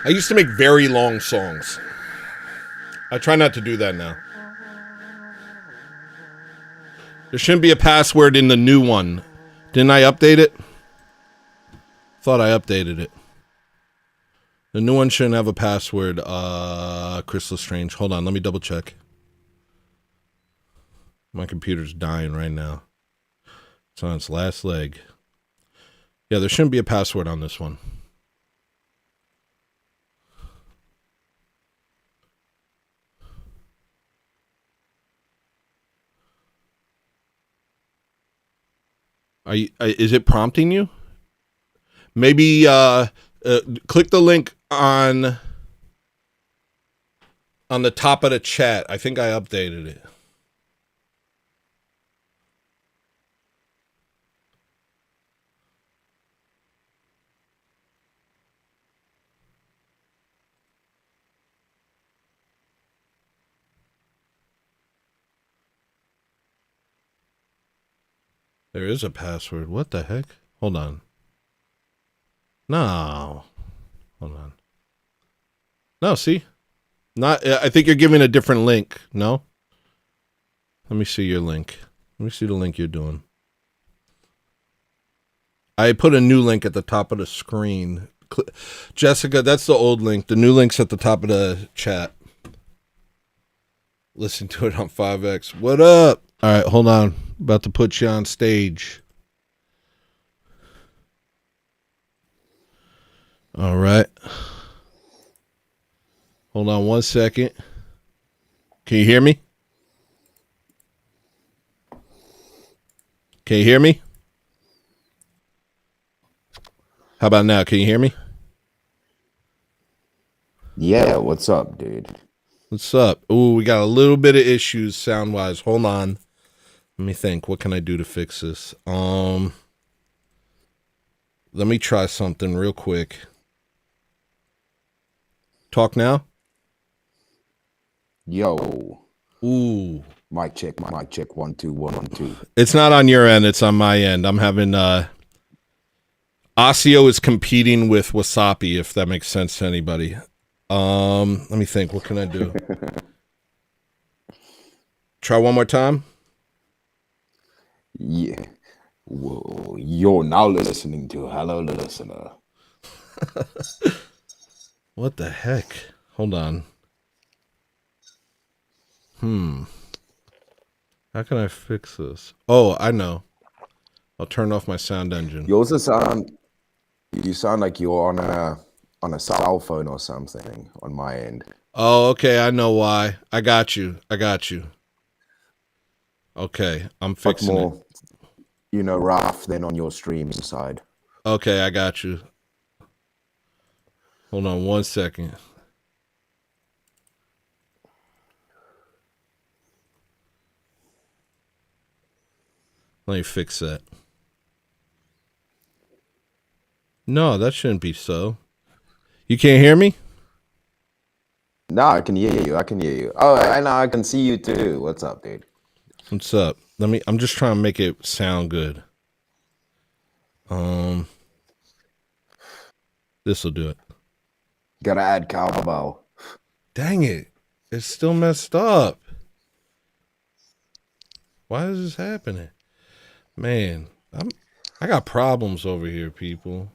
S2: I used to make very long songs. I try not to do that now. There shouldn't be a password in the new one. Didn't I update it? Thought I updated it. The new one shouldn't have a password. Crystal Strange. Hold on, let me double check. My computer's dying right now. It's on its last leg. Yeah, there shouldn't be a password on this one. Is it prompting you? Maybe click the link on the top of the chat. I think I updated it. There is a password. What the heck? Hold on. No. Hold on. No, see? Not. I think you're giving a different link. No? Let me see your link. Let me see the link you're doing. I put a new link at the top of the screen. Jessica, that's the old link. The new link's at the top of the chat. Listen to it on 5X. What up? All right, hold on. About to put you on stage. All right. Hold on 1 second. Can you hear me? Can you hear me? How about now? Can you hear me?
S9: Yeah, what's up, dude?
S2: What's up? Ooh, we got a little bit of issues sound wise. Hold on. Let me think. What can I do to fix this? Let me try something real quick. Talk now?
S9: Yo.
S2: Ooh.
S9: Mic check, 1 2 1 2.
S2: It's not on your end, it's on my end. I'm having Osseo is competing with Wasapi, if that makes sense to anybody. Let me think. What can I do? Try one more time.
S9: Yeah. Whoa, you're now listening to Hello Listener.
S2: What the heck? Hold on. How can I fix this? Oh, I know. I'll turn off my sound engine.
S9: You sound like you're on a cell phone or something on my end.
S2: Oh, okay. I know why. I got you. Okay, I'm fixing
S9: more,
S2: it.
S9: Rough than on your stream side.
S2: Okay, I got you. Hold on 1 second. Let me fix that. No, that shouldn't be so. You can't hear me?
S9: No, I can hear you. Oh, I know, I can see you too. What's up, dude?
S2: What's up? I'm just trying to make it sound good. This will do it.
S9: Gotta add cowbell.
S2: Dang it. It's still messed up. Why is this happening? Man, I got problems over here, people.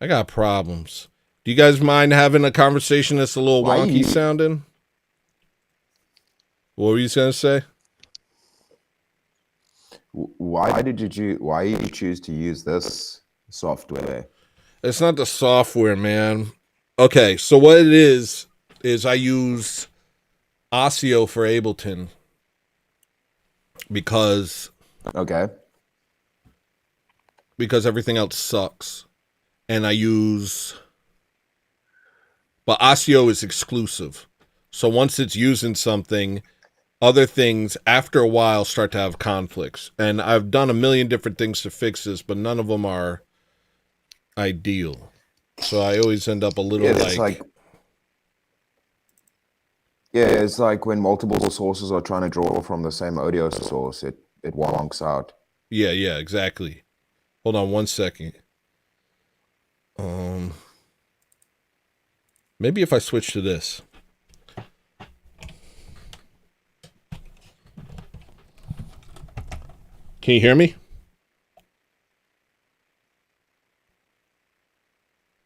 S2: I got problems. Do you guys mind having a conversation that's a little wonky sounding? What were you going to say?
S9: Why did you choose to use this software?
S2: It's not the software, man. Okay, so what it is I use Osseo for Ableton because everything else sucks. And but Osseo is exclusive. So once it's using something, other things after a while start to have conflicts. And I've done a million different things to fix this, but none of them are ideal. So I always end up a little
S9: it's like when multiple sources are trying to draw from the same audio source, it wonks out.
S2: Yeah, exactly. Hold on 1 second. Maybe if I switch to this. Can you hear me?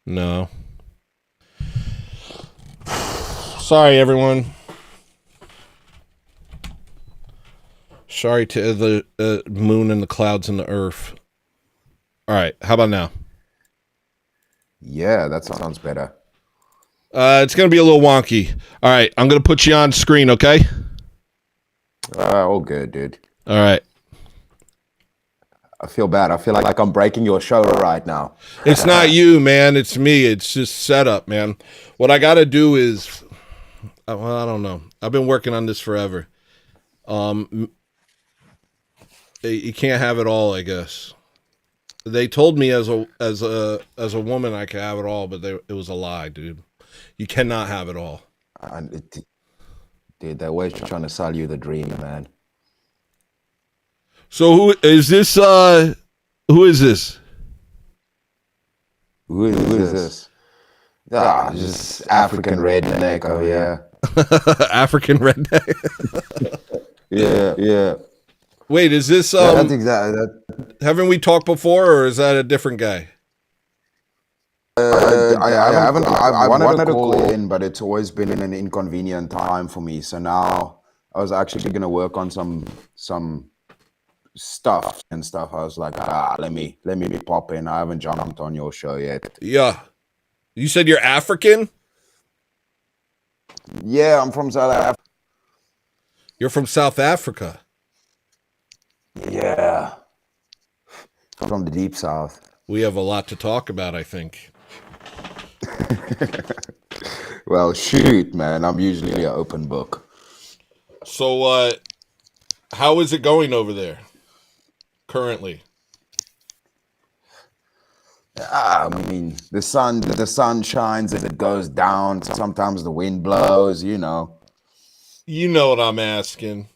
S2: No. Sorry, everyone. Sorry to the moon and the clouds and the earth. All right, how about now?
S9: Yeah, that sounds better.
S2: It's going to be a little wonky. All right, I'm going to put you on screen, okay?
S9: All good, dude.
S2: All right.
S9: I feel bad. I feel like I'm breaking your show right now.
S2: It's not you, man. It's me. It's just setup, man. What I got to do is, well, I don't know. I've been working on this forever. You can't have it all, I guess. They told me as a woman I could have it all, but it was a lie, dude. You cannot have it all.
S9: Dude, they're always trying to sell you the dream, man.
S2: So who is this? Who is this?
S9: Who is this? Just African redneck over here.
S2: African redneck.
S9: Yeah.
S2: Wait, is this?
S9: That's exactly that.
S2: Haven't we talked before, or is that a different guy?
S9: I wanted to call in, but it's always been an inconvenient time for me. So now I was actually going to work on some stuff. I was like, let me pop in. I haven't jumped on your show yet.
S2: Yeah. You said you're African?
S9: Yeah, I'm from South Africa.
S2: You're from South Africa?
S9: Yeah. I'm from the deep south.
S2: We have a lot to talk about, I think.
S9: Well, shoot, man. I'm usually an open book.
S2: So, how is it going over there currently?
S9: I mean, the sun shines as it goes down. Sometimes the wind blows, you know.
S2: You know what I'm asking.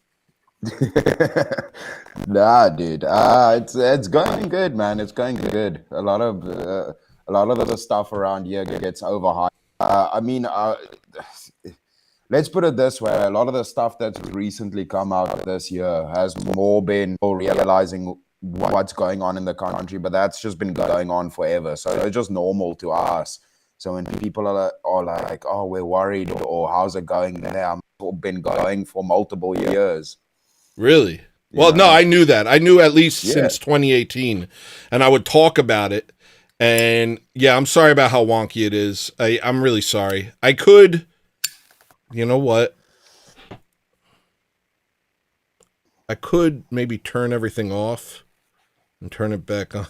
S9: Nah, dude. It's going good, man. It's going good. A lot of the stuff around here gets overhyped. I mean, let's put it this way: a lot of the stuff that's recently come out this year has more been realizing what's going on in the country, but that's just been going on forever. So it's just normal to us. So when people are like, "Oh, we're worried," or "How's it going there?" I've been going for multiple years.
S2: Really? Well, no, I knew that. I knew at least since 2018, and I would talk about it. And yeah, I'm sorry about how wonky it is. I'm really sorry. I could, you know what? I could maybe turn everything off and turn it back on.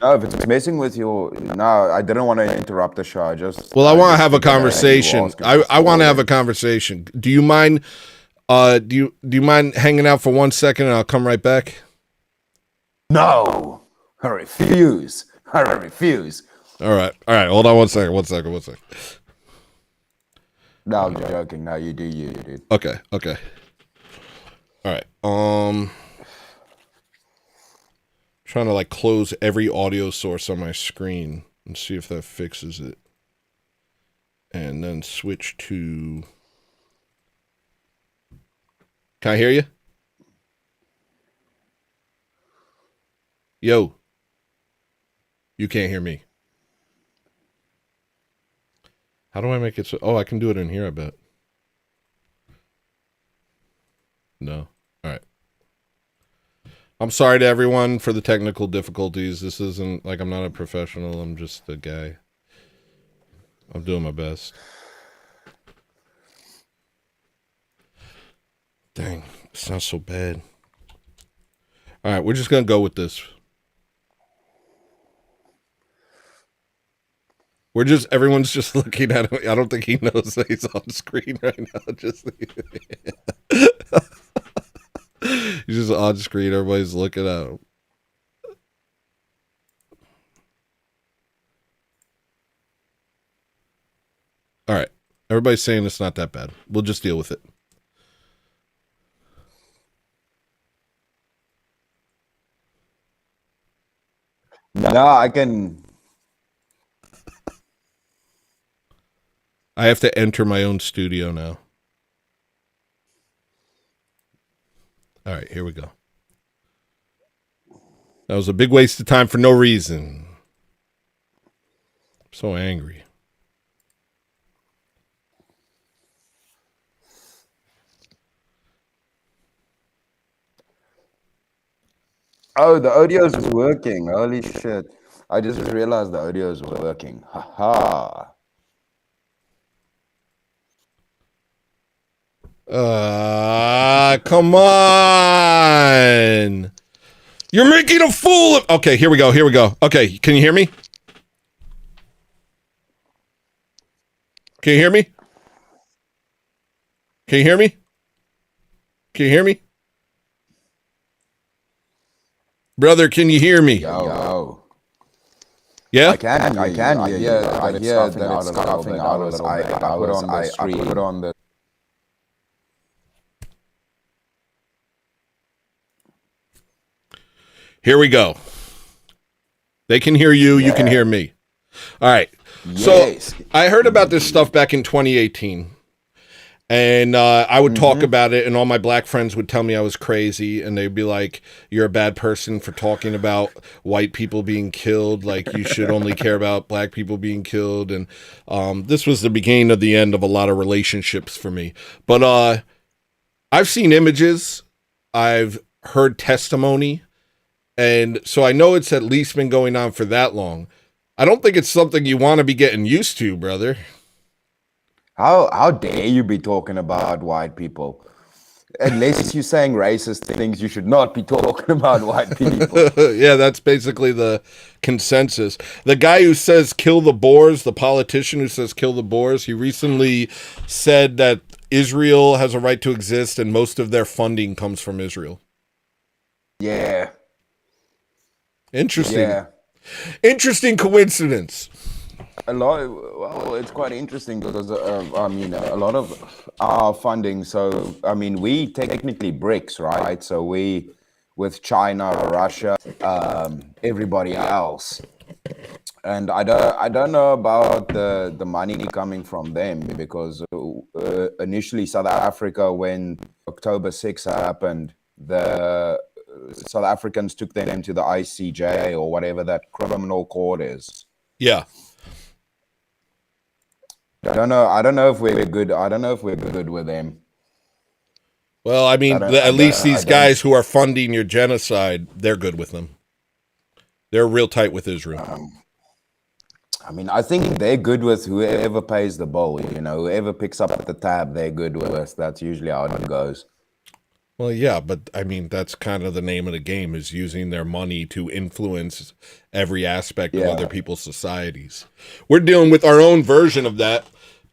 S9: No, if it's messing with your... No, I didn't want to interrupt the show.
S2: Well, I want to have a conversation. I want to have a conversation. Do you mind... do you mind hanging out for 1 second and I'll come right back?
S9: No! I refuse. I refuse.
S2: All right. Hold on 1 second.
S9: No, I'm joking. No, you do you, dude.
S2: Okay. All right. Trying to like close every audio source on my screen and see if that fixes it. And then switch to... Can I hear you? Yo. You can't hear me. How do I make it so... Oh, I can do it in here, I bet. No. All right. I'm sorry to everyone for the technical difficulties. This isn't... Like, I'm not a professional. I'm just a guy. I'm doing my best. Dang. It's not so bad. All right. We're just going to go with this. Everyone's just looking at him. I don't think he knows that he's on screen right now. He's just on screen. Everybody's looking at him. All right. Everybody's saying it's not that bad. We'll just deal with it.
S9: No, I can...
S2: I have to enter my own studio now. All right, here we go. That was a big waste of time for no reason. I'm so angry.
S9: Oh, the audio is working. Holy shit. I just realized the audio is working. Haha.
S2: Come on. You're making a fool of... Okay, here we go. Okay, can you hear me? Can you hear me? Brother, can you hear me?
S9: Yo.
S2: Yeah?
S9: I can hear that it's stuffing out a little bit. I put on the
S2: Here we go. They can hear you. You can hear me. All right.
S9: Yes.
S2: So I heard about this stuff back in 2018. And I would talk about it, and all my black friends would tell me I was crazy, and they'd be like, you're a bad person for talking about white people being killed. Like, you should only care about black people being killed. And this was the beginning of the end of a lot of relationships for me. But I've seen images. I've heard testimony. And so I know it's at least been going on for that long. I don't think it's something you want to be getting used to, brother.
S9: How dare you be talking about white people? unless you're saying racist things, you should not be talking about white people.
S2: Yeah, that's basically the consensus. The guy who says kill the Boers, the politician who says kill the Boers, he recently said that Israel has a right to exist and most of their funding comes from Israel.
S9: Yeah.
S2: Interesting.
S9: Yeah.
S2: Interesting coincidence.
S9: Well, it's quite interesting because I mean, a lot of our funding. So, I mean, we technically BRICS, right? So we, with China, Russia, everybody else, and I don't know about the money coming from them because initially South Africa, when October 6 happened, the South Africans took them to the ICJ or whatever that criminal court is.
S2: Yeah.
S9: I don't know if we're good. I don't know if we're good with them.
S2: Well, I mean, at least these guys who are funding your genocide, they're good with them. They're real tight with Israel.
S9: I mean, I think they're good with whoever pays the bill. You know, whoever picks up the tab, they're good with. That's usually how it goes.
S2: Well, yeah, but I mean, that's kind of the name of the game, is using their money to influence every aspect of other people's societies. We're dealing with our own version of that,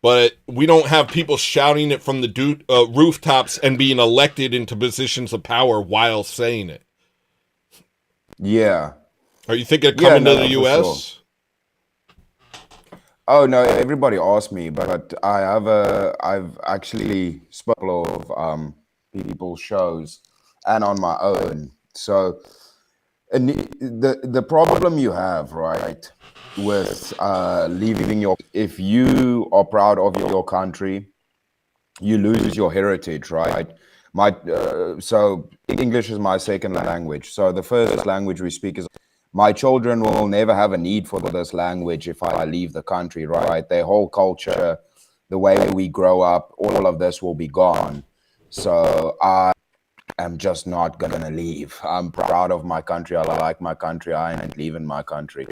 S2: but we don't have people shouting it from the rooftops and being elected into positions of power while saying it.
S9: Yeah.
S2: Are you thinking of coming to the U.S.?
S9: Sure. Oh no! Everybody asked me, but I've actually spoken of people's shows and on my own. So, and the problem you have, right, with leaving if you are proud of your country, you lose your heritage, right? So English is my second language. So the first language we speak is. My children will never have a need for this language if I leave the country, right? Their whole culture, the way we grow up, all of this will be gone. So I am just not going to leave. I'm proud of my country. I like my country. I ain't leaving my country.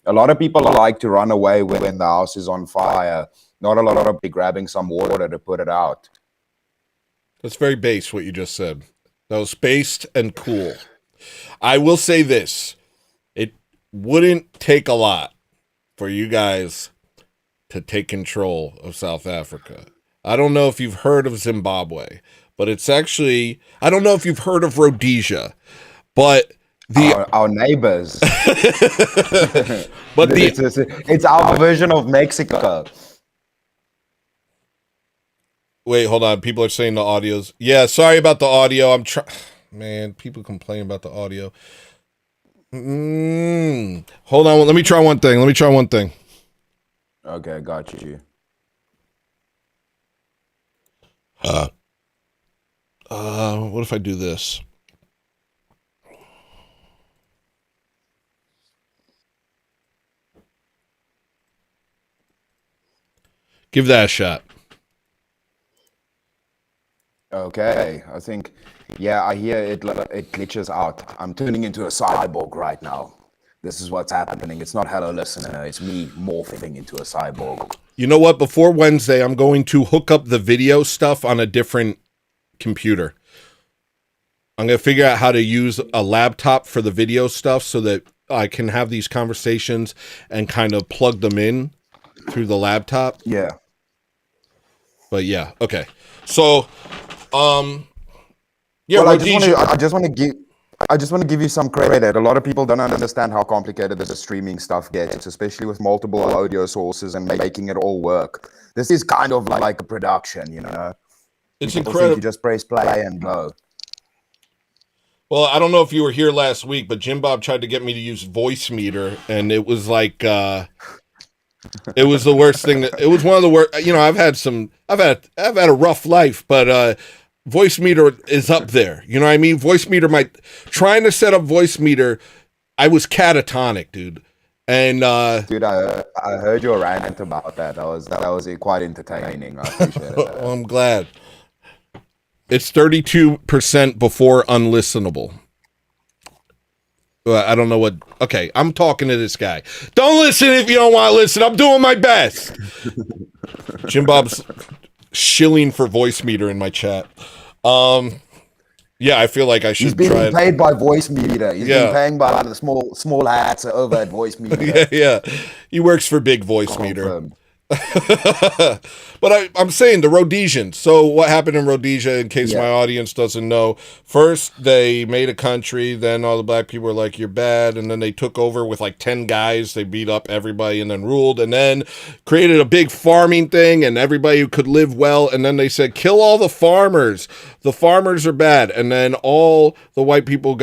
S9: A lot of people like to run away when the house is on fire. Not a lot of people grabbing some water to put it out.
S2: That's very base, what you just said. That was based and cool. I will say this. It wouldn't take a lot for you guys to take control of South Africa. I don't know if you've heard of Zimbabwe, but it's actually, I don't know if you've heard of Rhodesia, but
S9: our neighbors.
S2: But
S9: it's our version of Mexico.
S2: Wait, hold on. People are saying the audio's. Yeah, sorry about the audio. Man, people complain about the audio. Hold on. Let me try one thing.
S9: Okay, got you.
S2: What if I do this? Give that a shot.
S9: Okay, I think, yeah, I hear it glitches out. I'm turning into a cyborg right now. This is what's happening. It's not hello listener, it's me morphing into a cyborg.
S2: You know what? Before Wednesday, I'm going to hook up the video stuff on a different computer. I'm going to figure out how to use a laptop for the video stuff so that I can have these conversations and kind of plug them in through the laptop.
S9: Yeah.
S2: But yeah, okay. So, yeah,
S9: well, I just want to give you some credit. A lot of people don't understand how complicated the streaming stuff gets, especially with multiple audio sources and making it all work. This is kind of like a production, you know.
S2: It's
S9: people
S2: incredible.
S9: You just press play and go.
S2: Well, I don't know if you were here last week, but Jim Bob tried to get me to use Voice Meter, and it was like, it was the worst thing. It was one of the worst. You know, I've had a rough life, but Voice Meter is up there. You know what I mean? Voice Meter, trying to set up Voice Meter, I was catatonic, dude. And
S9: dude, I heard your rant about that. That was quite entertaining. I appreciate it.
S2: Well, I'm glad. It's 32% before unlistenable. I don't know what. Okay, I'm talking to this guy. Don't listen if you don't want to listen. I'm doing my best. Jim Bob's shilling for Voice Meter in my chat. Yeah, I feel like I
S9: He's
S2: should
S9: being
S2: try it.
S9: paid by voice meter. He's
S2: Yeah.
S9: being paying by the small hats over at voice meter.
S2: Yeah. He works for Big Voice Meter.
S9: Confirmed.
S2: But I'm saying the Rhodesians. So what happened in Rhodesia, in case my audience doesn't know, first they made a country, then all the black people were like, you're bad, and then they took over with like 10 guys, they beat up everybody and then ruled, and then created a big farming thing, and everybody could live well, and then they said, kill all the farmers are bad, and then all the white people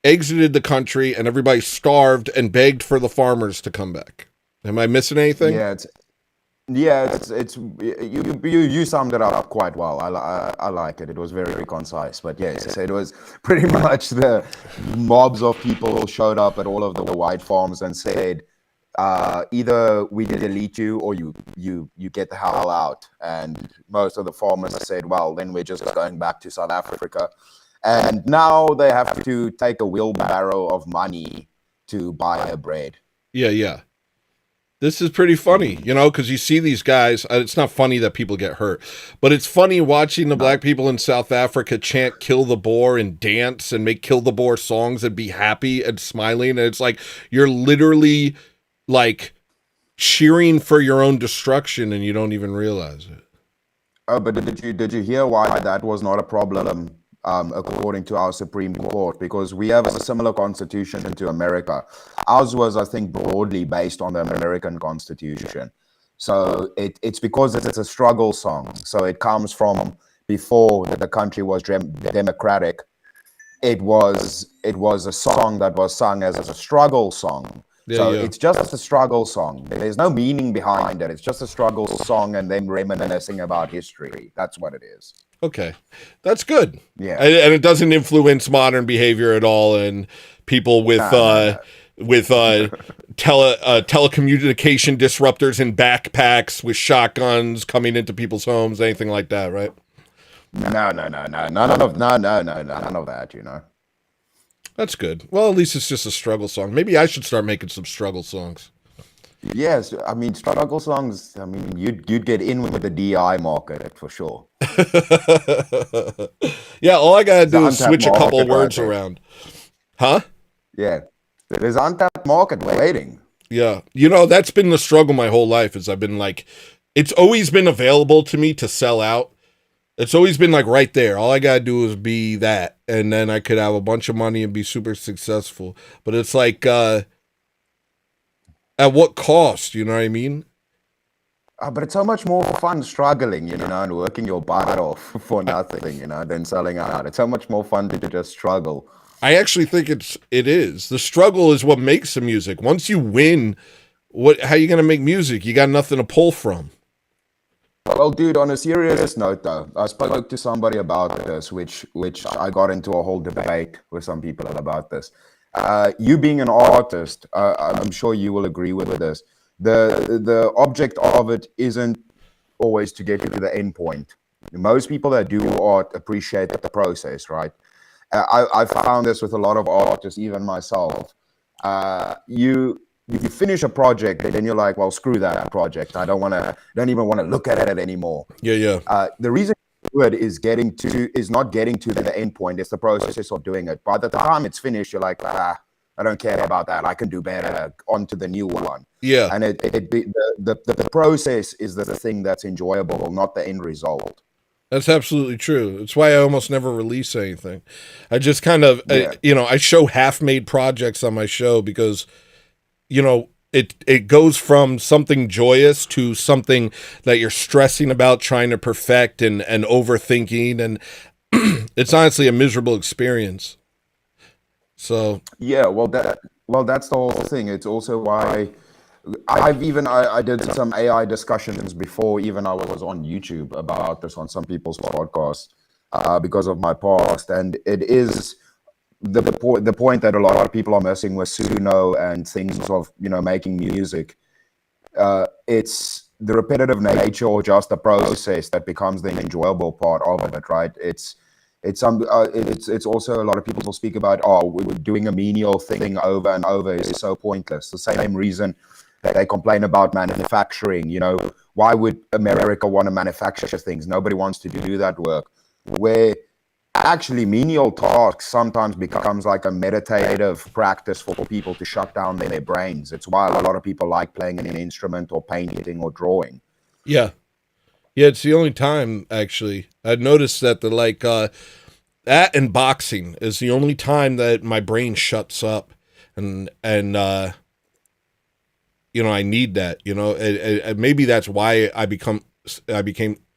S2: exited the country, and everybody starved and begged for the farmers to come back. Am I missing anything?
S9: It's you summed it up quite well. I like it. It was very concise. But yes, it was pretty much the mobs of people showed up at all of the white farms and said, either we delete you or you get the hell out. And most of the farmers said, well, then we're just going back to South Africa. And now they have to take a wheelbarrow of money to buy their bread.
S2: Yeah. This is pretty funny, because you see these guys. It's not funny that people get hurt, but it's funny watching the black people in South Africa chant "Kill the Boer" and dance and make "Kill the Boer" songs and be happy and smiling. And it's like you're literally like cheering for your own destruction, and you don't even realize it.
S9: Oh, but did you hear why that was not a problem? According to our Supreme Court, because we have a similar constitution to America. Ours was, I think, broadly based on the American Constitution. So it's because it's a struggle song. So it comes from before the country was democratic. It was a song that was sung as a struggle song. It's just a struggle song. There's no meaning behind it. It's just a struggle song and them reminiscing about history. That's what it is.
S2: Okay, that's good.
S9: Yeah,
S2: and it doesn't influence modern behavior at all, and people with telecommunication disruptors in backpacks with shotguns coming into people's homes, anything like that, right?
S9: No, none of that.
S2: That's good. Well, at least it's just a struggle song. Maybe I should start making some struggle songs.
S9: Yes, I mean struggle songs. I mean, you'd get in with the DI market for sure.
S2: Yeah, all I gotta do is switch a couple words around. Huh?
S9: Yeah, there's untapped market waiting.
S2: Yeah, that's been the struggle my whole life. Is I've been like, it's always been available to me to sell out. It's always been like right there. All I gotta do is be that, and then I could have a bunch of money and be super successful. But it's like, at what cost? You know what I mean?
S9: But it's so much more fun struggling, and working your butt off for nothing, than selling out. It's so much more fun to just struggle.
S2: I actually think it is. The struggle is what makes the music. Once you win, how are you gonna make music? You got nothing to pull from.
S9: Well, dude, on a serious note, though, I spoke to somebody about this, which I got into a whole debate with some people about this. You being an artist, I'm sure you will agree with this. The object of it isn't always to get you to the end point. Most people that do art appreciate the process, right? I found this with a lot of artists, even myself. You finish a project, and then you're like, well, screw that project. I don't even want to look at it anymore.
S2: Yeah.
S9: The reason you do it is not getting to the end point. It's the process of doing it. By the time it's finished, you're like, I don't care about that. I can do better. On to the new one.
S2: Yeah.
S9: And the process is the thing that's enjoyable, not the end result.
S2: That's absolutely true. It's why I almost never release anything. I just kind of, I show half-made projects on my show because, it goes from something joyous to something that you're stressing about, trying to perfect and overthinking, and it's honestly a miserable experience. So
S9: yeah, well, that's the whole thing. It's also why I did some AI discussions before even I was on YouTube about this on some people's podcasts because of my past, and it is the point that a lot of people are missing with Suno and things of making music. It's the repetitive nature or just the process that becomes the enjoyable part of it, right? It's also a lot of people will speak about, we're doing a menial thing over and over is so pointless. The same reason that they complain about manufacturing. Why would America want to manufacture things? Nobody wants to do that work. where actually menial tasks sometimes becomes like a meditative practice for people to shut down their brains. It's why a lot of people like playing an instrument or painting or drawing.
S2: Yeah. Yeah, it's the only time, actually. I've noticed that that and boxing is the only time that my brain shuts up. And you know, I need that, you know. Maybe that's why I became,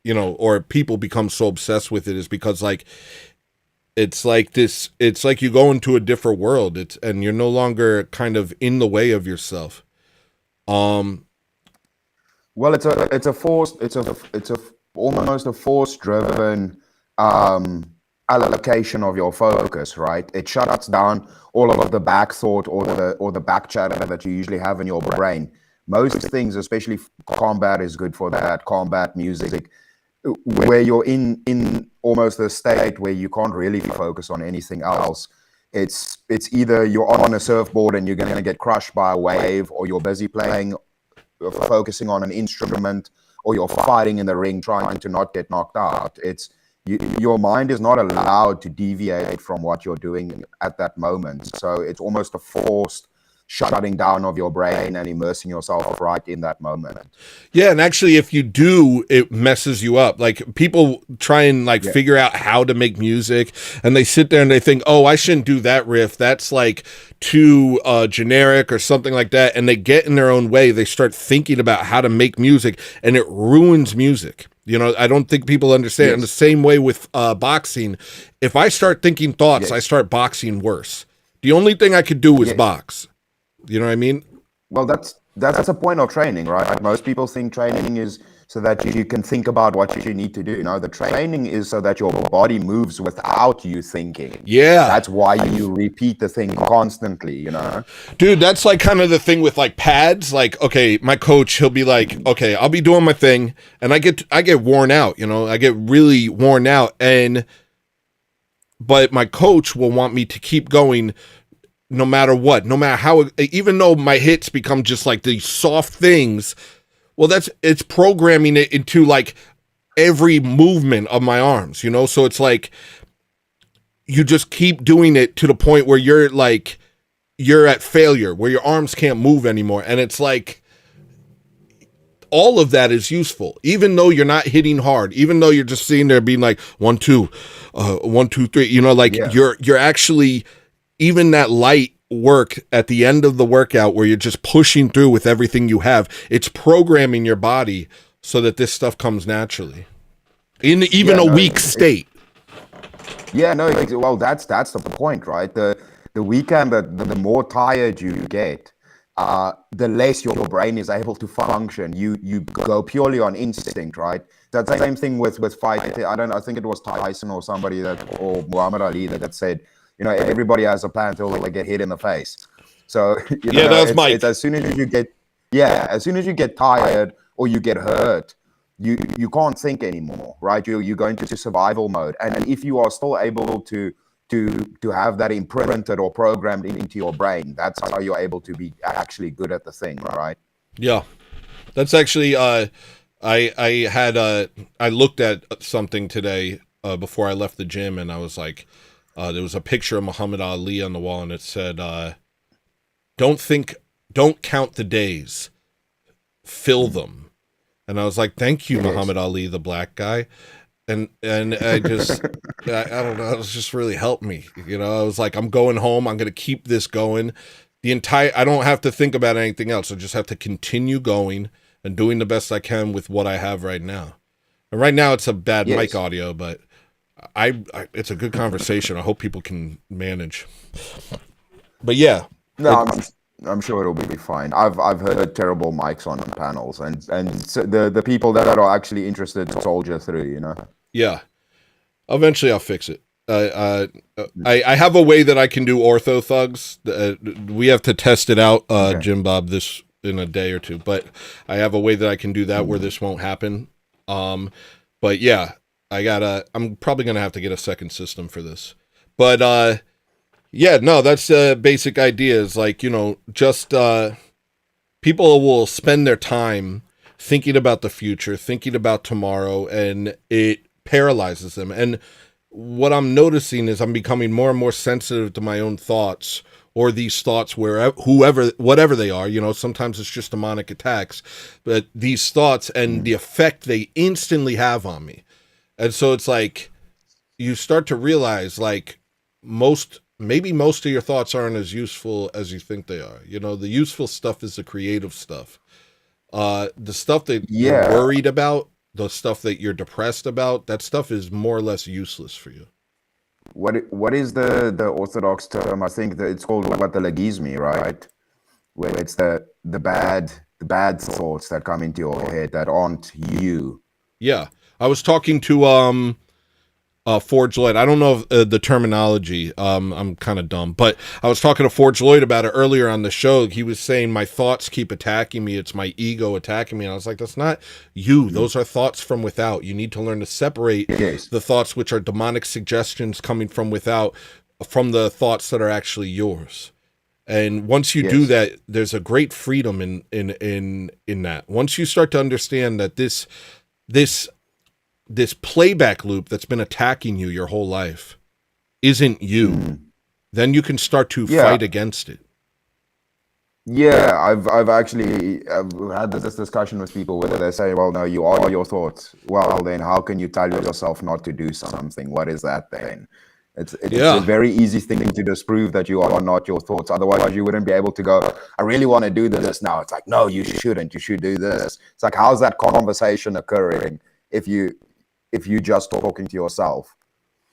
S2: you know, or people become so obsessed with it, is because like it's like you go into a different world. And you're no longer kind of in the way of yourself.
S9: Well, it's almost a force driven allocation of your focus, right? It shuts down all of the back thought or the back chatter that you usually have in your brain. Most things, especially combat, is good for that. Combat music, where you're in almost a state where you can't really focus on anything else. It's either you're on a surfboard and you're going to get crushed by a wave, or you're busy focusing on an instrument, or you're fighting in the ring trying to not get knocked out. Your mind is not allowed to deviate from what you're doing at that moment. So it's almost a forced shutting down of your brain and immersing yourself right in that moment.
S2: Yeah, and actually if you do, it messes you up. Like people try and figure out how to make music, and they sit there and they think, oh, I shouldn't do that riff. That's like too generic or something like that. And they get in their own way. They start thinking about how to make music, and it ruins music. You know, I don't think people understand.
S9: Yes.
S2: In the same way with boxing, if I start thinking thoughts, I start boxing worse. The only thing I could do is box. You know what I mean?
S9: Well, that's the point of training, right? Like most people think training is so that you can think about what you need to do. You know, the training is so that your body moves without you thinking.
S2: Yeah.
S9: That's why you repeat the thing constantly, you know?
S2: Dude, that's like kind of the thing with like pads. Like, okay, my coach, he'll be like, okay, I'll be doing my thing, and I get worn out, you know, I get really worn out, but my coach will want me to keep going no matter what, no matter how, even though my hits become just like these soft things. Well, it's programming it into like every movement of my arms, you know? So it's like, you just keep doing it to the point where you're at failure, where your arms can't move anymore. And it's like, all of that is useful, even though you're not hitting hard, even though you're just sitting there being like 1, 2, 1, 2, 3, you know, like you're actually, even that light work at the end of the workout where you're just pushing through with everything you have, it's programming your body so that this stuff comes naturally in even a weak state.
S9: Well, that's the point, right? The weaker, the more tired you get, the less your brain is able to function. You go purely on instinct, right? That's the same thing with fighting. I think it was Tyson or somebody or Muhammad Ali that said, you know, everybody has a plan until they get hit in the face. So
S2: that was Mike.
S9: It's as soon as you get tired or you get hurt, you can't think anymore, right? You go into survival mode, and if you are still able to have that imprinted or programmed into your brain, that's how you're able to be actually good at the thing, right?
S2: Yeah, that's actually I looked at something today before I left the gym, and I was like, there was a picture of Muhammad Ali on the wall, and it said, don't count the days, fill them. And I was like, thank you, Muhammad Ali, the black guy. And I just, I don't know, it was just really helped me. You know, I was like, I'm going home. I'm going to keep this going. I don't have to think about anything else. I just have to continue going and doing the best I can with what I have right now. And right now it's a bad mic audio, but it's a good conversation. I hope people can manage. But yeah.
S9: No, I'm sure it'll be fine. I've heard terrible mics on panels, and so the people that are actually interested soldier through, you know.
S2: Yeah. Eventually I'll fix it. I have a way that I can do ortho thugs. We have to test it out, Jim Bob, this in a day or two. But I have a way that I can do that where this won't happen. But yeah, I'm probably gonna have to get a second system for this. But yeah, no, that's the basic idea. Is like, you know, just people will spend their time thinking about the future, thinking about tomorrow, and it paralyzes them. And what I'm noticing is I'm becoming more and more sensitive to my own thoughts, or these thoughts, whatever they are. Sometimes it's just demonic attacks, but these thoughts and the effect they instantly have on me. And so it's like you start to realize, like, maybe most of your thoughts aren't as useful as you think they are. The useful stuff is the creative stuff. The stuff that you're worried about, the stuff that you're depressed about, that stuff is more or less useless for you.
S9: What is the orthodox term? I think that it's called patologisme, right? Where it's the bad thoughts that come into your head that aren't you.
S2: Yeah, I was talking to Forge Lloyd. I don't know if, the terminology. I'm kind of dumb, but I was talking to Forge Lloyd about it earlier on the show. He was saying my thoughts keep attacking me. It's my ego attacking me. And I was like, that's not you. Those are thoughts from without. You need to learn to separate the thoughts which are demonic suggestions coming from without from the thoughts that are actually yours. And once you do that, there's a great freedom in that. Once you start to understand that this playback loop that's been attacking you your whole life isn't you, then you can start to fight against it.
S9: Yeah, I've actually had this discussion with people where they say, well, no, you are your thoughts. Well, then how can you tell yourself not to do something? What is that then? It's a very easy thing to disprove that you are not your thoughts. Otherwise, you wouldn't be able to go, I really want to do this now. It's like, no, you shouldn't. You should do this. It's like, how's that conversation occurring if you just talking to yourself?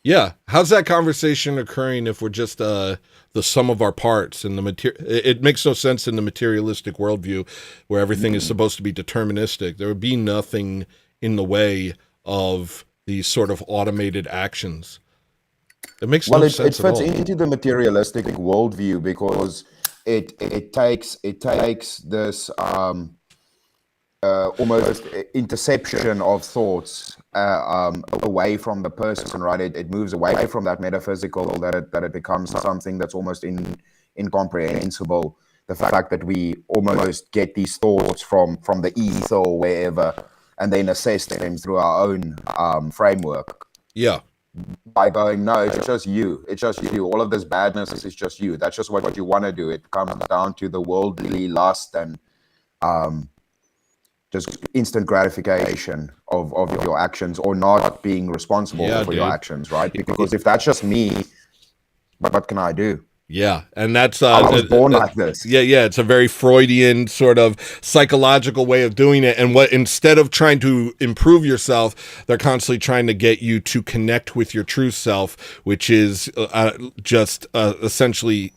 S2: Yeah. How's that conversation occurring if we're just the sum of our parts? And it makes no sense in the materialistic worldview where everything is supposed to be deterministic. There would be nothing in the way of these sort of automated actions. It makes no sense at all.
S9: It fits into the materialistic worldview because it takes this almost interception of thoughts away from the person, right? It moves away from that metaphysical that it becomes something that's almost incomprehensible. The fact that we almost get these thoughts from the ether or wherever, and then assess them through our own framework.
S2: Yeah.
S9: By going, no, it's just you. It's just you. All of this badness is just you. That's just what you want to do. It comes down to the worldly lust and just instant gratification of your actions, or not being responsible for your actions, right? Because if that's just me, what can I do?
S2: Yeah, and that's
S9: I was born like this.
S2: Yeah, it's a very Freudian sort of psychological way of doing it. And what, instead of trying to improve yourself, they're constantly trying to get you to connect with your true self, which is just essentially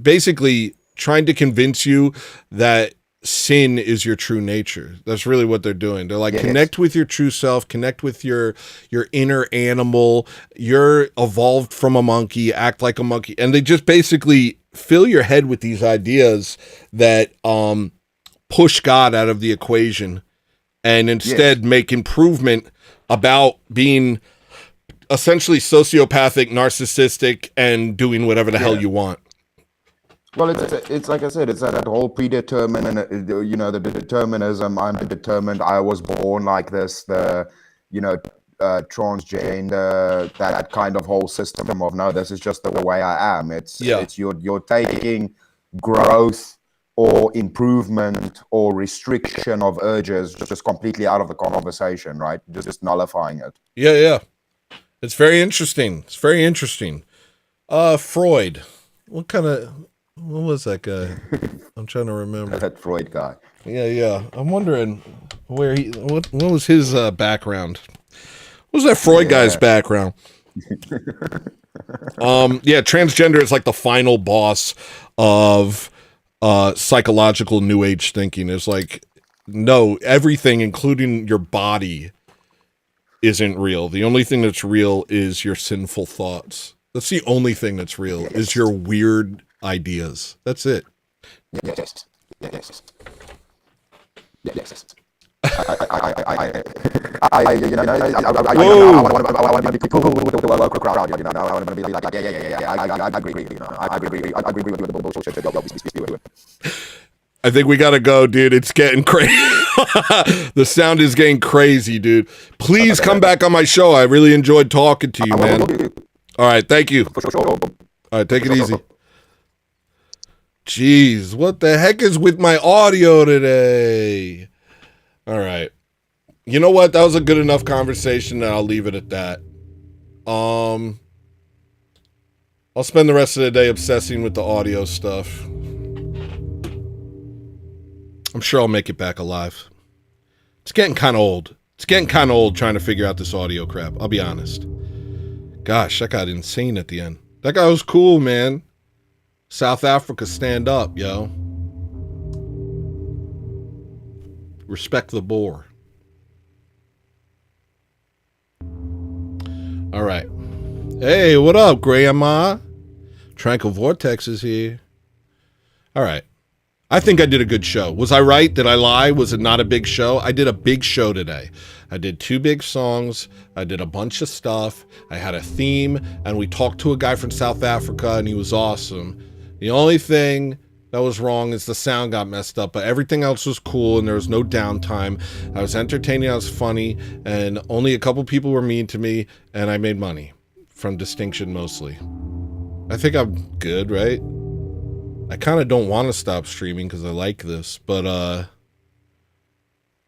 S2: basically trying to convince you that sin is your true nature. That's really what they're doing. They're like, connect with your true self, connect with your inner animal. You're evolved from a monkey, act like a monkey. And they just basically fill your head with these ideas that push God out of the equation and instead make improvement about being essentially sociopathic, narcissistic, and doing whatever the hell you want.
S9: Well, it's like I said, it's that whole predetermined, the determinism. I'm determined. I was born like this. Transgender, that kind of whole system of, no, this is just the way I am. It's you're taking growth or improvement or restriction of urges just completely out of the conversation, right? Just nullifying it.
S2: Yeah. It's very interesting. Freud. What was that guy? I'm trying to remember.
S9: That Freud guy.
S2: Yeah. I'm wondering what was his background? What was that Freud guy's background? Transgender is like the final boss of psychological new age thinking. It's like, no, everything, including your body, isn't real. The only thing that's real is your sinful thoughts. That's the only thing that's real, is your weird ideas. That's it.
S9: Yes.
S2: I think we gotta go, dude. It's getting crazy. The sound is getting crazy, dude. Please come back on my show. I really enjoyed talking to you, man. All right, thank you. All right, take it easy. Jeez, what the heck is with my audio today? All right. You know what? That was a good enough conversation, and I'll leave it at that. I'll spend the rest of the day obsessing with the audio stuff. I'm sure I'll make it back alive. It's getting kind of old. It's getting kind of old trying to figure out this audio crap. I'll be honest. Gosh, that got insane at the end. That guy was cool, man. South Africa, stand up, yo. Respect the boar. All right. Hey, what up, Grandma? Tranquil Vortex is here. All right. I think I did a good show. Was I right? Did I lie? Was it not a big show? I did a big show today. I did 2 big songs. I did a bunch of stuff. I had a theme, and we talked to a guy from South Africa, and he was awesome. The only thing that was wrong is the sound got messed up, but everything else was cool, and there was no downtime. I was entertaining, I was funny, and only a couple people were mean to me, and I made money from distinction mostly. I think I'm good, right? I kind of don't want to stop streaming because I like this, but,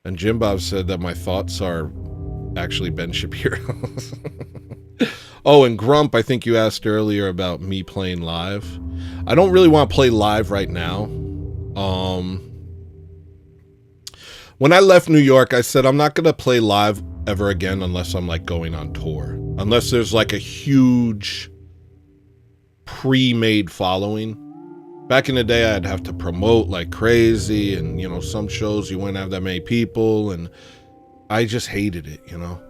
S2: and Jim Bob said that my thoughts are actually Ben Shapiro's. Oh, and Grump, I think you asked earlier about me playing live. I don't really want to play live right now. When I left New York, I said I'm not going to play live ever again unless I'm like going on tour. Unless there's like a huge pre-made following. Back in the day, I'd have to promote like crazy, and, you know, some shows you wouldn't have that many people, and I just hated it, you know?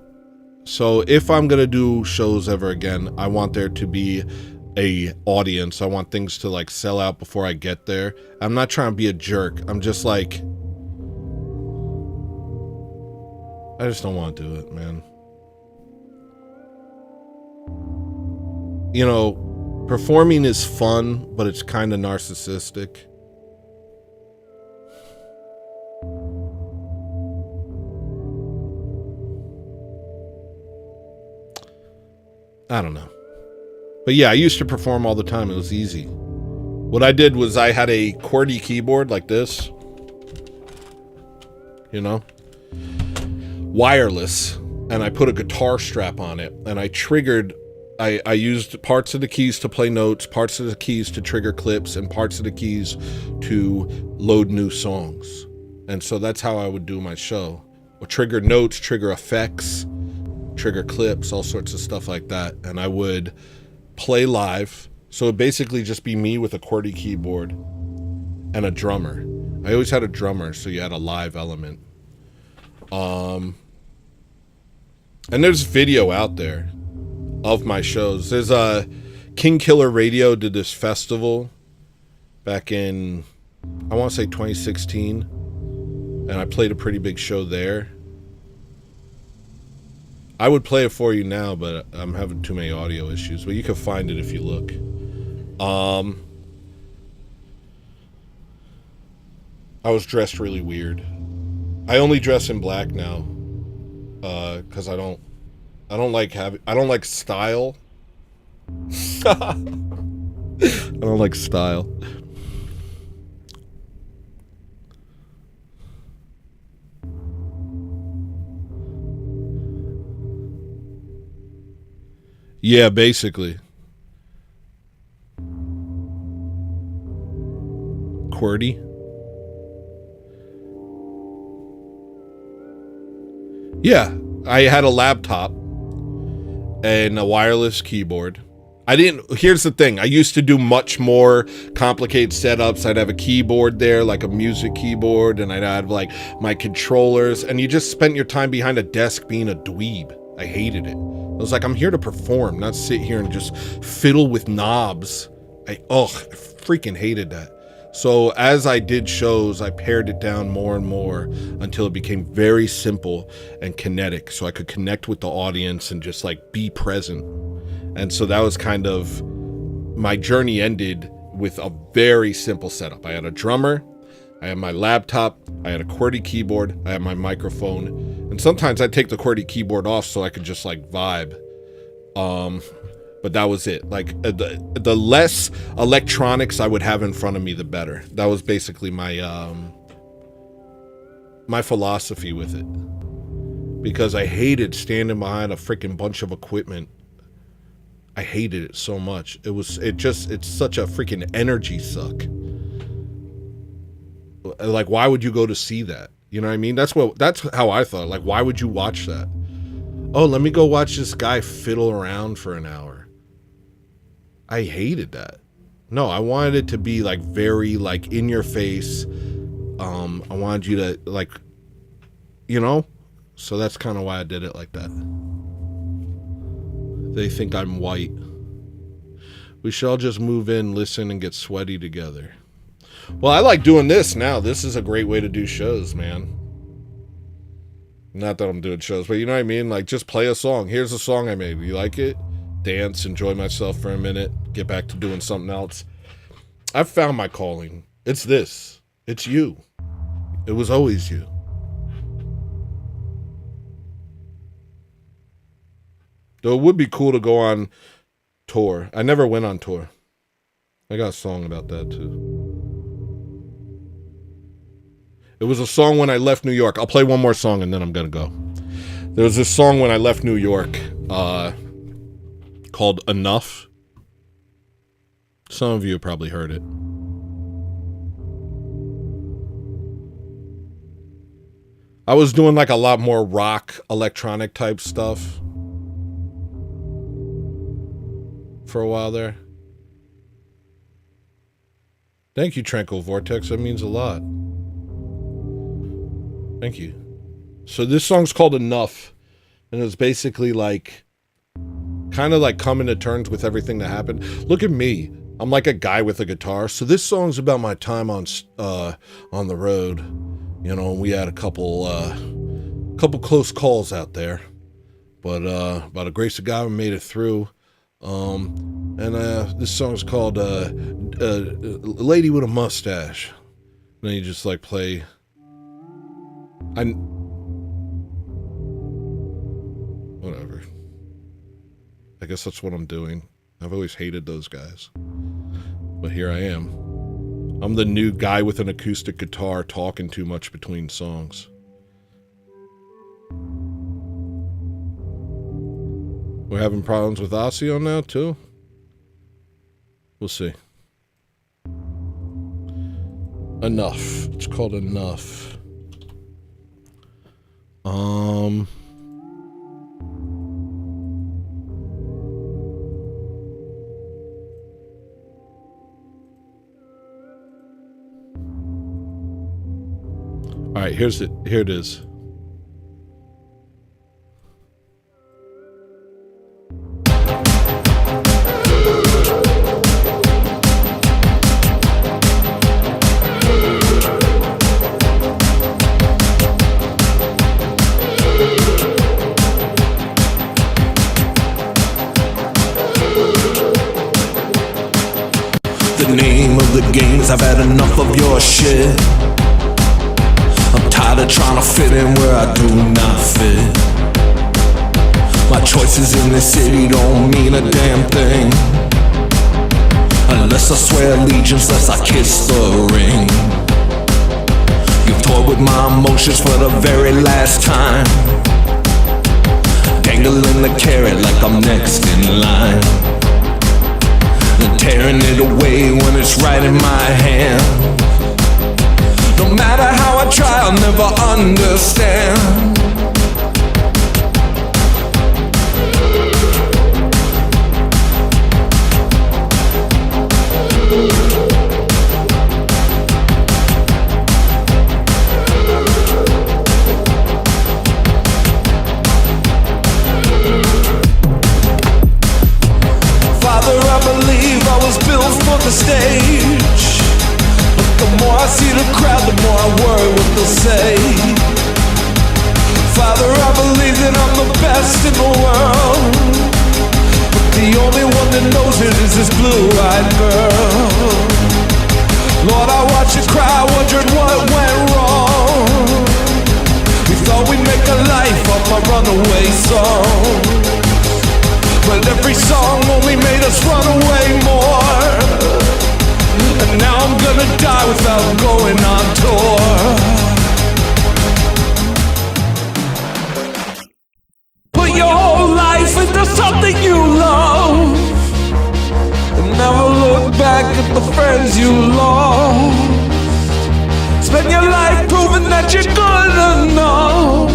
S2: So if I'm going to do shows ever again, I want there to be a audience. I want things to like sell out before I get there. I'm not trying to be a jerk. I'm just like, I just don't want to do it, man. You know, performing is fun, but it's kind of narcissistic. I don't know. But yeah, I used to perform all the time. It was easy. What I did was I had a QWERTY keyboard like this. You know? Wireless. And I put a guitar strap on it. And I triggered... I used parts of the keys to play notes, parts of the keys to trigger clips, and parts of the keys to load new songs. And so that's how I would do my show. Or trigger notes, trigger effects, trigger clips, all sorts of stuff like that. And I would play live. So it'd basically just be me with a QWERTY keyboard and a drummer. I always had a drummer, so you had a live element. And there's video out there of my shows. There's a King Killer Radio did this festival back in, I want to say 2016, and I played a pretty big show there. I would play it for you now, but I'm having too many audio issues, but you can find it if you look. I was dressed really weird. I only dress in black now because I don't like style. I don't like style. Yeah, basically. QWERTY. Yeah, I had a laptop and a wireless keyboard. Here's the thing, I used to do much more complicated setups. I'd have a keyboard there, like a music keyboard, and I'd have like my controllers, and you just spent your time behind a desk being a dweeb. I hated it. I was like, I'm here to perform, not sit here and just fiddle with knobs. I freaking hated that. So as I did shows, I pared it down more and more until it became very simple and kinetic, so I could connect with the audience and just like be present. And so that was kind of, my journey ended with a very simple setup. I had a drummer, I had my laptop, I had a QWERTY keyboard, I had my microphone, and sometimes I'd take the QWERTY keyboard off so I could just like vibe. But that was it. Like the less electronics I would have in front of me, the better. That was basically my my philosophy with it. Because I hated standing behind a freaking bunch of equipment. I hated it so much. It's such a freaking energy suck. Like, why would you go to see that? You know what I mean? That's how I thought. Like, why would you watch that? Oh, let me go watch this guy fiddle around for an hour. I hated that. No, I wanted it to be like very like in your face. I wanted you to like, you know? So that's kind of why I did it like that. They think I'm white. We should all just move in, listen, and get sweaty together. Well, I like doing this now. This is a great way to do shows, man. Not that I'm doing shows, but you know what I mean? Like, just play a song. Here's a song I made. You like it? Dance, enjoy myself for a minute, get back to doing something else. I've found my calling. It's this. It's you. It was always you. Though it would be cool to go on tour. I never went on tour. I got a song about that too. It was a song when I left New York. I'll play one more song and then I'm gonna go. There was this song when I left New York called Enough. Some of you have probably heard it. I was doing like a lot more rock, electronic type stuff for a while there. Thank you, Tranquil Vortex. That means a lot. Thank you. So this song's called Enough, and it's basically like kind of like coming to terms with everything that happened. Look at me. I'm like a guy with a guitar. So this song's about my time on the road. You know, we had a couple close calls out there, but by the grace of God, we made it through. And this song's called Lady with a Mustache. And then you just like play. Whatever. I guess that's what I'm doing. I've always hated those guys. But here I am. I'm the new guy with an acoustic guitar talking too much between songs. We're having problems with Osseo now, too? We'll see. Enough. It's called Enough. All right, here it is.
S10: The name of the games, I've had enough of your shit. I'm tired of trying to fit in where I do not fit. My choices in this city don't mean a damn thing, unless I swear allegiance, unless I kiss the ring. You've toyed with my emotions for the very last time, dangling the carrot like I'm next in line, and tearing it away when it's right in my hand. No matter how I try, I'll never understand. Father, I believe I was built for the stage. The more I see the crowd, the more I worry what they'll say. Father, I believe that I'm the best in the world, but the only one that knows it is this blue-eyed girl. Lord, I watch you cry, wondering what runaway song. But every song only made us run away more. And now I'm gonna die without going on tour. Put your whole life into something you love, and never look back at the friends you lost. Spend your life proving that you're good enough.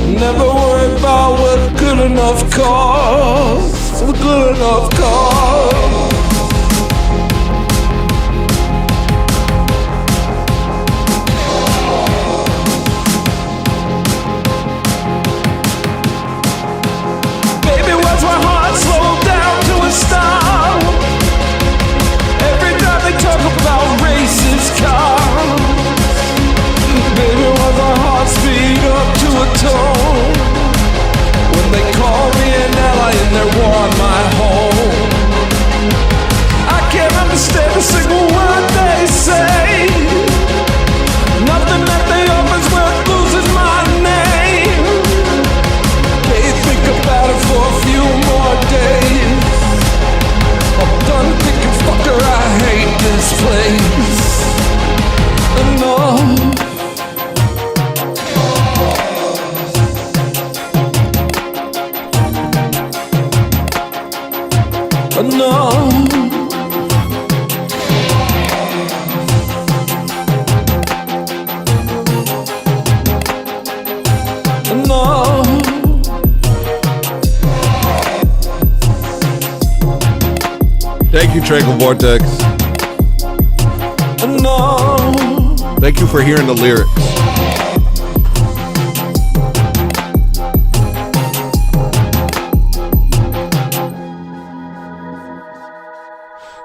S10: Never worry about what good enough costs. What good enough costs. Baby, where's my heart slowed down to a stop? Every time they talk about racist cars. Baby, where's my heart speed up to a tone? When they call me an ally and they war on my home. I can't understand a single word they say. Nothing that they offer's worth losing my name. They think about it for a few more days. I'm done thinking, fucker, I hate this place. Enough. Enough. Enough.
S2: Thank you, Trago Vortex.
S10: Enough.
S2: Thank you for hearing the lyrics.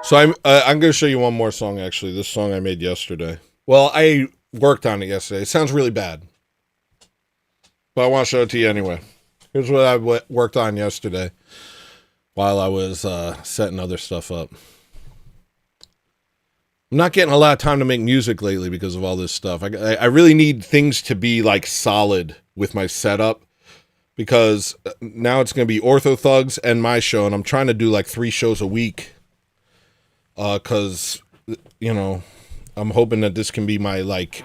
S2: So I'm going to show you one more song, actually. This song I made yesterday. Well, I worked on it yesterday. It sounds really bad, but I want to show it to you anyway. Here's what I worked on yesterday while I was setting other stuff up. I'm not getting a lot of time to make music lately because of all this stuff. I really need things to be like solid with my setup, because now it's going to be Ortho Thugs and my show, and I'm trying to do like 3 shows a week. Cause, you know, I'm hoping that this can be my, like,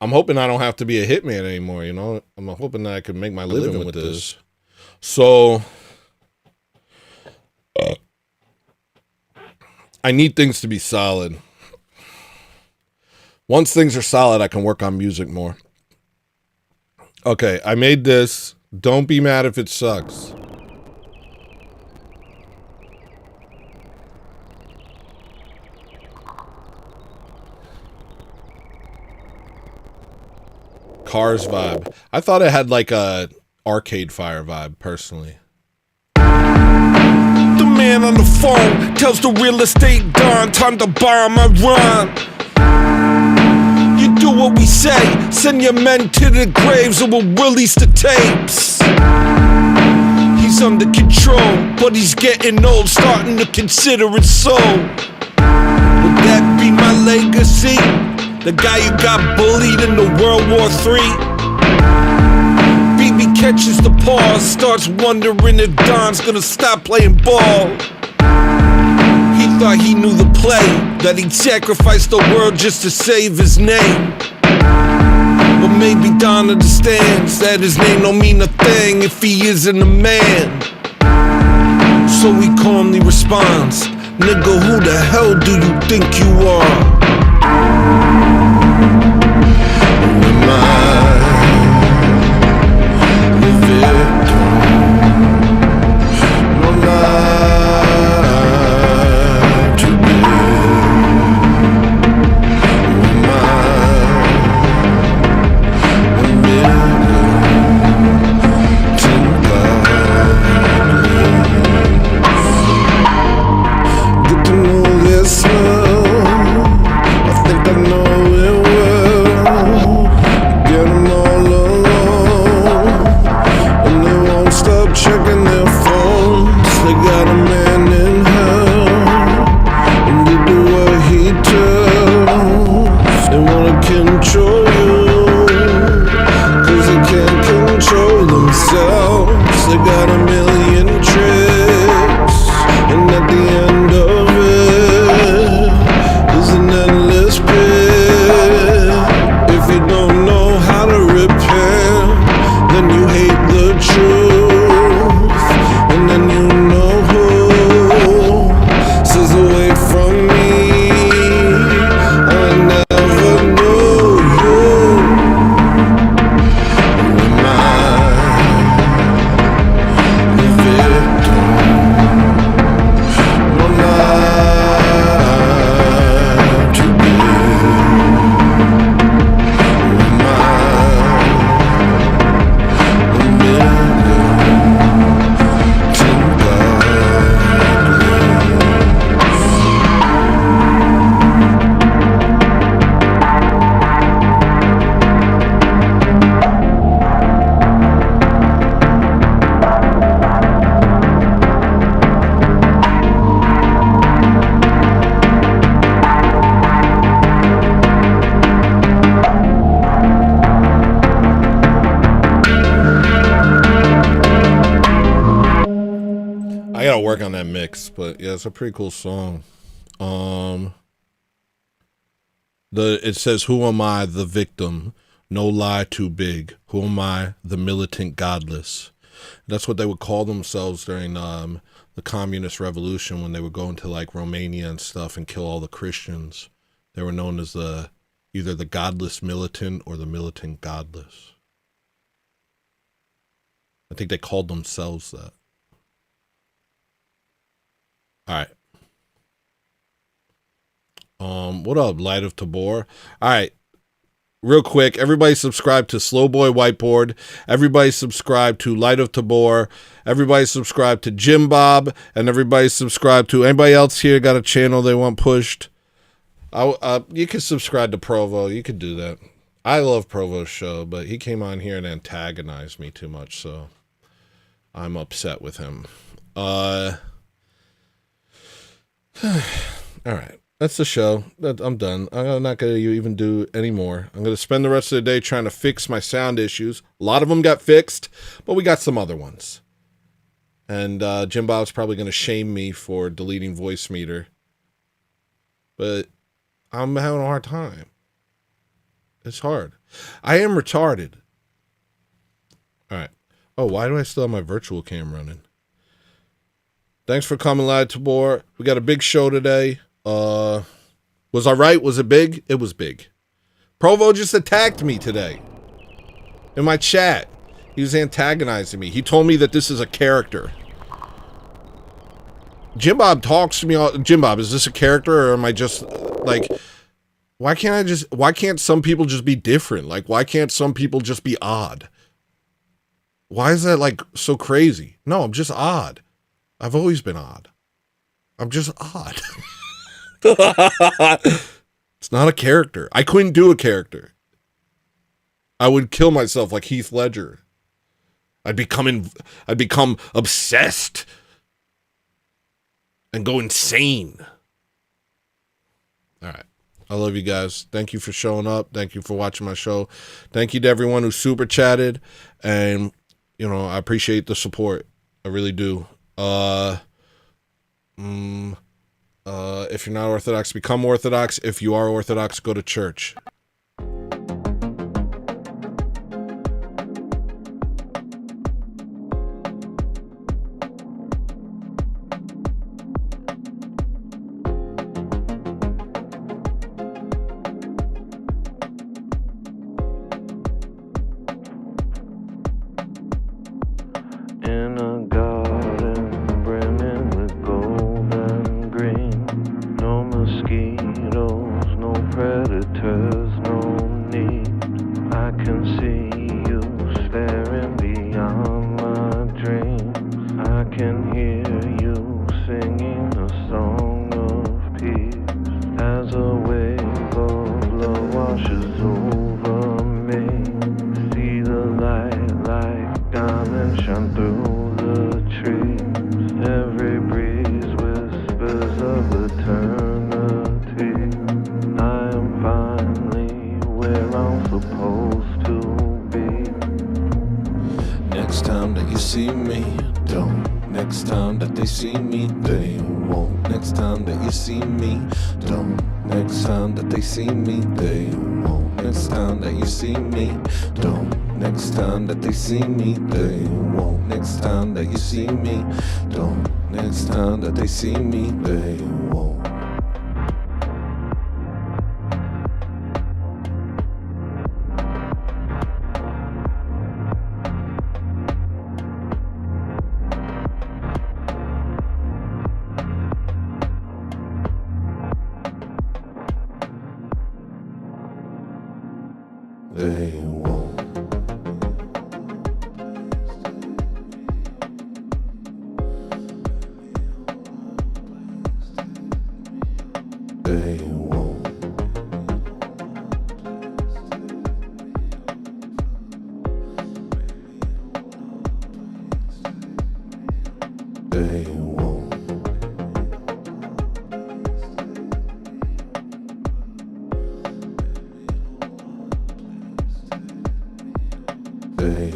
S2: I'm hoping I don't have to be a hitman anymore, you know? I'm hoping that I can make my living with this. So, I need things to be solid. Once things are solid, I can work on music more. Okay, I made this. Don't be mad if it sucks. Cars vibe. I thought it had like a Arcade Fire vibe, personally.
S10: The man on the phone tells the real estate don time to borrow my run. You do what we say, send your men to the graves or we'll release the tapes. He's under control, but he's getting old, starting to consider it so. Would that be my legacy? The guy who got bullied in the World War III. BB catches the pause, starts wondering if Don's gonna stop playing ball. He thought he knew the play, that he'd sacrifice the world just to save his name. But maybe Don understands that his name don't mean a thing if he isn't a man. So he calmly responds, nigga, who the hell do you think you are?
S2: work on that mix, but yeah, it's a pretty cool song. It says, "Who am I, the victim? No lie too big. Who am I, the militant godless?" That's what they would call themselves during the communist revolution when they would go into like Romania and stuff and kill all the Christians. They were known as either the godless militant or the militant godless. I think they called themselves that. All right. What up, Light of Tabor? All right. Real quick, everybody subscribe to Slow Boy Whiteboard. Everybody subscribe to Light of Tabor. Everybody subscribe to Jim Bob. And everybody subscribe to anybody else here got a channel they want pushed. You can subscribe to Provo. You could do that. I love Provo's show, but he came on here and antagonized me too much, so I'm upset with him. All right. That's the show. I'm done. I'm not going to even do any more. I'm going to spend the rest of the day trying to fix my sound issues. A lot of them got fixed, but we got some other ones. And Jim Bob's probably going to shame me for deleting Voice Meter. But I'm having a hard time. It's hard. I am retarded. All right. Oh, why do I still have my virtual cam running? Thanks for coming, Live Tabor. We got a big show today. Was I right? Was it big? It was big. Provo just attacked me today. In my chat. He was antagonizing me. He told me that this is a character. Jim Bob talks to me all... Jim Bob, is this a character or am I just... Like... Why can't some people just be different? Like, why can't some people just be odd? Why is that, like, so crazy? No, I'm just odd. I've always been odd. I'm just odd. It's not a character. I couldn't do a character. I would kill myself like Heath Ledger. I'd become obsessed and go insane. All right. I love you guys. Thank you for showing up. Thank you for watching my show. Thank you to everyone who super chatted. And, you know, I appreciate the support. I really do. If you're not Orthodox, become Orthodox. If you are Orthodox, go to church.
S6: In a garden brimming with gold and green. No mosquitoes, no predators, no need. I can see you staring beyond my dreams. I can hear you singing a song of peace. As a wave of love washes over me. See the light like diamonds shine through the trees. Every breeze whispers of eternity. I am finally where I'm supposed to be.
S10: Next time that you see me, don't. Next time that they see me, they won't. Next time that you see me, don't. Next time that they see me, they won't. Next time that you see me, don't. Next time that they see me, they won't. Next time that you see me, don't. Next time that they see me, they won't. They won't. They won't. They won't. They